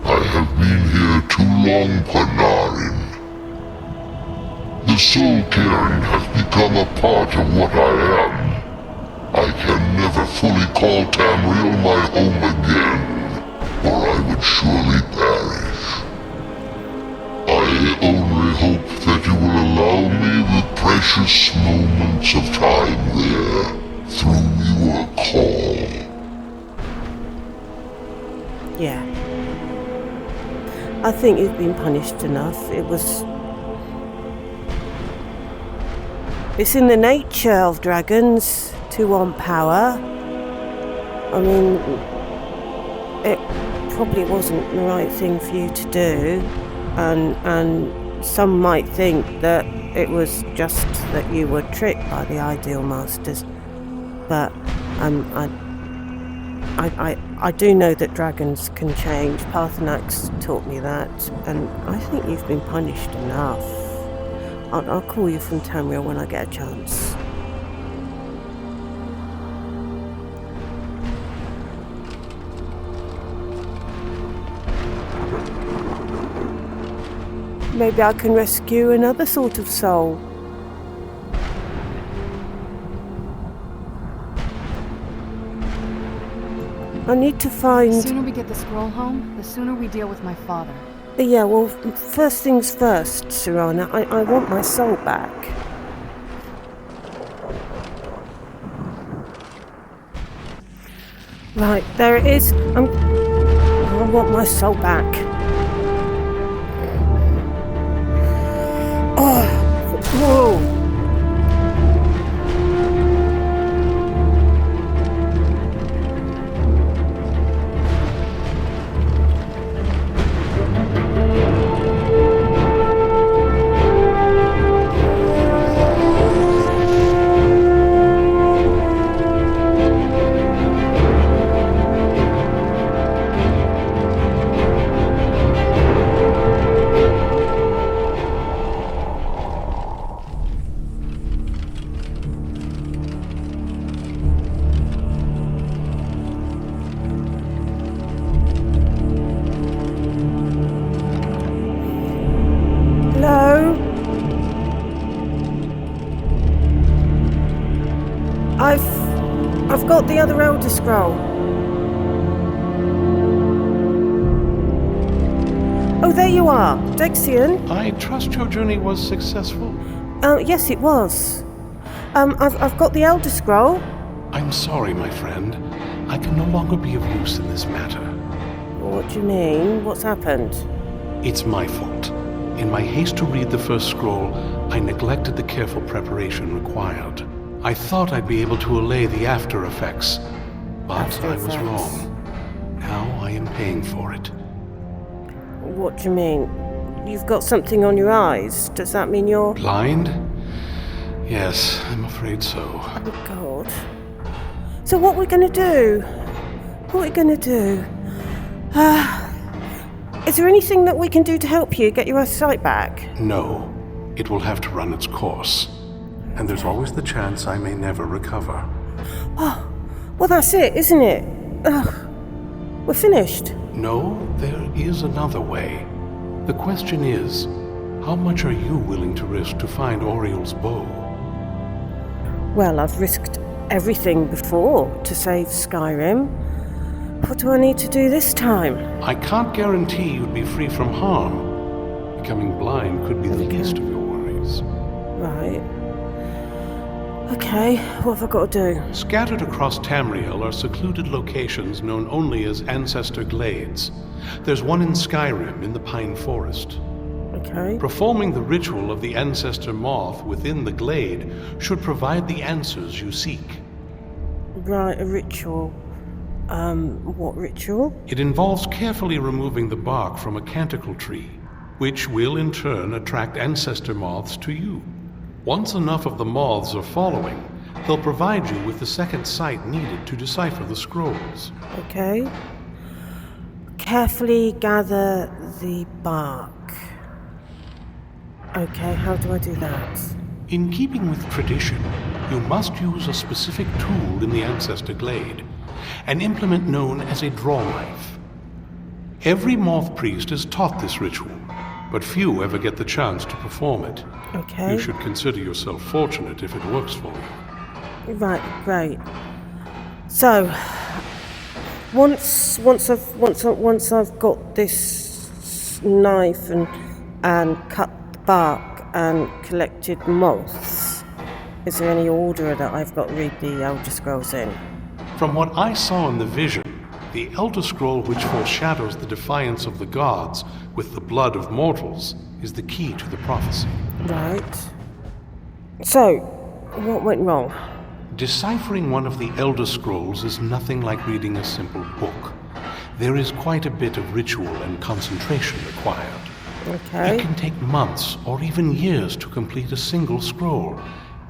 I have been here too long, Quanarin. The Soul Cairn has become a part of what I am. I can never fully call Tamriel my home again, or I would surely perish. I only hope that you will allow me the precious moments of time there, through your call. Yeah. I think you've been punished enough. It's in the nature of dragons to want power. I mean, it probably wasn't the right thing for you to do, and some might think that it was just that you were tricked by the Ideal Masters. But I do know that dragons can change. Parthenax taught me that, and I think you've been punished enough. I'll call you from Tamriel when I get a chance. Maybe I can rescue another sort of soul. I need to find... The sooner we get the scroll home, the sooner we deal with my father. Yeah, well, first things first, Serana. I want my soul back. Right, there it is. I want my soul back. Oh, whoa. I've got the other Elder Scroll. Oh, there you are, Dexian. I trust your journey was successful? Yes, it was. I've got the Elder Scroll. I'm sorry, my friend. I can no longer be of use in this matter. What do you mean? What's happened? It's my fault. In my haste to read the first scroll, I neglected the careful preparation required. I thought I'd be able to allay the after effects, but I was wrong. Now I am paying for it. What do you mean? You've got something on your eyes. Does that mean you're... Blind? Yes, I'm afraid so. Oh, God. So what are we going to do? What are we going to do? Is there anything that we can do to help you get your sight back? No. It will have to run its course. And there's always the chance I may never recover. Oh, well that's it, isn't it? We're finished. No, there is another way. The question is, how much are you willing to risk to find Oriel's bow? Well, I've risked everything before to save Skyrim. What do I need to do this time? I can't guarantee you'd be free from harm. Becoming blind could be the least of your worries. Right. Okay, what have I got to do? Scattered across Tamriel are secluded locations known only as Ancestor Glades. There's one in Skyrim, in the Pine Forest. Okay. Performing the ritual of the Ancestor Moth within the glade should provide the answers you seek. Right, a ritual. What ritual? It involves carefully removing the bark from a canticle tree, which will in turn attract Ancestor Moths to you. Once enough of the moths are following, they'll provide you with the second sight needed to decipher the scrolls. Okay. Carefully gather the bark. Okay, how do I do that? In keeping with tradition, you must use a specific tool in the Ancestor Glade, an implement known as a draw knife. Every moth priest is taught this ritual, but few ever get the chance to perform it. Okay. You should consider yourself fortunate if it works for you. Right, great. So, once I've got this knife and cut the bark and collected moths, is there any order that I've got to read the Elder Scrolls in? From what I saw in the vision, The Elder Scroll which foreshadows the defiance of the gods with the blood of mortals is the key to the prophecy. Right. So, what went wrong? Deciphering one of the Elder Scrolls is nothing like reading a simple book. There is quite a bit of ritual and concentration required. Okay. It can take months or even years to complete a single scroll,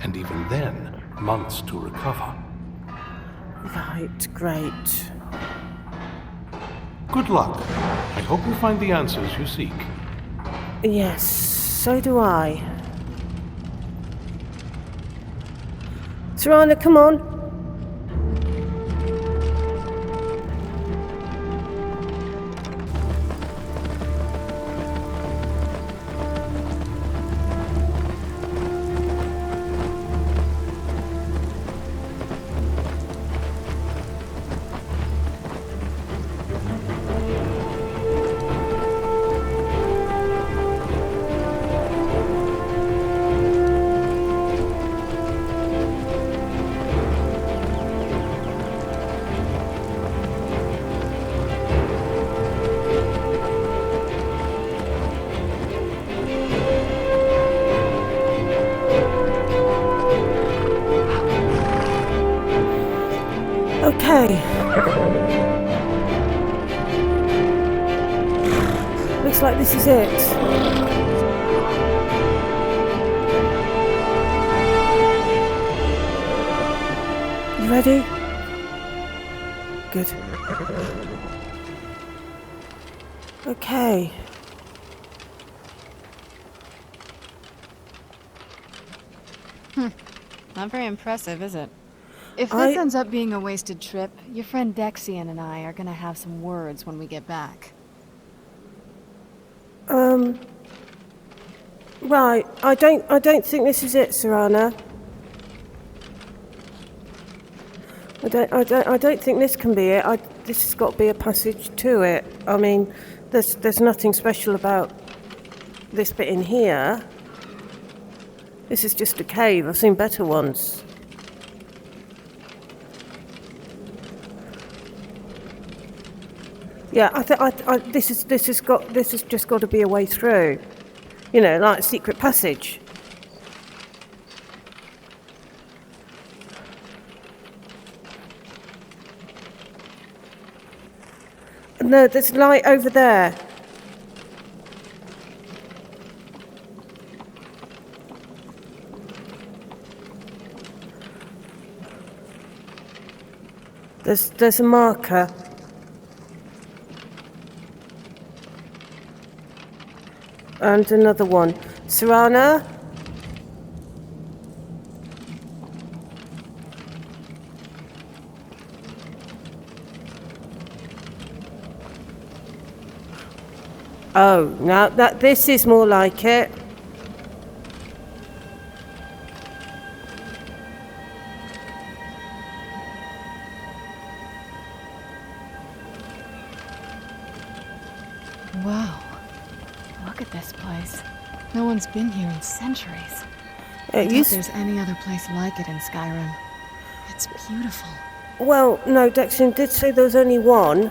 and even then, months to recover. Right, great. Good luck. I hope you find the answers you seek. Yes, so do I. Serana, come on. Okay. Looks like this is it. You ready? Good. Okay. Not very impressive, is it? If this ends up being a wasted trip, your friend Dexian and I are gonna have some words when we get back. Right. I don't think this is it, Serana. I don't think this can be it. This has got to be a passage to it. I mean, there's nothing special about this bit in here. This is just a cave. I've seen better ones. Yeah, this has just got to be a way through. You know, like a secret passage. No, there's light over there. There's a marker. And another one. Serana? Oh, now this is more like it. Wow. Look at this place. No one's been here in centuries. I doubt there's any other place like it in Skyrim. It's beautiful. Well, no, Dexian did say there was only one.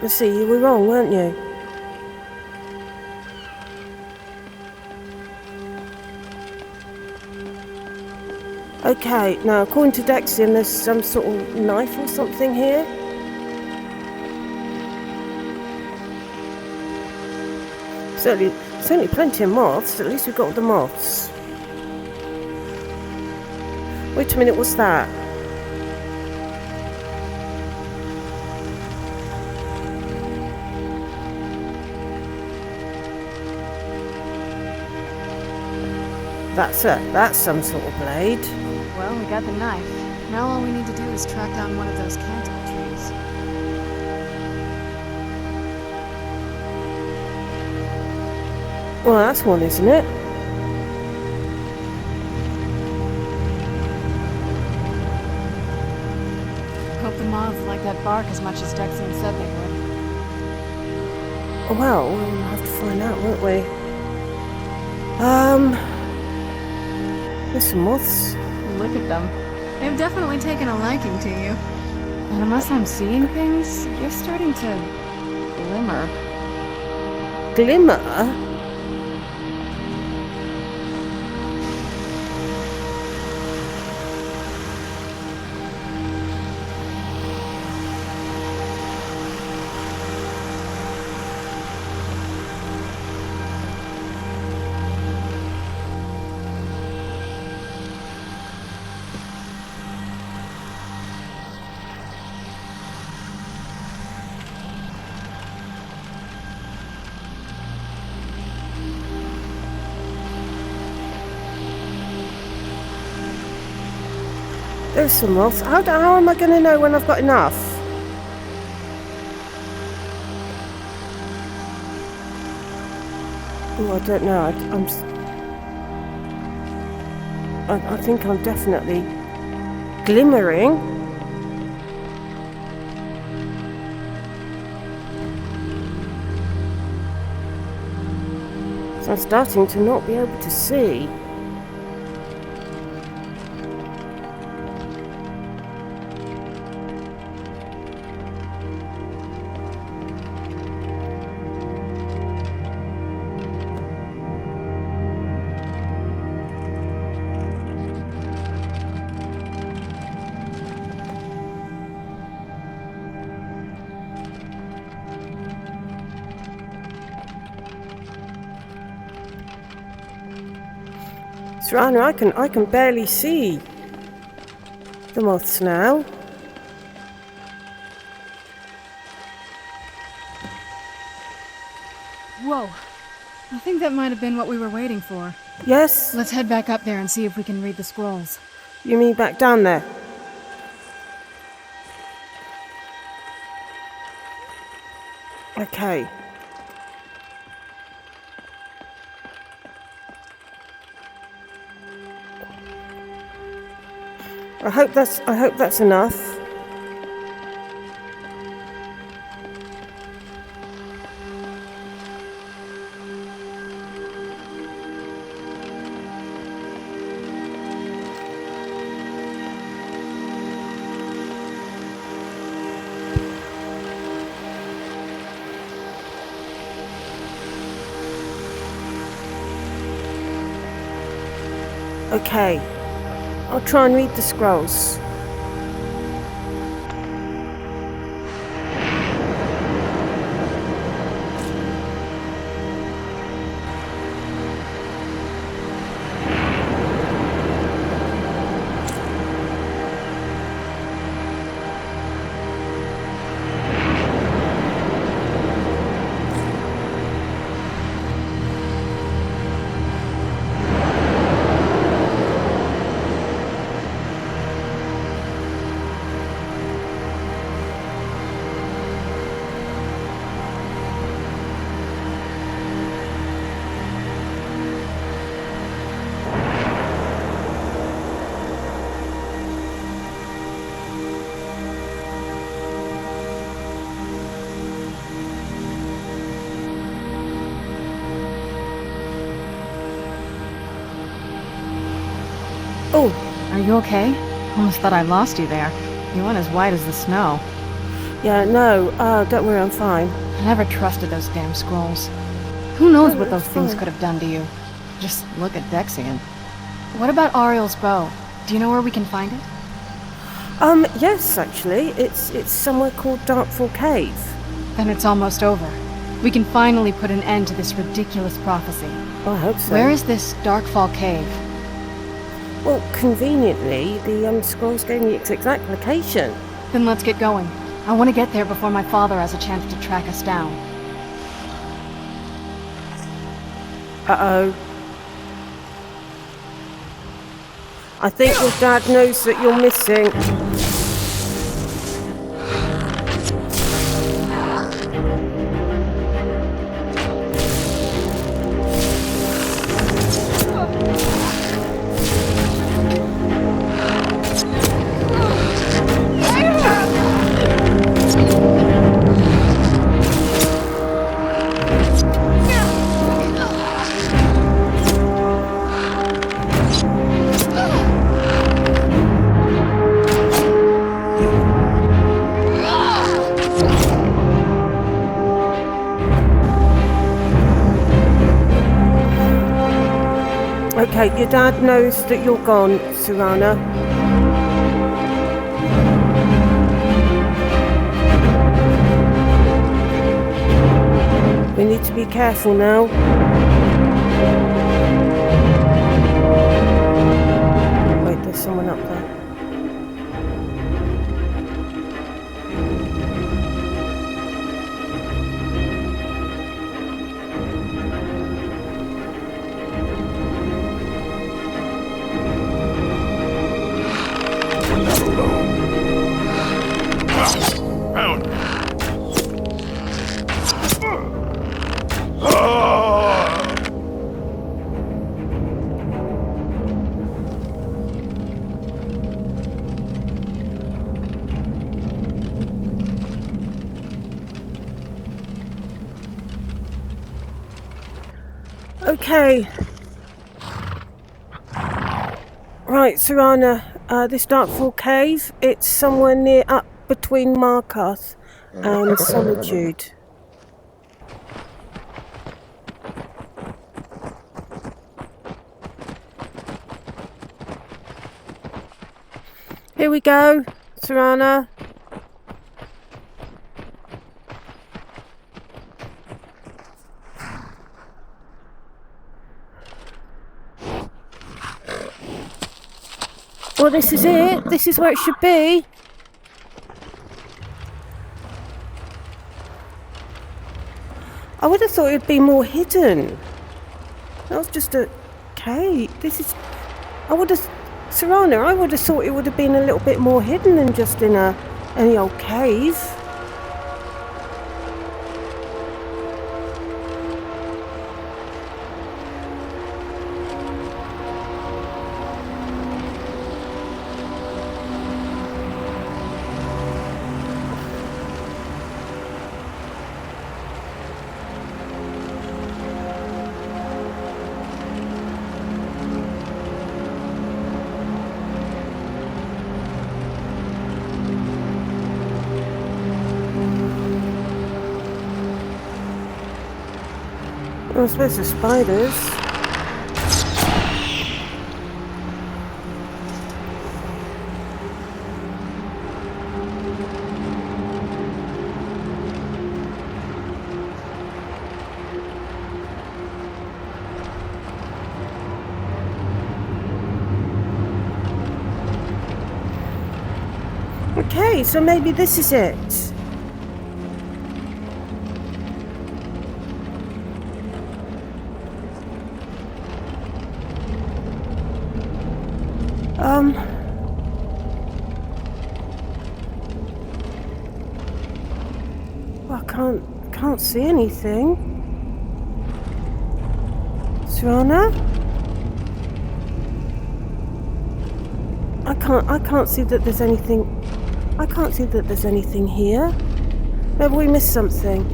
Let's see, you were wrong, weren't you? Okay, now according to Dexian, there's some sort of knife or something here. Certainly plenty of moths. At least we've got the moths. Wait a minute, what's that? That's some sort of blade. Well, we got the knife. Now all we need to do is track down one of those cantle trees. Well, that's one, isn't it? Hope the moths like that bark as much as Dexian said they would. Well, we'll have to find out, won't we? There's some moths. Look at them. They've definitely taken a liking to you. And unless I'm seeing things, you're starting to glimmer. Glimmer? There's some moths. How am I going to know when I've got enough? Oh, I don't know. I think I'm definitely glimmering. So I'm starting to not be able to see. Serana, I can barely see the moths now. Whoa. I think that might have been what we were waiting for. Yes? Let's head back up there and see if we can read the scrolls. You mean back down there? Okay. I hope that's enough. Okay. I'll try and read the scrolls. Oh, are you okay? Almost thought I lost you there. You went as white as the snow. Yeah, no, don't worry, I'm fine. I never trusted those damn scrolls. Who knows what those things could have done to you? Just look at Dexian. What about Ariel's bow? Do you know where we can find it? Yes, actually. It's somewhere called Darkfall Cave. Then it's almost over. We can finally put an end to this ridiculous prophecy. I hope so. Where is this Darkfall Cave? Well, conveniently, the scrolls gave me its exact location. Then let's get going. I want to get there before my father has a chance to track us down. Uh-oh. I think your dad knows that you're missing. Okay, your dad knows that you're gone, Serana. We need to be careful now. Wait, there's someone up there. Okay. Right, Serana, this Darkfall cave, it's somewhere near up between Markarth and Solitude. Here we go, Serana. Well, this is it. This is where it should be. I would have thought it'd be more hidden. That was just a cave. This is... I would have... Serana, I would have thought it would have been a little bit more hidden than just in any old cave. I suppose the spiders. Okay, so maybe this is it. Well, I can't see anything. Serana? I can't see that there's anything. I can't see that there's anything here. Maybe we missed something.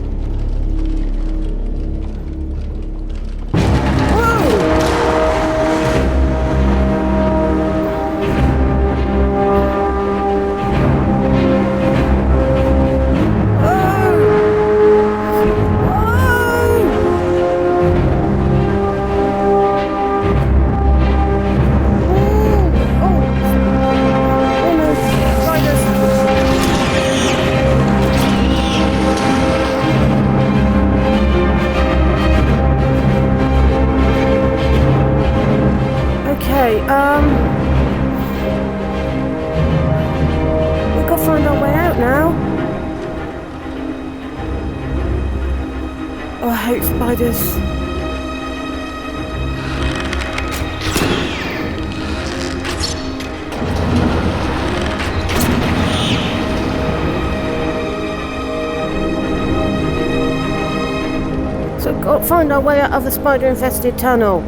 We've got to find our way out now. Oh, I hate spiders. So we've got to find our way out of the spider-infested tunnel.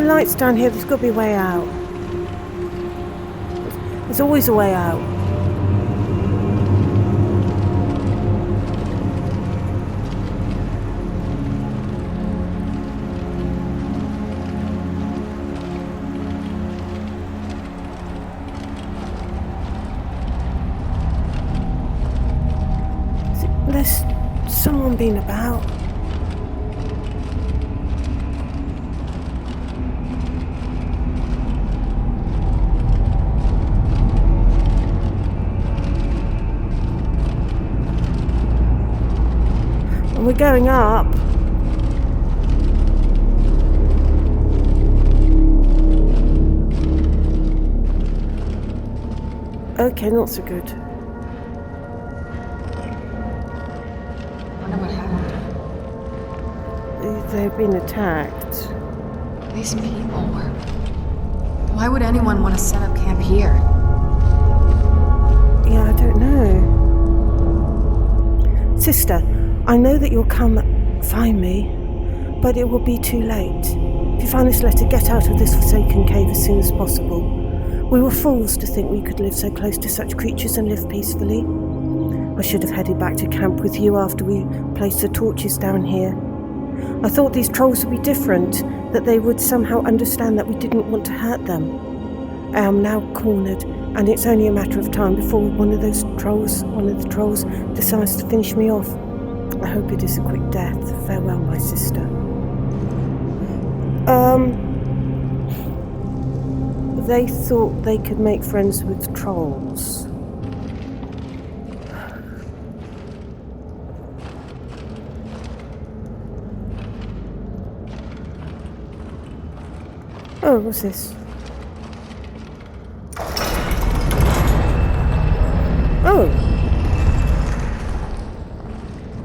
lights down here. There's got to be a way out. There's always a way out. There's someone been about. And we're going up. Okay, not so good. They've been attacked. These people were... Why would anyone want to set up camp here? Yeah, I don't know. Sister, I know that you'll come find me, but it will be too late. If you find this letter, get out of this forsaken cave as soon as possible. We were fools to think we could live so close to such creatures and live peacefully. I should have headed back to camp with you after we placed the torches down here. I thought these trolls would be different, that they would somehow understand that we didn't want to hurt them. I am now cornered, and it's only a matter of time before one of the trolls decides to finish me off. I hope it is a quick death. Farewell, my sister. They thought they could make friends with trolls. Oh, what's this? Oh!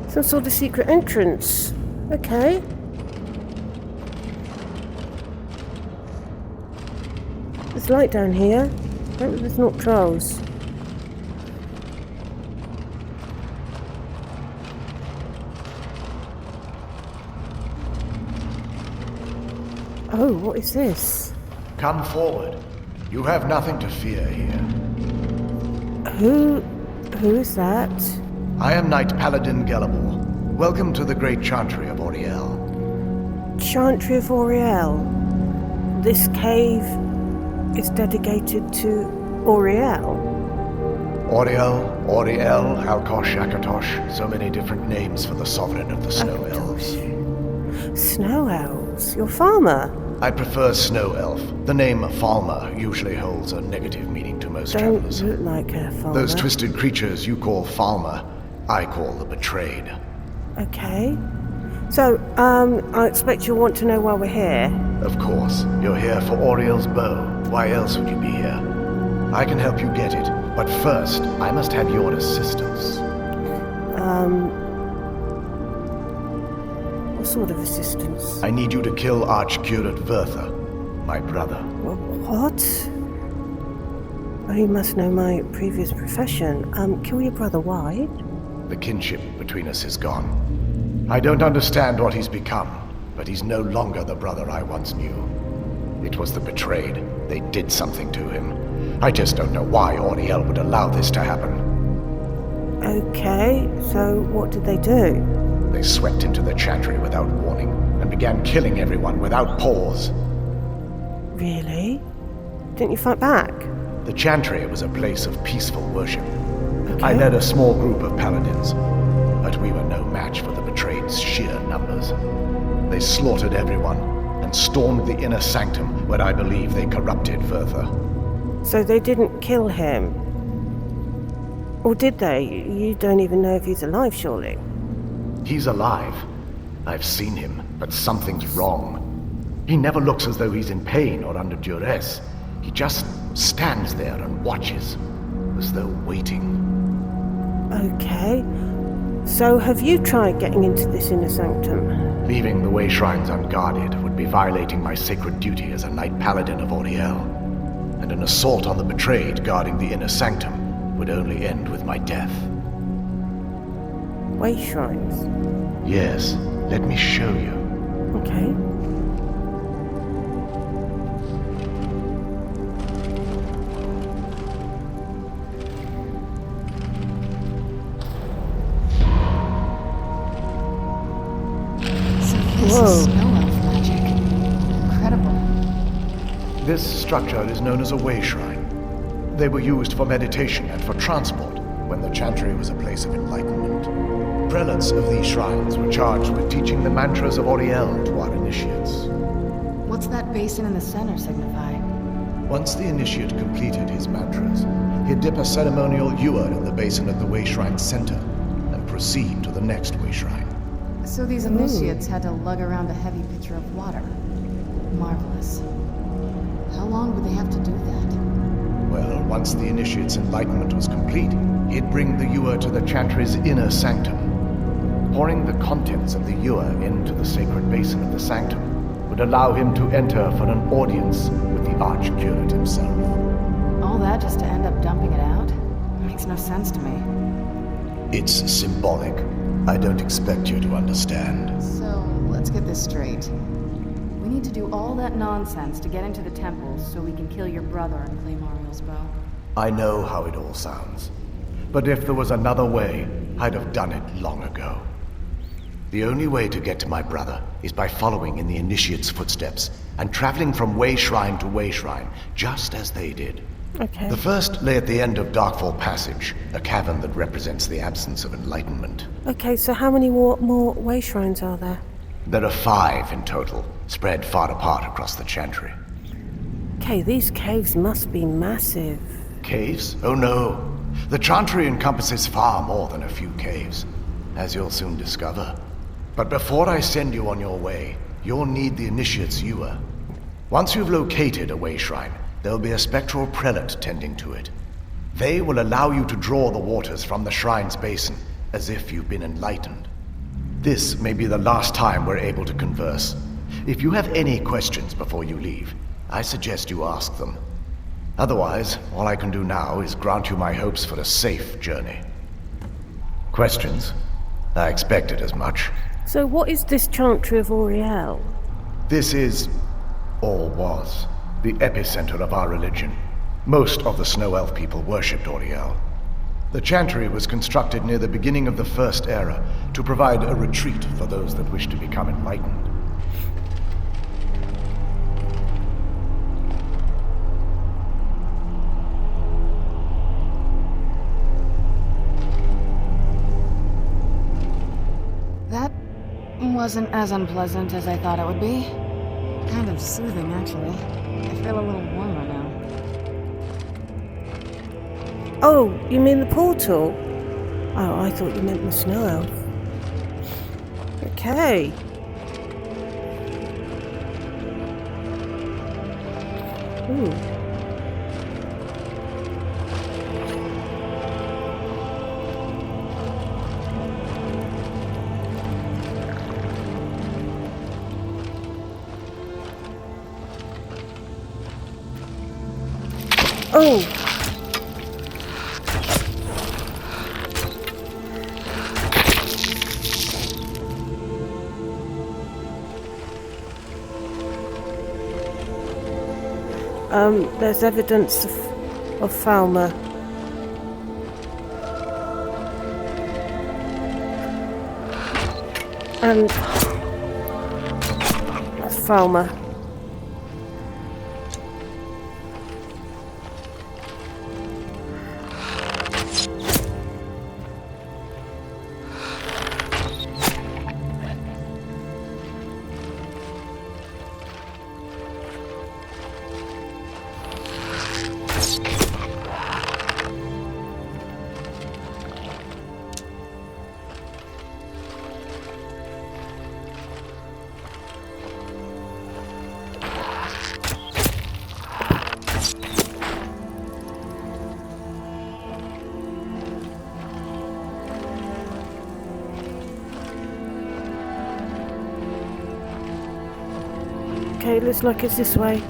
Some sort of secret entrance. Okay. There's light down here. Hope there's not trolls. Oh, what is this? Come forward. You have nothing to fear here. Who is that? I am Knight Paladin Gelabor. Welcome to the Great Chantry of Auriel. Chantry of Auriel. This cave is dedicated to Auriel. Auriel, Alkosh, Akatosh. So many different names for the sovereign of the Snow Elves. Snow Elves? Your farmer? I prefer Snow Elf. The name Falmer usually holds a negative meaning to most travelers. Don't look like a farmer. Those twisted creatures you call Falmer, I call the Betrayed. Okay. So, I expect you'll want to know why we're here. Of course. You're here for Auriel's bow. Why else would you be here? I can help you get it, but first, I must have your assistance. What sort of assistance? I need you to kill Archcurate Vertha, my brother. What? Oh, you must know my previous profession. Kill your brother, why? The kinship between us is gone. I don't understand what he's become, but he's no longer the brother I once knew. It was the Betrayed. They did something to him. I just don't know why Auriel would allow this to happen. Okay, so what did they do? They swept into the Chantry without warning, and began killing everyone without pause. Really? Didn't you fight back? The Chantry was a place of peaceful worship. Okay. I led a small group of paladins, but we were no match for the Betrayed's sheer numbers. They slaughtered everyone, and stormed the inner sanctum where I believe they corrupted Vertha. So they didn't kill him? Or did they? You don't even know if he's alive, surely? He's alive. I've seen him, but something's wrong. He never looks as though he's in pain or under duress. He just stands there and watches, as though waiting. Okay. So have you tried getting into this inner sanctum? Leaving the way shrines unguarded would be violating my sacred duty as a Knight Paladin of Auriel. And an assault on the Betrayed guarding the inner sanctum would only end with my death. Way shrines? Yes, let me show you. Okay. This Whoa. is snow elf magic. Incredible. This structure is known as a way shrine. They were used for meditation and for transport when the Chantry was a place of enlightenment. Prelates of these shrines were charged with teaching the mantras of Auriel to our initiates. What's that basin in the center signify? Once the initiate completed his mantras, he'd dip a ceremonial ewer in the basin at the way shrine's center and proceed to the next way shrine. So these initiates had to lug around a heavy pitcher of water. Marvelous. How long would they have to do that? Well, once the initiate's enlightenment was complete, he'd bring the ewer to the Chantry's inner sanctum. Pouring the contents of the ewer into the sacred basin of the sanctum would allow him to enter for an audience with the Archcurate himself. All that just to end up dumping it out? Makes no sense to me. It's symbolic. I don't expect you to understand. So, let's get this straight. We need to do all that nonsense to get into the temple so we can kill your brother and claim Ariel's bow. I know how it all sounds. But if there was another way, I'd have done it long ago. The only way to get to my brother is by following in the Initiate's footsteps and traveling from way shrine to way shrine, just as they did. Okay. The first lay at the end of Darkfall Passage, a cavern that represents the absence of enlightenment. Okay, so how many more way shrines are there? There are 5 in total, spread far apart across the Chantry. Okay, these caves must be massive. Caves? Oh no. The Chantry encompasses far more than a few caves, as you'll soon discover. But before I send you on your way, you'll need the Initiate's ewer. Once you've located a way shrine, there'll be a spectral prelate tending to it. They will allow you to draw the waters from the shrine's basin, as if you've been enlightened. This may be the last time we're able to converse. If you have any questions before you leave, I suggest you ask them. Otherwise, all I can do now is grant you my hopes for a safe journey. Questions? I expected as much. So what is this Chantry of Auriel? This is, or was, the epicenter of our religion. Most of the Snow Elf people worshipped Auriel. The Chantry was constructed near the beginning of the First Era to provide a retreat for those that wish to become enlightened. That wasn't as unpleasant as I thought it would be. Kind of soothing, actually. I feel a little warmer now. Oh, you mean the portal? Oh, I thought you meant the snow elf. Okay. Ooh. Oh! There's evidence of Falmer. And that's Falmer. Okay, looks like it's this way.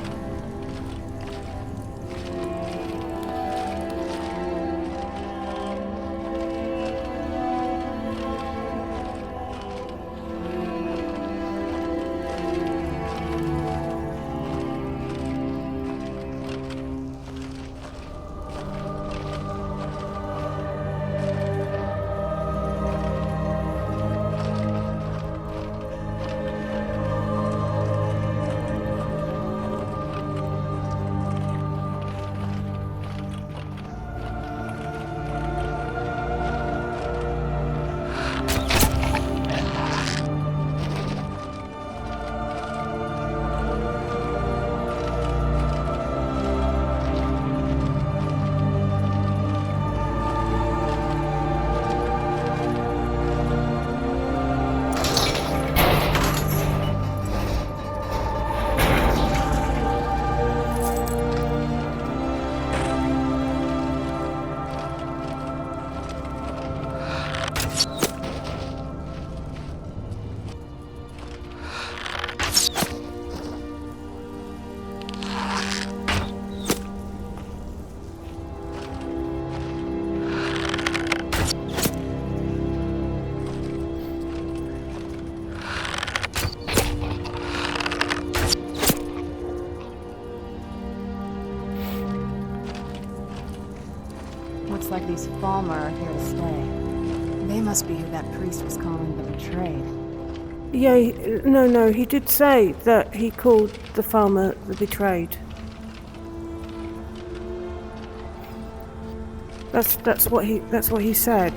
these Falmer are here to stay. They must be who that priest was calling the betrayed. Yeah, no, he did say that he called the farmer the betrayed. That's what he said.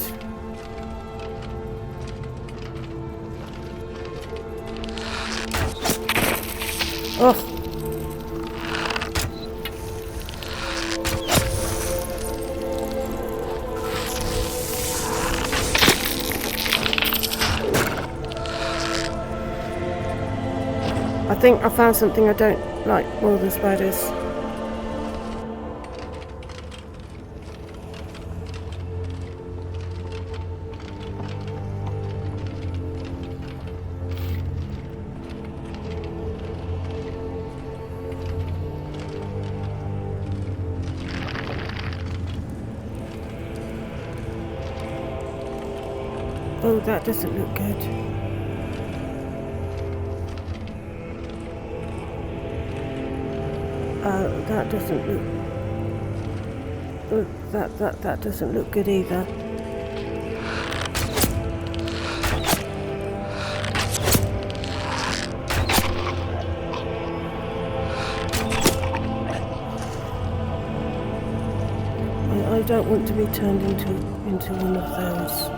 Oh. I think I found something I don't like more than spiders. Oh, that doesn't look good. That doesn't look... that doesn't look good either. I don't want to be turned into one of those.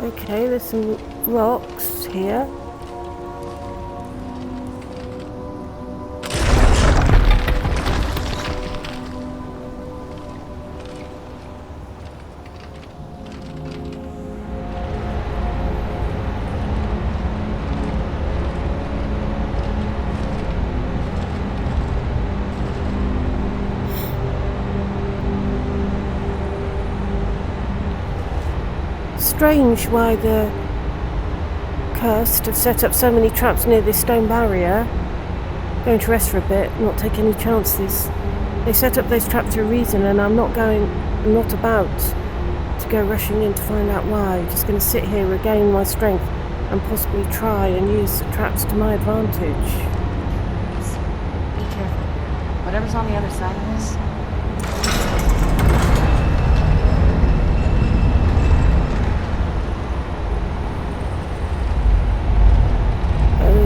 Okay, there's some rocks here. Strange why the cursed have set up so many traps near this stone barrier. Going to rest for a bit, not take any chances. They set up those traps for a reason, and I'm not about to go rushing in to find out why. Just going to sit here, regain my strength, and possibly try and use the traps to my advantage. Be careful. Whatever's on the other side of this.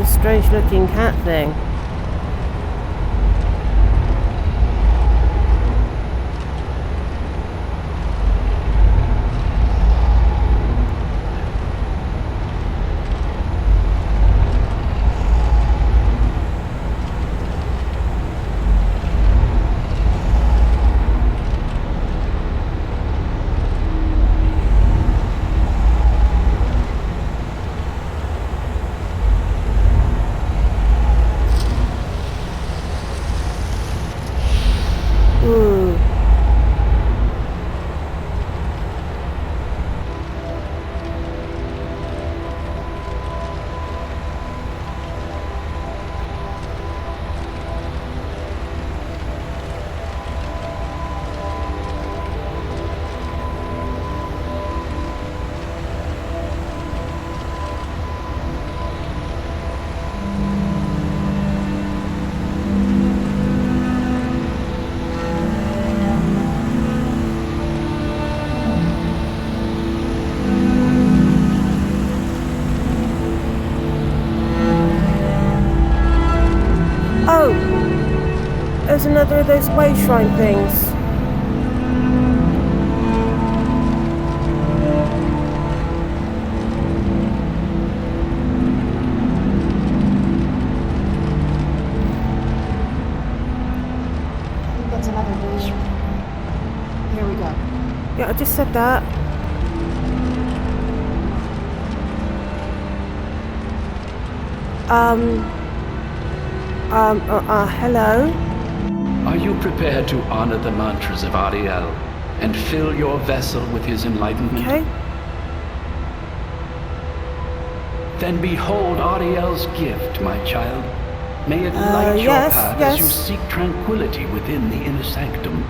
Strange looking cat thing. Oh! There's another of those way shrine things. I think that's another way shrine. Here we go. Yeah, I just said that. Hello? Are you prepared to honor the mantras of Ariel and fill your vessel with his enlightenment? Okay. Then behold Ariel's gift, my child. May it light your path as you seek tranquility within the inner sanctum.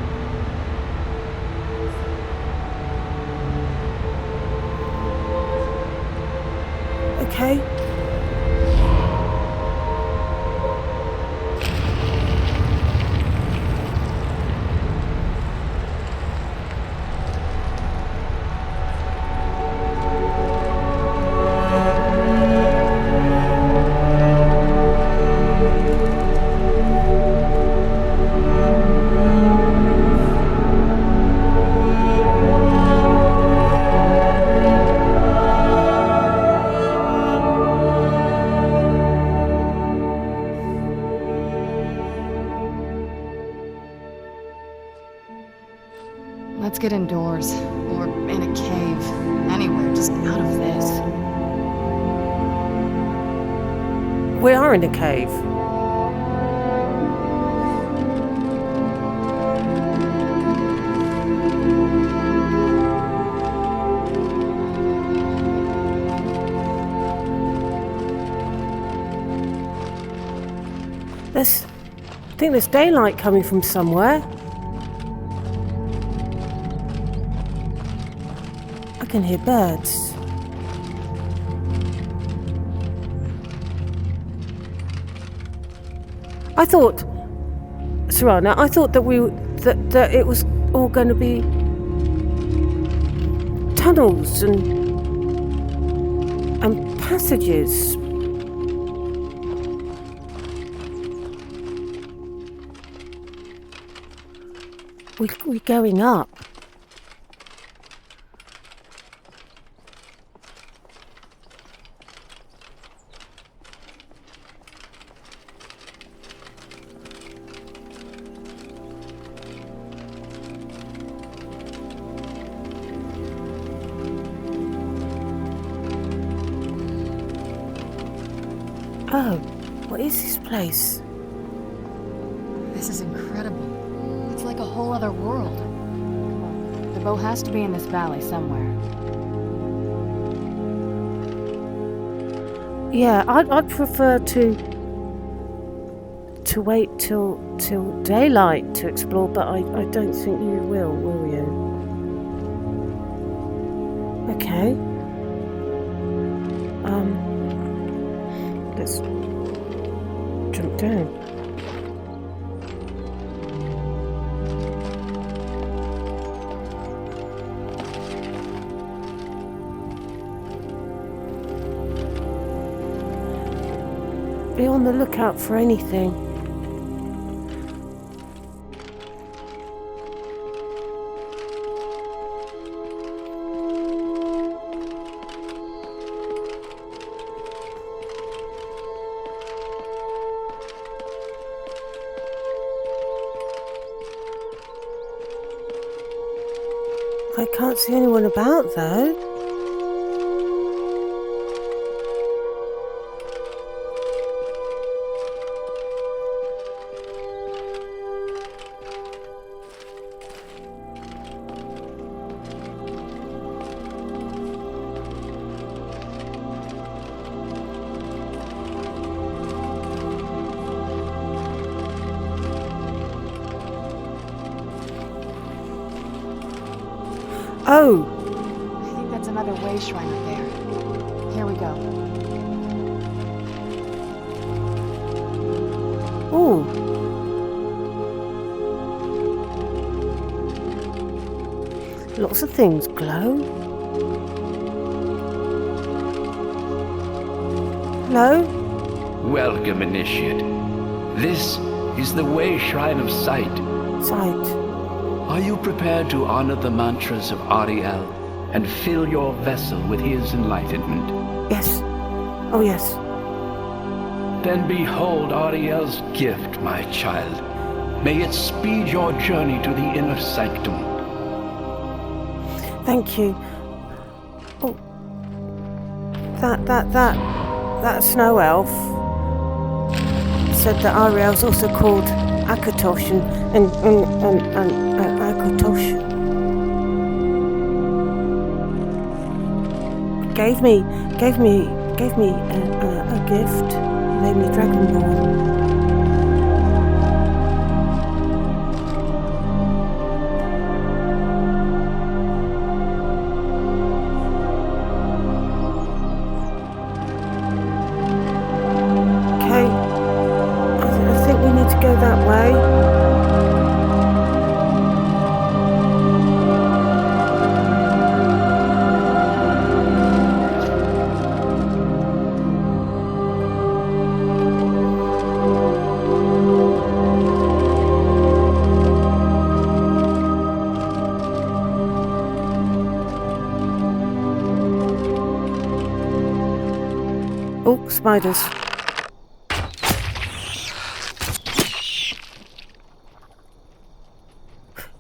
Okay. Let's get indoors. Or in a cave. Anywhere, just out of this. We are in a cave. I think there's daylight coming from somewhere. I can hear birds. I thought, Serana, that it was all going to be tunnels and passages. We're going up. Oh, what is this place? This is incredible. It's like a whole other world. The bow has to be in this valley somewhere. Yeah, I'd prefer to wait till daylight to explore, but I don't think you will you? Okay. Let's jump down. Be on the lookout for anything. I can't see anyone about though. Oh! I think that's another way shrine up there. Here we go. Ooh. Lots of things glow. Hello? Welcome, Initiate. This is the Way Shrine of Sight. Sight. Are you prepared to honor the mantras of Ariel and fill your vessel with his enlightenment? Yes. Oh, yes. Then behold Ariel's gift, my child. May it speed your journey to the inner sanctum. Thank you. Oh. That snow elf said that Ariel's also called Akatosh and Akatosh gave me a gift, made me Dragonborn. Oh, spiders.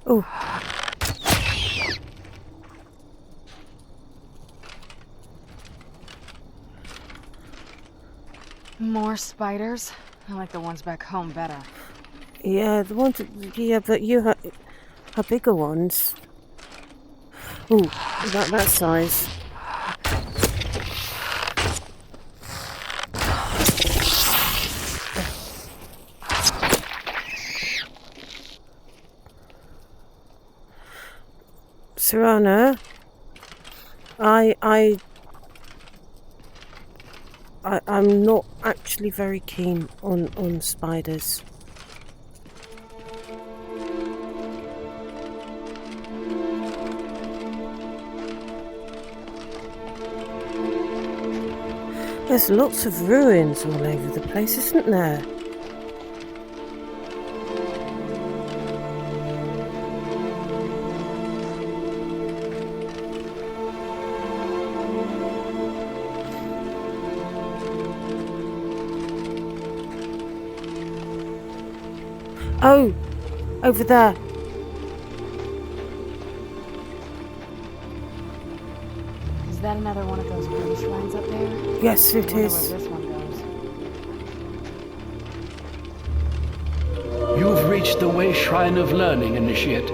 Oh. More spiders? I like the ones back home better. Yeah, the ones. Yeah, but you have bigger ones. Ooh, that size. Serana, I'm not actually very keen on spiders. There's lots of ruins all over the place, isn't there? Oh, over there. Is that another one of those green shrines up there? Yes, it is. Where this one goes. You've reached the Way Shrine of Learning, Initiate.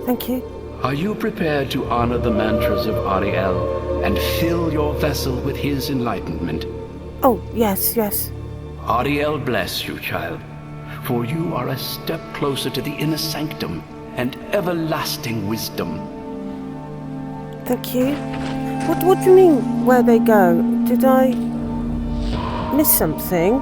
Thank you. Are you prepared to honor the mantras of Ariel and fill your vessel with his enlightenment? Oh, yes, yes. Ariel bless you, child, for you are a step closer to the inner sanctum and everlasting wisdom. Thank you. What do you mean, where they go? Did I miss something?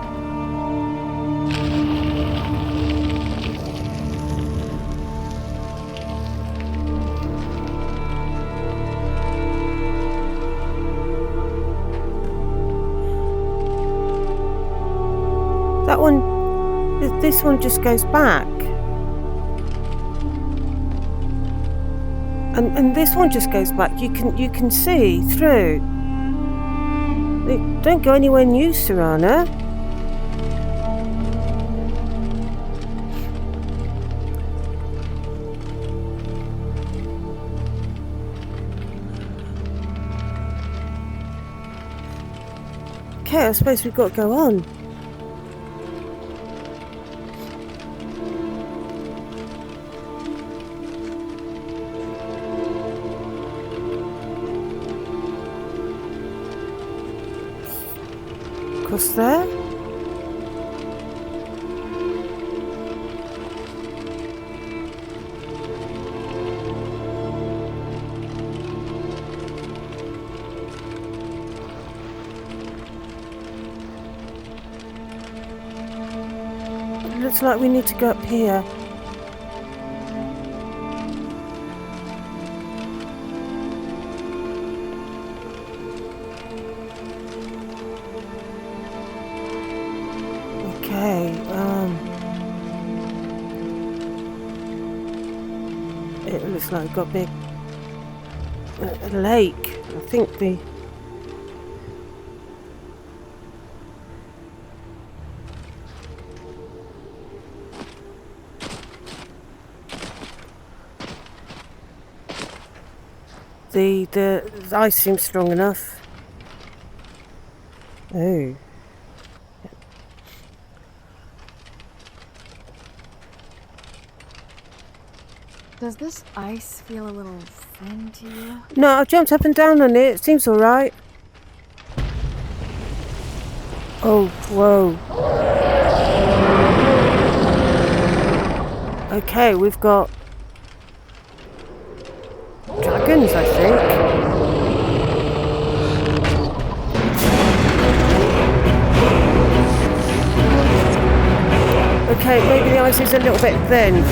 That one, this one just goes back. And this one just goes back. You can see through. Don't go anywhere new, Serana. Okay, I suppose we've got to go on. Across there. It looks like we need to go up here. Okay, it looks like we've got a big lake. I think the ice seems strong enough. Oh. Does this ice feel a little thin to you? No, I've jumped up and down on it. It seems alright. Oh, whoa. Okay, we've got dragons, I think. Okay, maybe the ice is a little bit thin.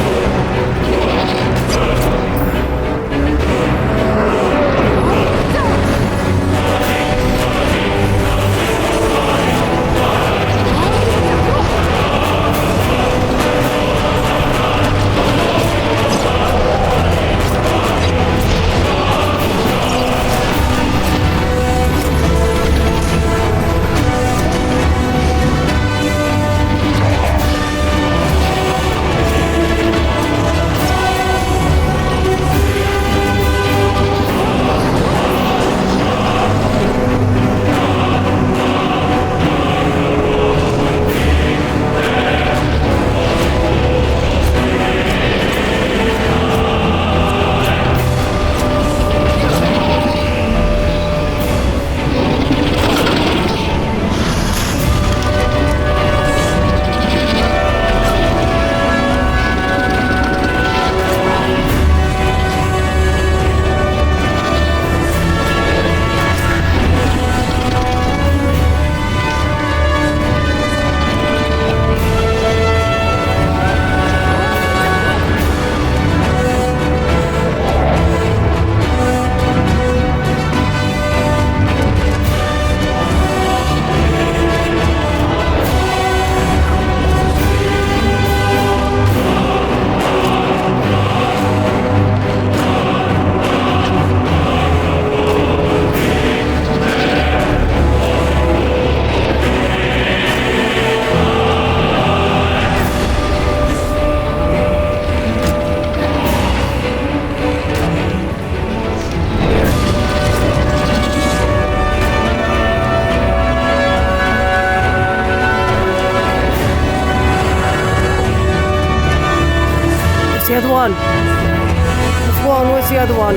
The other one. There's one. Where's the other one?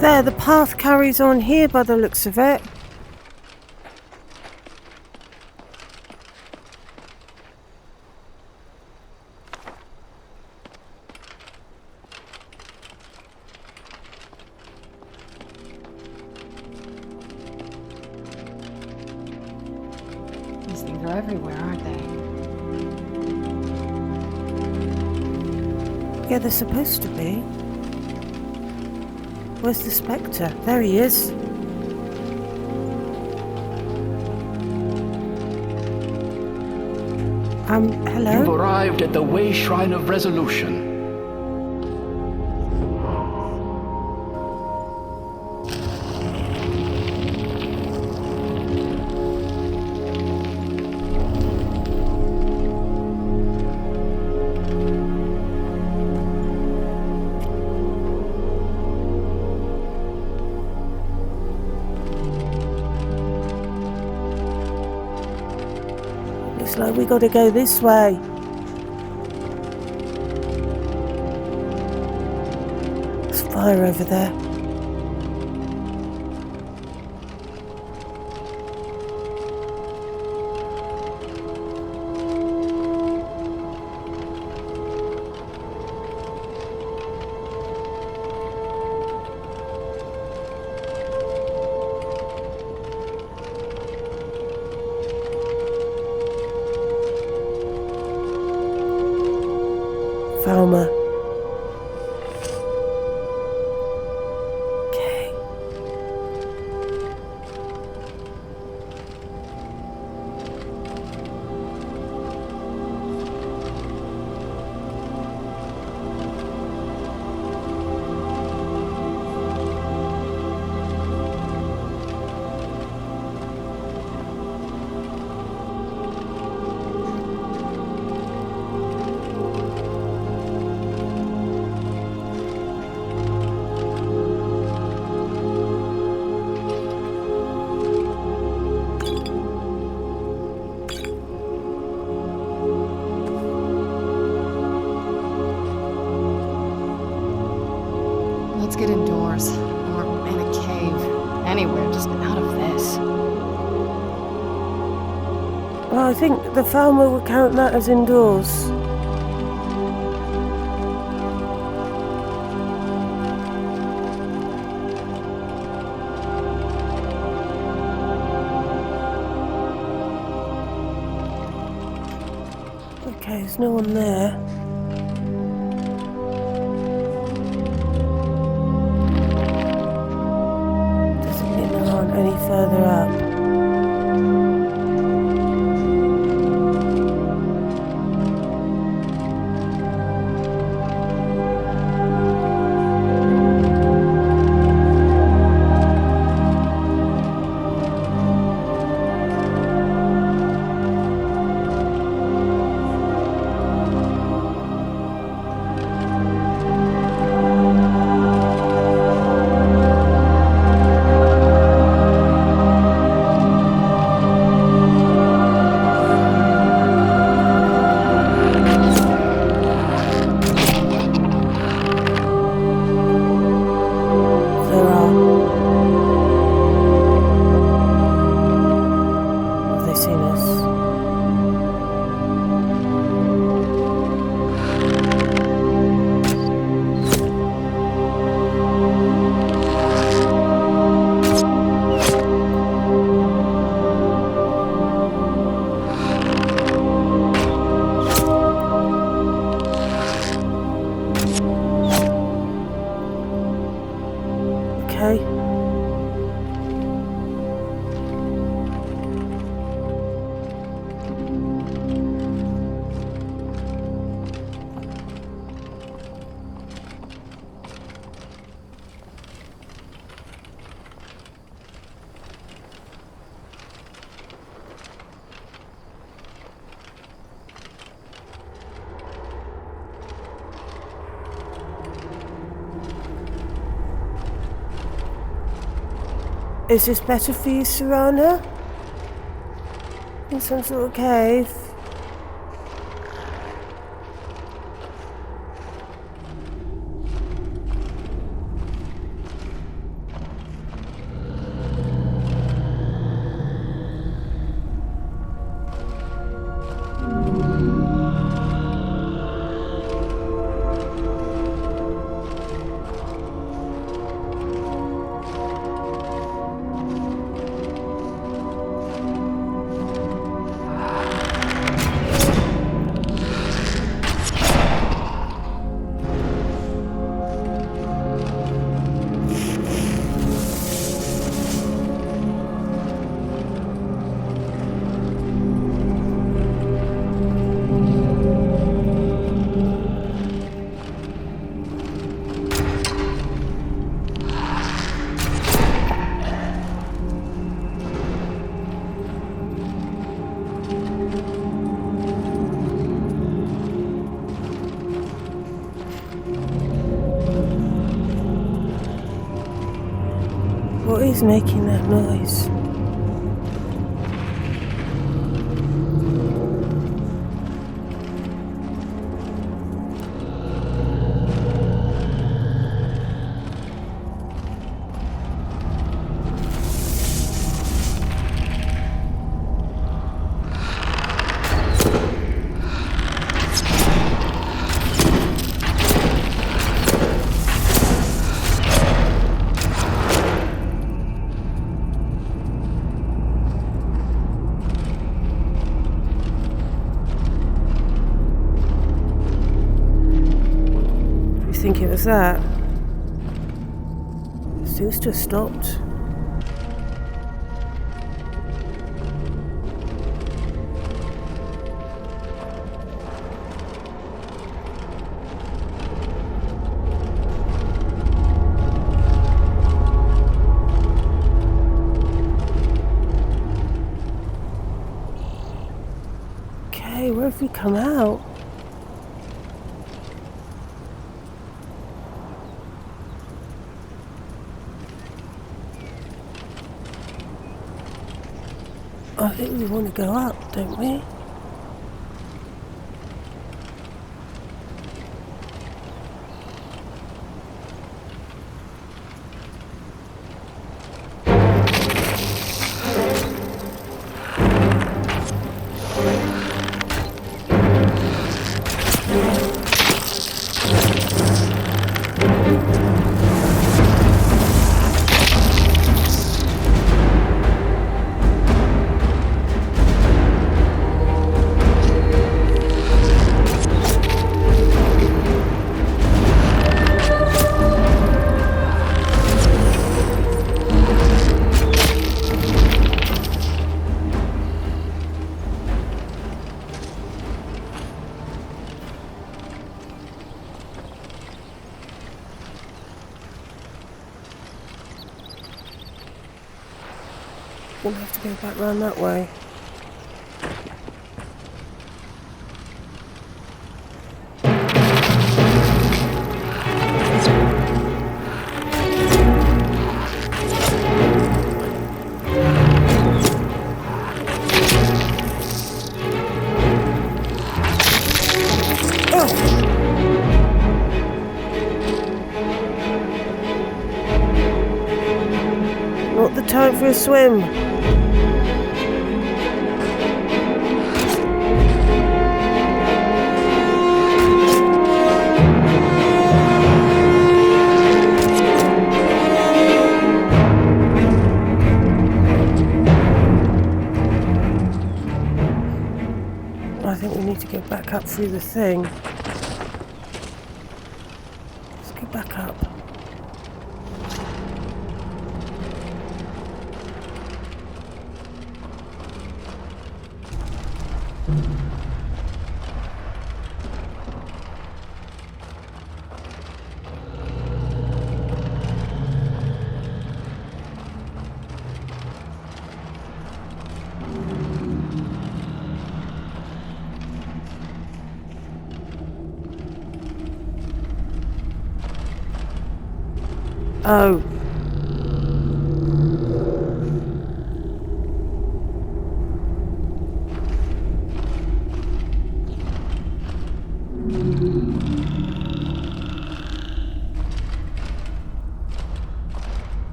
There, the path carries on here by the looks of it. These things are everywhere, aren't they? Yeah, they're supposed to be. Where's the Spectre? There he is. Hello? You've arrived at the Way Shrine of Resolution. like we gotta go this way. There's fire over there. Falmer. Okay. Let's get indoors. Or in a cave. Anywhere, just out of this. Well, I think the Falmer would count that as indoors. Okay, there's no one there. Doesn't mean there aren't any further up. Is this better for you, Serana? In some sort of cave? What is making that noise? think it was that. It seems to have stopped. Okay, where have we come out? I think we want to go up, don't we? We'll have to go back round that way. Not the time for a swim. I think we need to go back up through the thing. Let's go back up. Oh.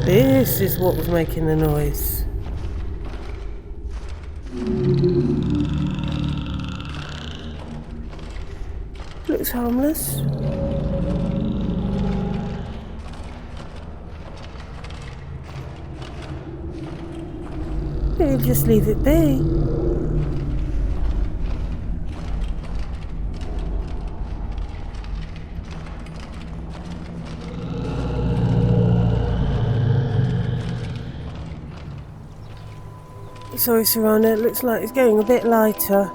This is what was making the noise. Looks harmless. Maybe just leave it be. Sorry, Serrano, it looks like it's getting a bit lighter.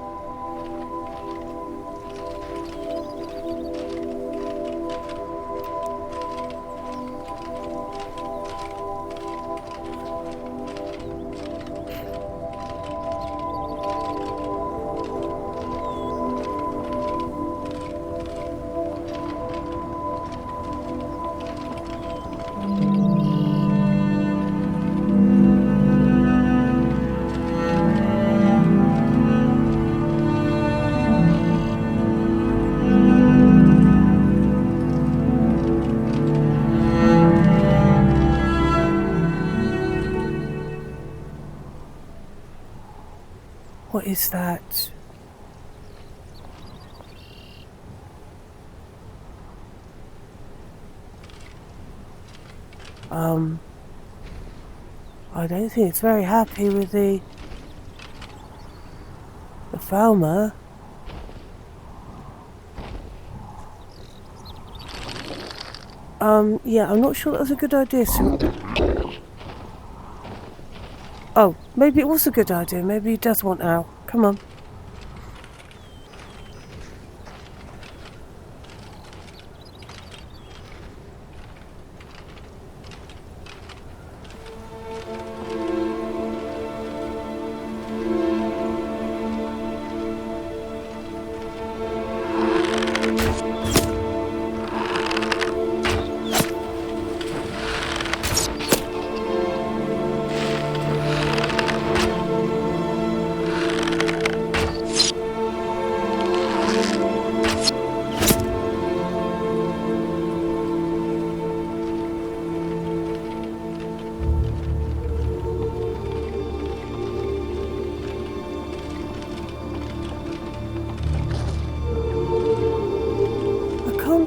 What is that? I don't think it's very happy with the Falmer. Yeah, I'm not sure that was a good idea. Oh, maybe it was a good idea. Maybe he does want out. Come on.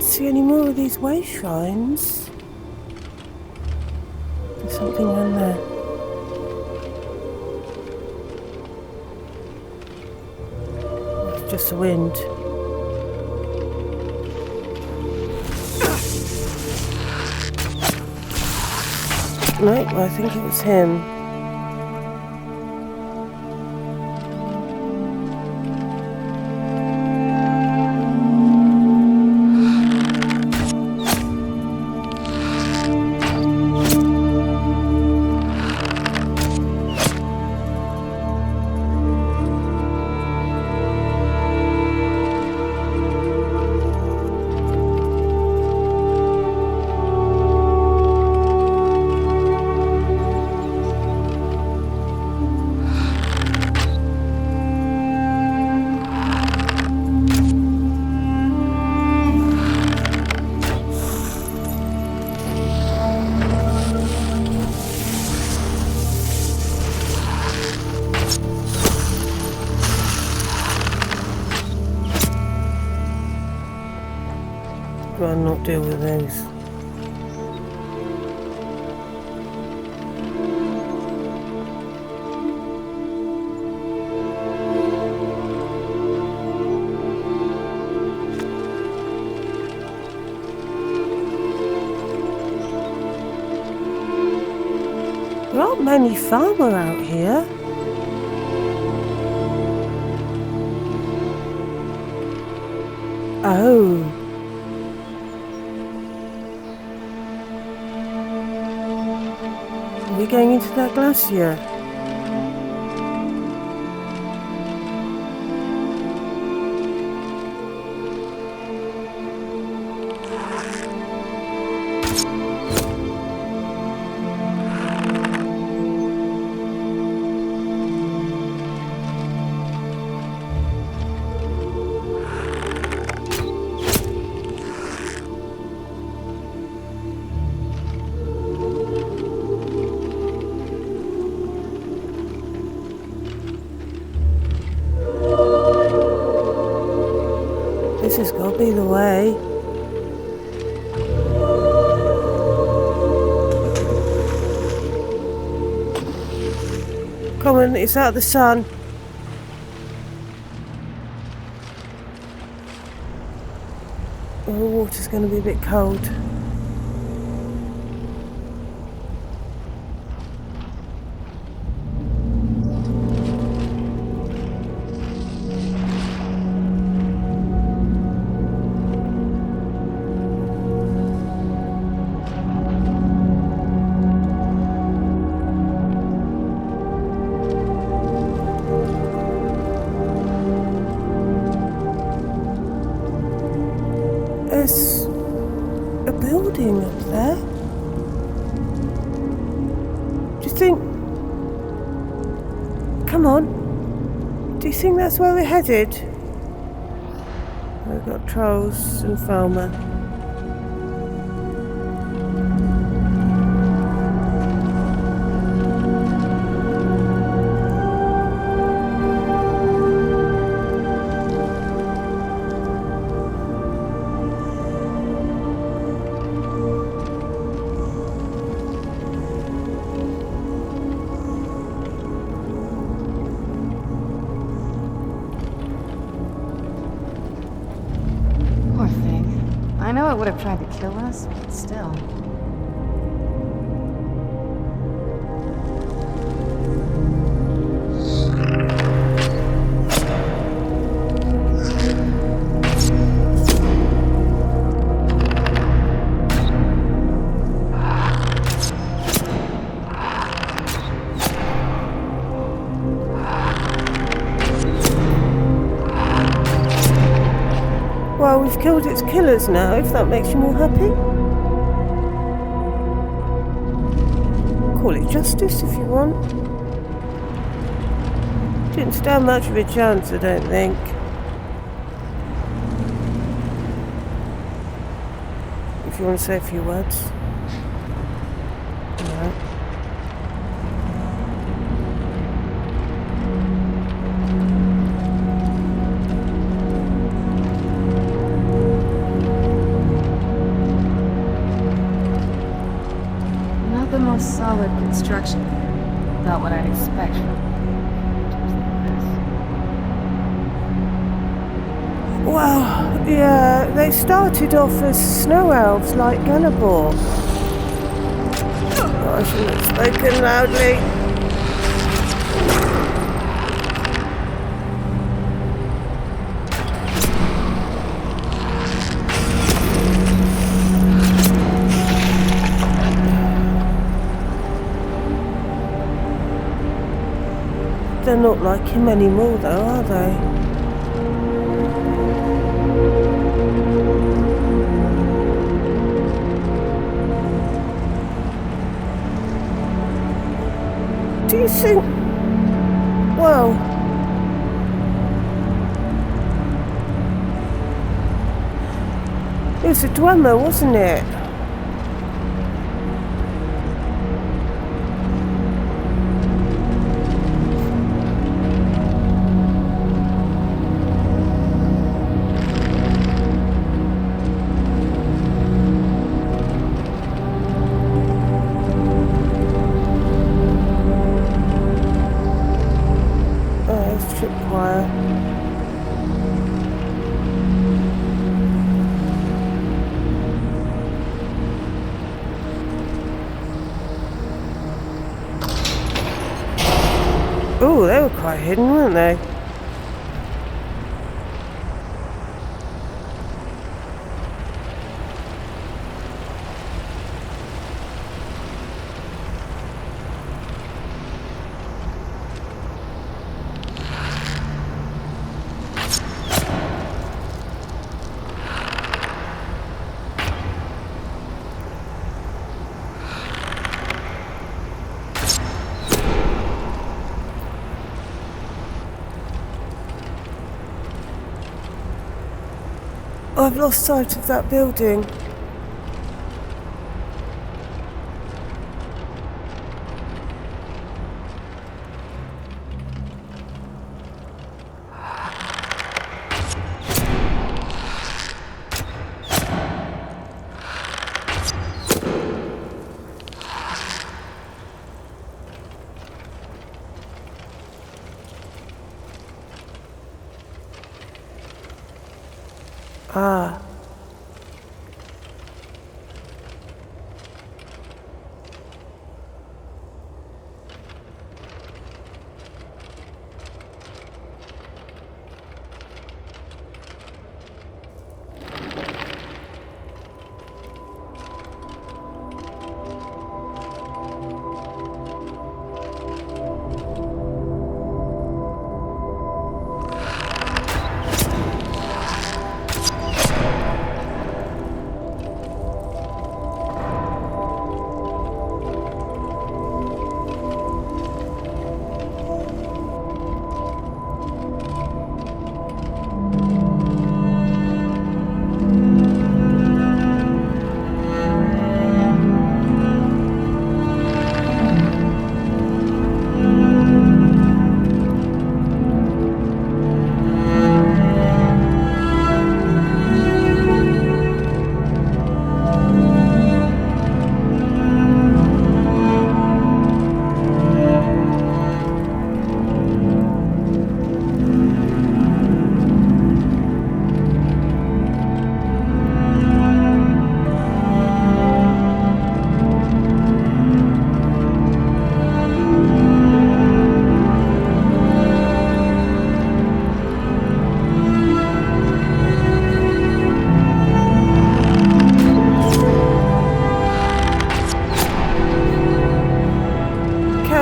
See any more of these way shrines. There's something on there. It's just the wind. No, I think it was him. I'll not deal with those. There aren't many farmer out here. Oh. Are we going into that glacier? This has got to be the way. Come on, it's out of the sun. Oh, the water's going to be a bit cold. There's a building up there. Do you think... Come on. Do you think that's where we're headed? We've got trolls and Falmer. it would have tried to kill us, but still. Well, we've killed its killers now, if that makes you more happy. Call it justice if you want. Didn't stand much of a chance, I don't think. If you want to say a few words. No. Solid construction. Not what I'd expect from Well, yeah, they started off as snow elves like Galabor. Oh, I shouldn't have spoken loudly. They're not like him anymore, though, are they? Do you think... Well... It was a Dwemer, wasn't it? Oh, they were quite hidden, weren't they? I've lost sight of that building. Ah.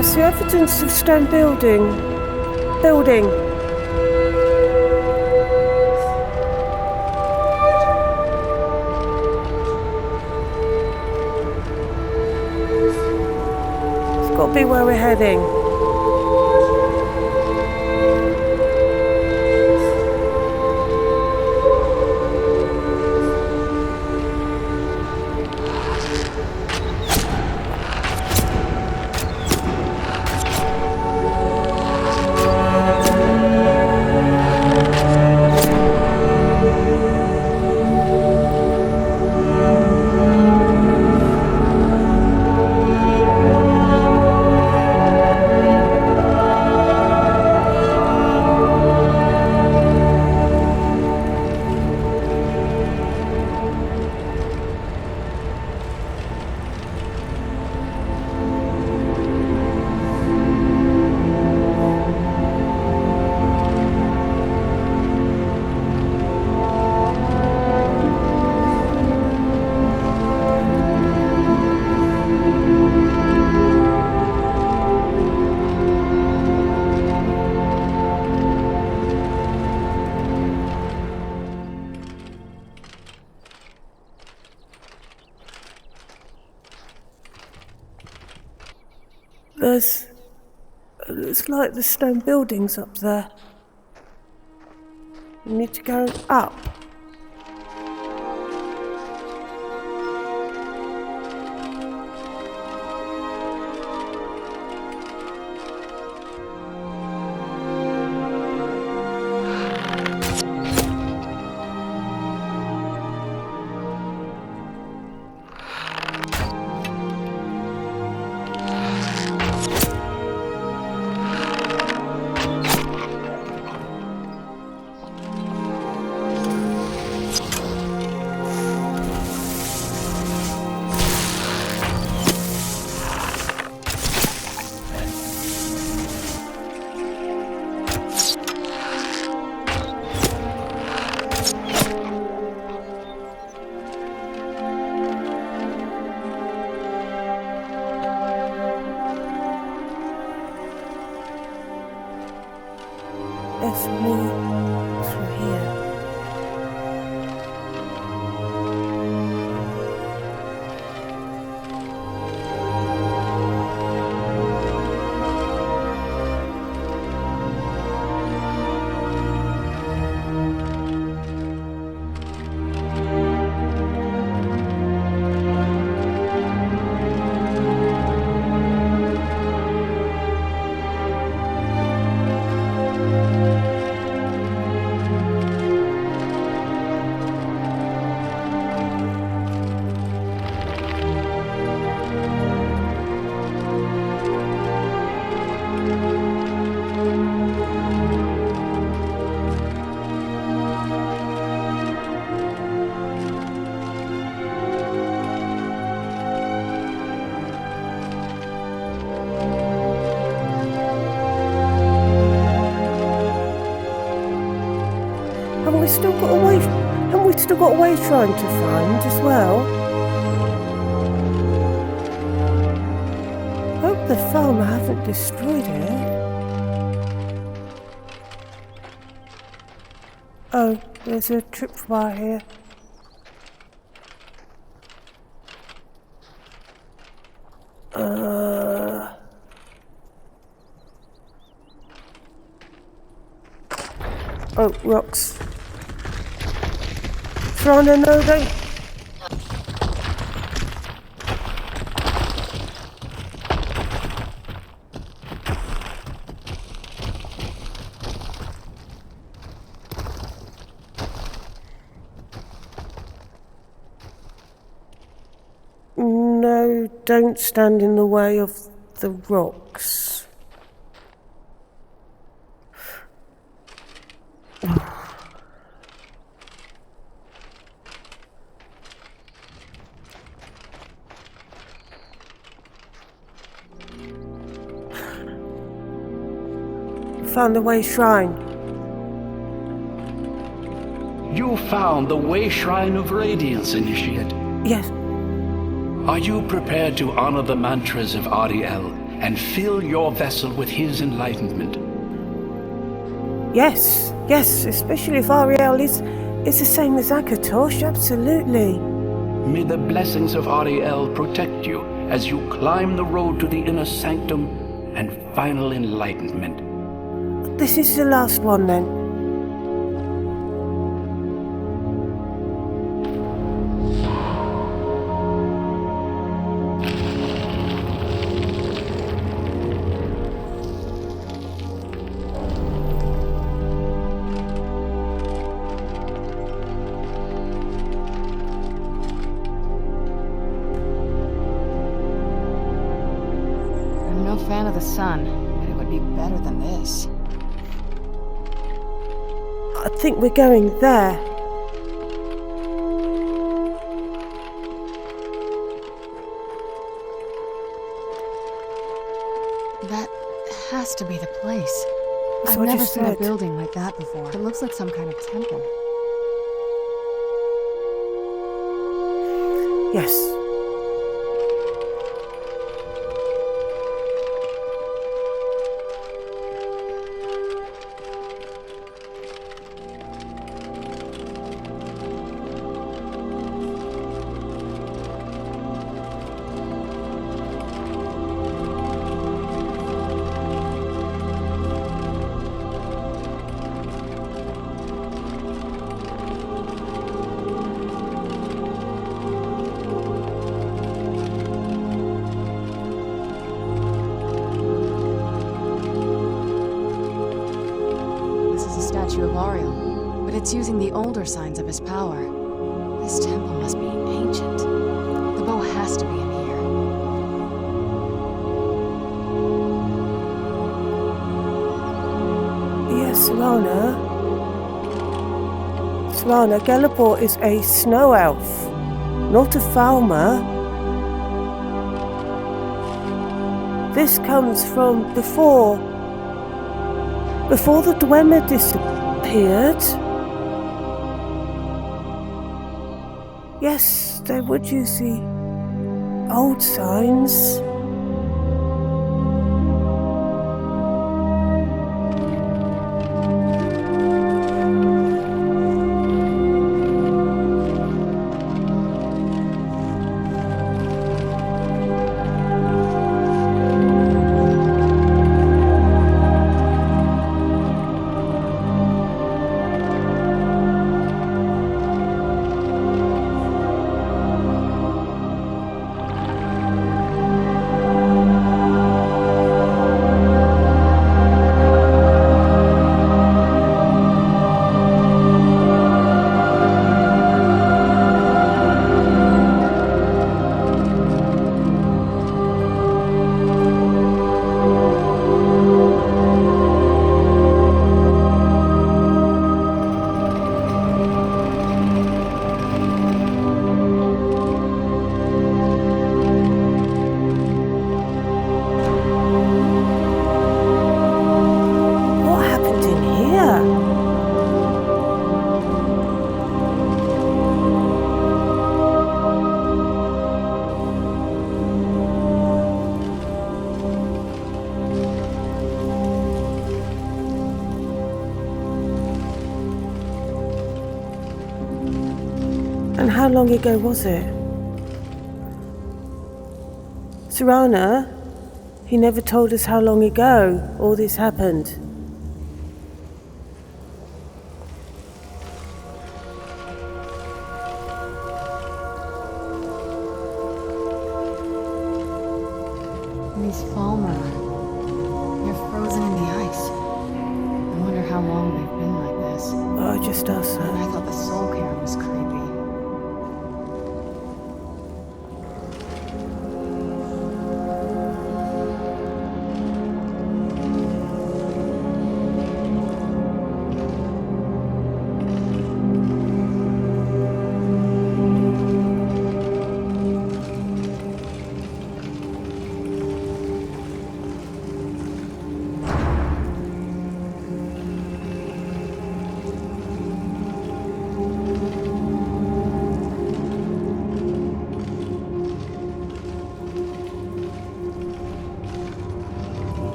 I see evidence of stone building. It's got to be where we're heading. It's like the stone buildings up there. We need to go up. There's more through here. Haven't we still got a way shrine to find as well? Hope the farmer haven't destroyed it. Oh, there's a tripwire here. Oh, rocks. Trying to know they... No, don't stand in the way of the rocks. Found the way shrine. You found the Way Shrine of Radiance, Initiate? Yes. Are you prepared to honor the mantras of Ariel and fill your vessel with his enlightenment. Yes, especially if Ariel is the same as Akatosh, absolutely. May the blessings of Ariel protect you as you climb the road to the inner sanctum and final enlightenment. This is the last one then. Fan of the sun, but it would be better than this. I think we're going there. That has to be the place. That's I've what you never seen a said. building like that before. It looks like some kind of temple. Yes. Of Ariel, but it's using the older signs of his power. This temple must be ancient. The bow has to be in here. Yes, Solana. Galaport is a snow elf, not a Falmer. This comes from before the Dwemer disappeared. Yes, they would use the old signs. And how long ago was it? Serana, he never told us how long ago all this happened. These Falmer, they're frozen in the ice. I wonder how long they've been like this. Oh, just us. I thought the soul care was creepy.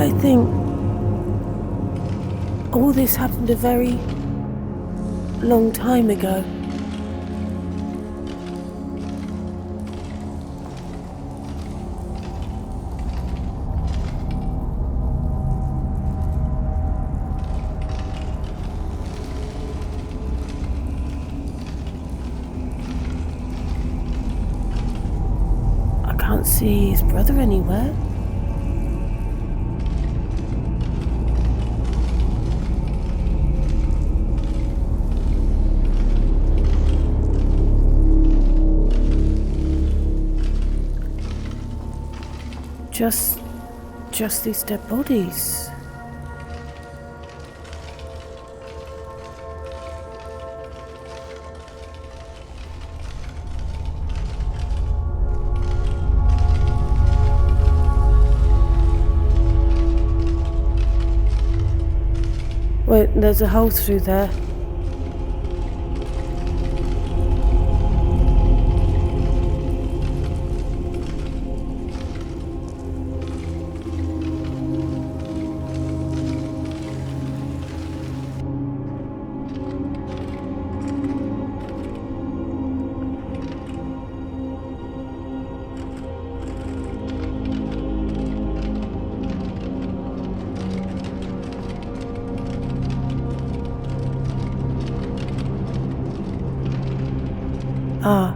I think all this happened a very long time ago. I can't see his brother anywhere. Just these dead bodies. Wait, there's a hole through there. Ah.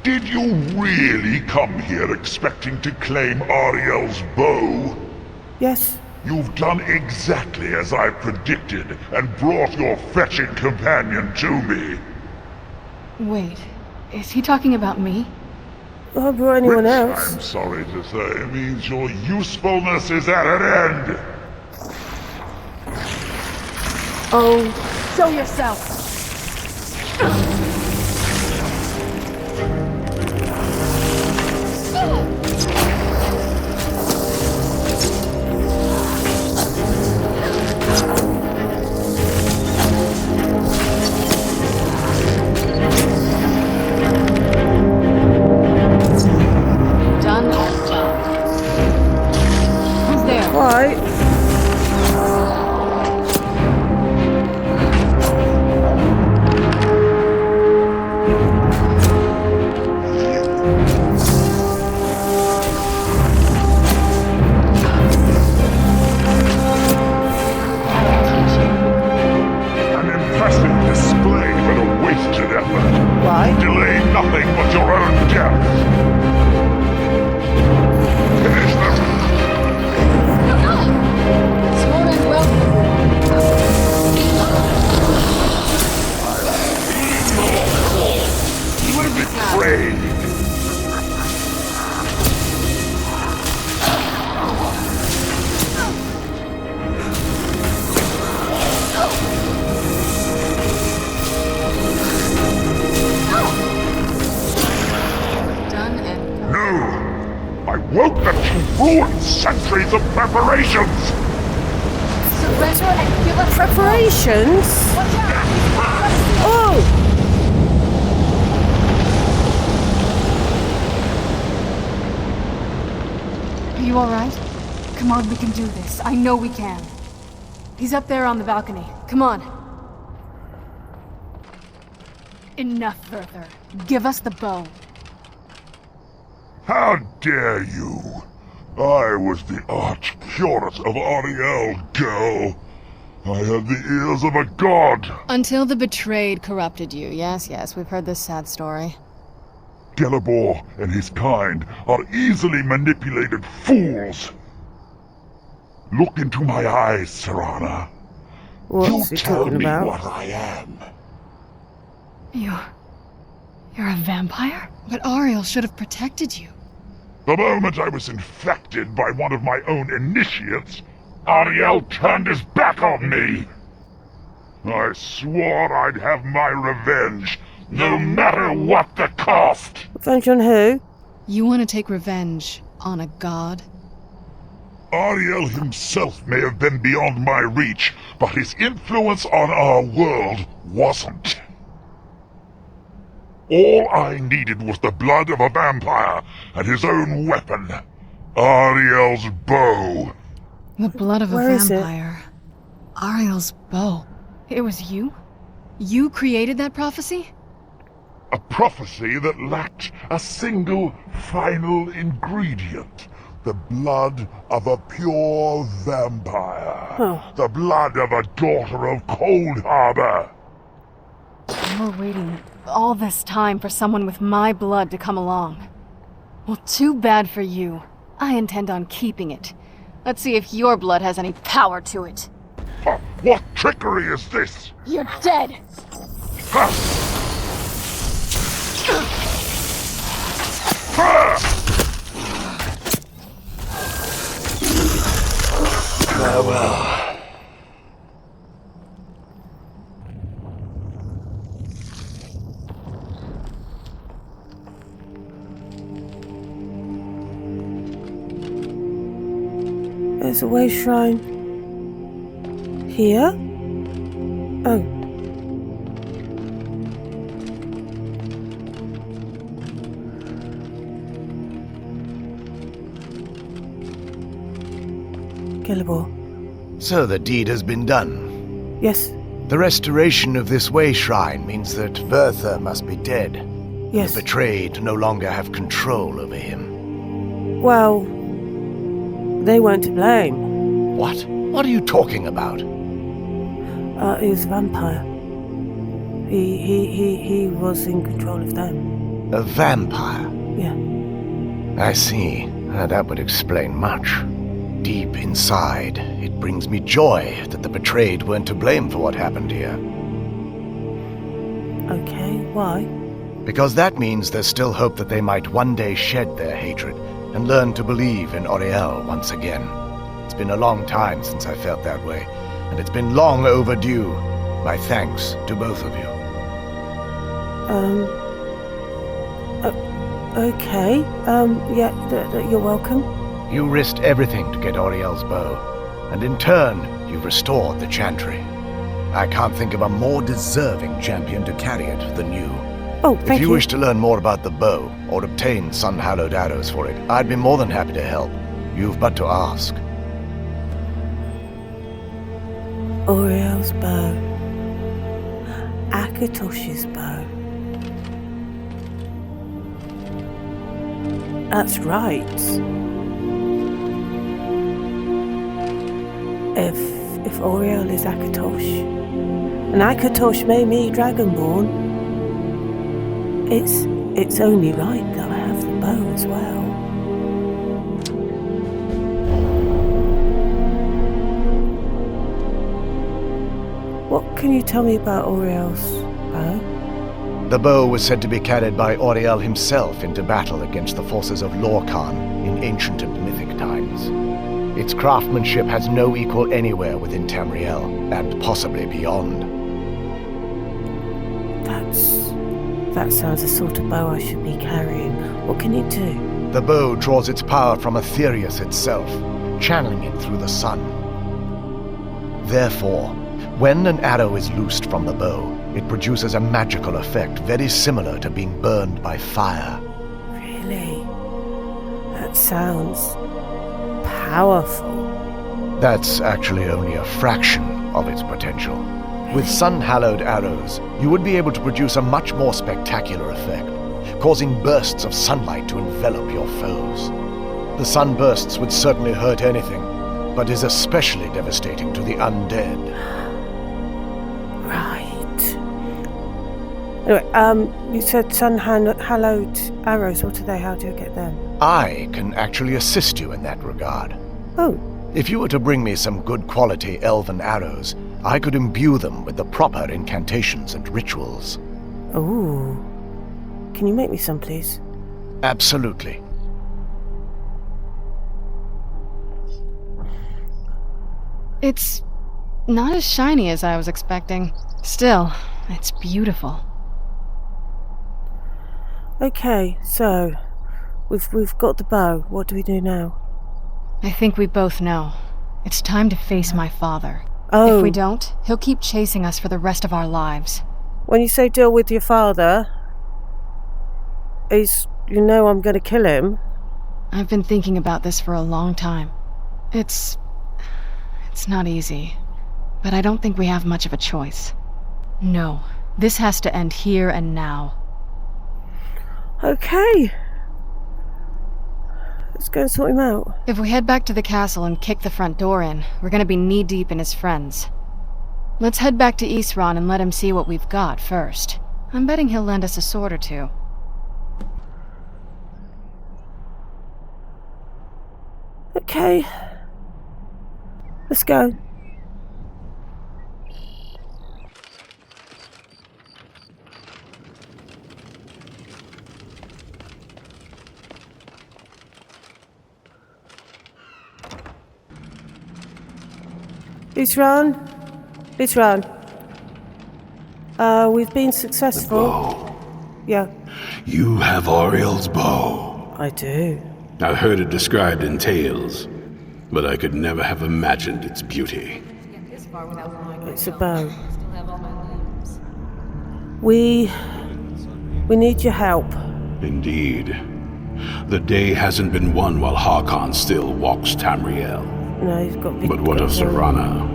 Did you really come here expecting to claim Ariel's bow? Yes. You've done exactly as I predicted and brought your fetching companion to me. Wait, is he talking about me? Or brought anyone else? I'm sorry to say means your usefulness is at an end. Oh, show yourself! Centuries of preparations! Surrender and give us preparations? Oh! Are you alright? Come on, we can do this. I know we can. He's up there on the balcony. Come on. Enough further. Give us the bow. How dare you! I was the arch-curate of Ariel, girl. I had the ears of a god. Until the betrayed corrupted you. Yes, we've heard this sad story. Gelibor and his kind are easily manipulated fools. Look into my eyes, Serana. What's he talking about? What I am. You're a vampire? But Ariel should have protected you. The moment I was infected by one of my own initiates, Ariel turned his back on me. I swore I'd have my revenge no matter what the cost. Revenge on who? You want to take revenge on a god? Ariel himself may have been beyond my reach, but his influence on our world wasn't. All I needed was the blood of a vampire and his own weapon, Ariel's bow. The blood of a vampire. Ariel's bow. It was you? You created that prophecy? A prophecy that lacked a single final ingredient. The blood of a pure vampire. Oh. The blood of a daughter of Cold Harbor. You were waiting all this time for someone with my blood to come along. Well, too bad for you. I intend on keeping it. Let's see if your blood has any power to it. What trickery is this? You're dead! Farewell. There's a way shrine. Here? Oh. Killable. So the deed has been done. Yes. The restoration of this way shrine means that Bertha must be dead. Yes. The betrayed no longer have control over him. Well, they weren't to blame. What? What are you talking about? He was a vampire. He was in control of them. A vampire? Yeah. I see. That would explain much. Deep inside, it brings me joy that the betrayed weren't to blame for what happened here. Okay, why? Because that means there's still hope that they might one day shed their hatred and learn to believe in Auriel once again. It's been a long time since I felt that way, and it's been long overdue. My thanks to both of you. Okay. Yeah, you're welcome. You risked everything to get Auriel's bow, and in turn, you've restored the Chantry. I can't think of a more deserving champion to carry it than you. Oh, thank you. If you wish to learn more about the bow, or obtain sun-hallowed arrows for it, I'd be more than happy to help. You've but to ask. Auriel's bow. Akatosh's bow. That's right. If Auriel is Akatosh, and Akatosh made me Dragonborn, it's only right that I have the bow as well. What can you tell me about Auriel's bow? The bow was said to be carried by Auriel himself into battle against the forces of Lorkhan in ancient and mythic times. Its craftsmanship has no equal anywhere within Tamriel, and possibly beyond. That sounds the sort of bow I should be carrying. What can it do? The bow draws its power from Aetherius itself, channeling it through the sun. Therefore, when an arrow is loosed from the bow, it produces a magical effect very similar to being burned by fire. Really? That sounds powerful. That's actually only a fraction of its potential. With sun-hallowed arrows, you would be able to produce a much more spectacular effect, causing bursts of sunlight to envelop your foes. The sunbursts would certainly hurt anything, but is especially devastating to the undead. Right. Anyway, you said sun-hallowed arrows. What are they? How do you get them? I can actually assist you in that regard. Oh. If you were to bring me some good quality elven arrows, I could imbue them with the proper incantations and rituals. Ooh. Can you make me some, please? Absolutely. It's not as shiny as I was expecting. Still, it's beautiful. Okay, so we've got the bow. What do we do now? I think we both know. It's time to face my father. Oh. If we don't, he'll keep chasing us for the rest of our lives. When you say deal with your father, you know I'm going to kill him. I've been thinking about this for a long time. It's not easy, but I don't think we have much of a choice. No, this has to end here and now. Okay. Let's go and sort him out. If we head back to the castle and kick the front door in, we're gonna be knee-deep in his friends. Let's head back to Isran and let him see what we've got first. I'm betting he'll lend us a sword or two. Okay. Let's go. Isran. We've been successful. The bow. Yeah. You have Ariel's bow. I do. I've heard it described in tales, but I could never have imagined its beauty. It's a bow. We need your help. Indeed. The day hasn't been won while Harkon still walks Tamriel. No, he's got big. But what of Serana?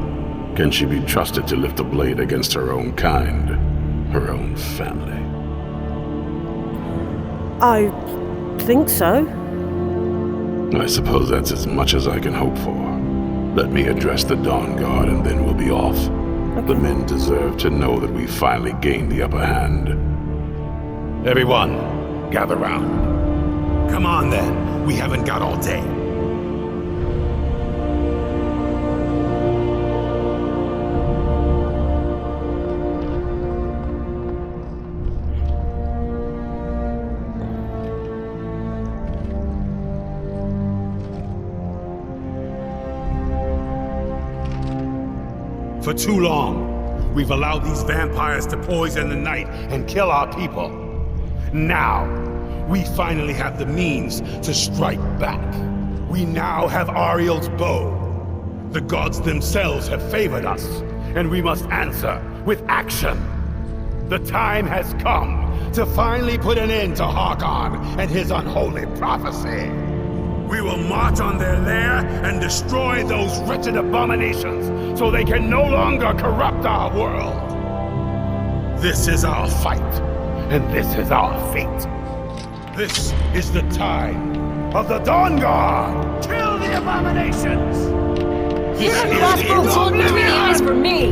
Can she be trusted to lift a blade against her own kind? Her own family? I think so. I suppose that's as much as I can hope for. Let me address the Dawnguard and then we'll be off. Okay. The men deserve to know that we finally gained the upper hand. Everyone, gather round. Come on then, we haven't got all day. For too long, we've allowed these vampires to poison the night and kill our people. Now, we finally have the means to strike back. We now have Ariel's bow. The gods themselves have favored us, and we must answer with action. The time has come to finally put an end to Harkon and his unholy prophecy. We will march on their lair and destroy those wretched abominations so they can no longer corrupt our world. This is our fight, and this is our fate. This is the time of the Dawnguard! Kill the abominations! This is the hold between the eyes for me!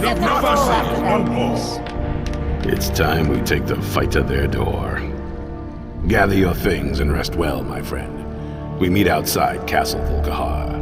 We've never seen one more. It's time we take the fight to their door. Gather your things and rest well, my friend. We meet outside Castle Volkahar.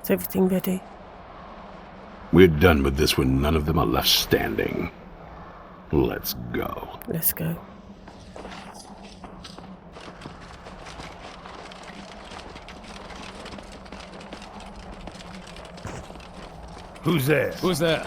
Is everything ready? We're done with this when none of them are left standing. Let's go. Let's go. Who's there? Who's there?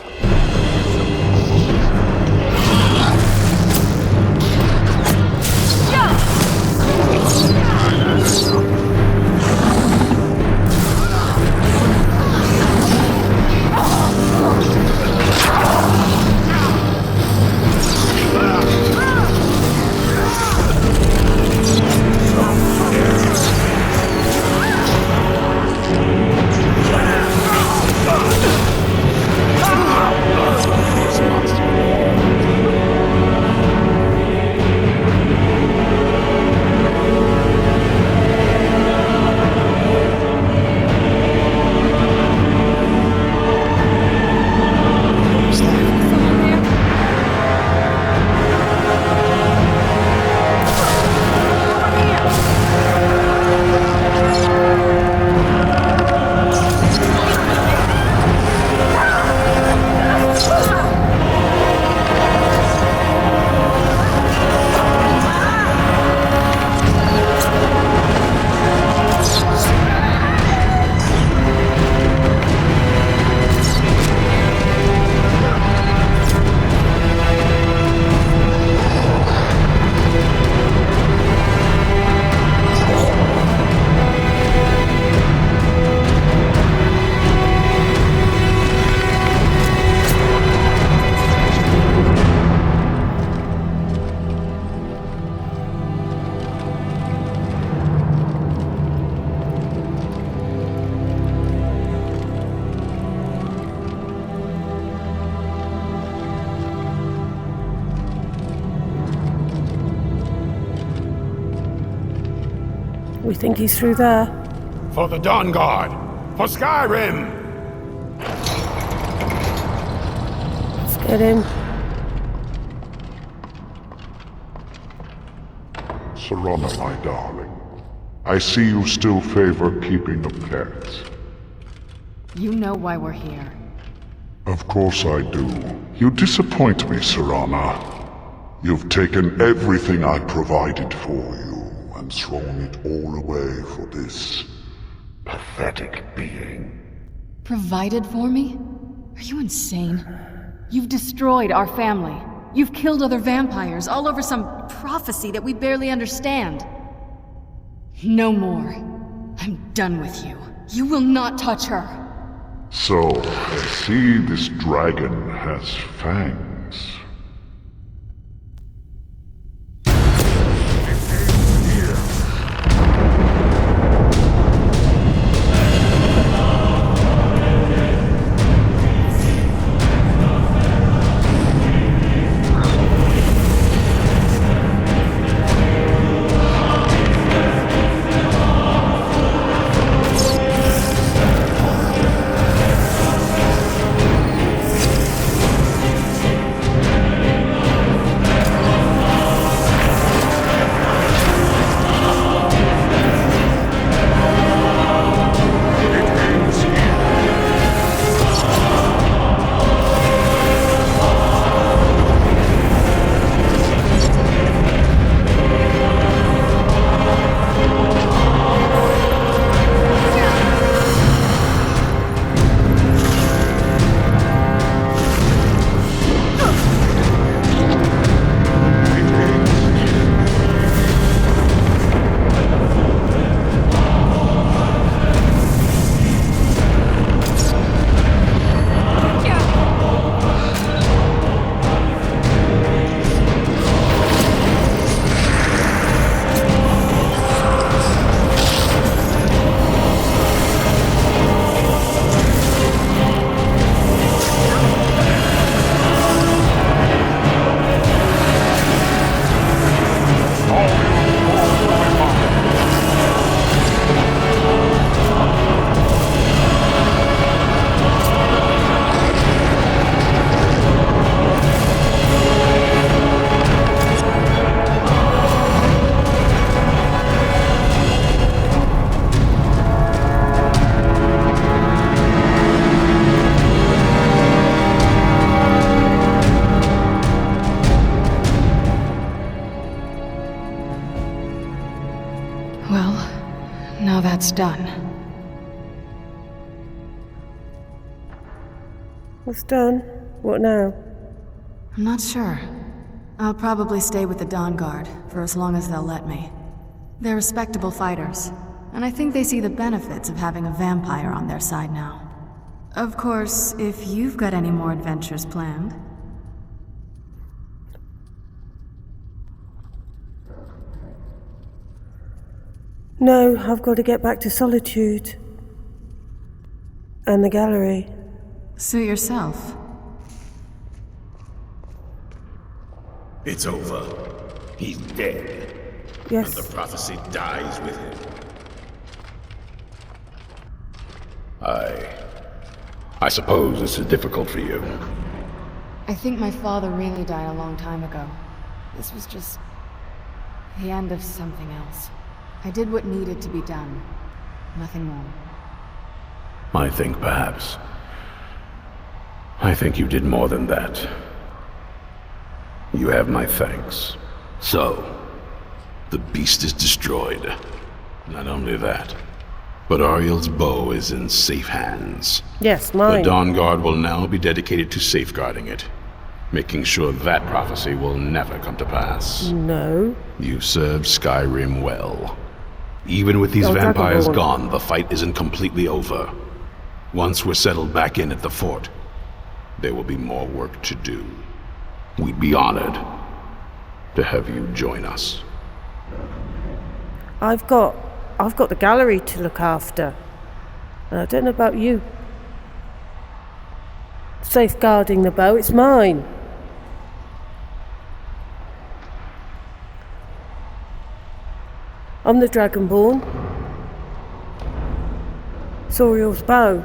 We think he's through there. For the Dawnguard! For Skyrim! Let's get him. Serana, my darling. I see you still favor keeping the pets. You know why we're here. Of course I do. You disappoint me, Serana. You've taken everything I provided for you and thrown it all away for this pathetic being. Provided for me? Are you insane? You've destroyed our family. You've killed other vampires all over some prophecy that we barely understand. No more. I'm done with you. You will not touch her. So, I see this dragon has fangs. That's done. What's done? What now? I'm not sure. I'll probably stay with the Dawnguard for as long as they'll let me. They're respectable fighters, and I think they see the benefits of having a vampire on their side now. Of course, if you've got any more adventures planned. No, I've got to get back to Solitude. And the gallery. Suit yourself. It's over. He's dead. Yes. And the prophecy dies with him. I suppose this is difficult for you. I think my father really died a long time ago. This was just the end of something else. I did what needed to be done. Nothing more. I think you did more than that. You have my thanks. So, the beast is destroyed. Not only that, but Ariel's bow is in safe hands. Yes, mine. The Dawnguard will now be dedicated to safeguarding it, making sure that prophecy will never come to pass. No. You served Skyrim well. Even with these vampires gone, the fight isn't completely over. Once we're settled back in at the fort, there will be more work to do. We'd be honored to have you join us. I've got the gallery to look after. And I don't know about you. Safeguarding the bow, it's mine. I'm the Dragonborn. Soriel's bow.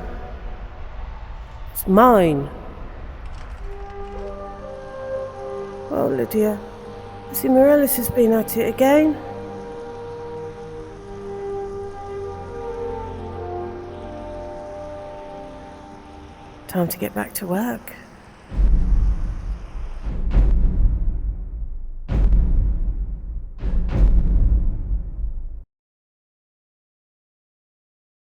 It's mine. Well, Lydia, I see Morellis has been at it again. Time to get back to work.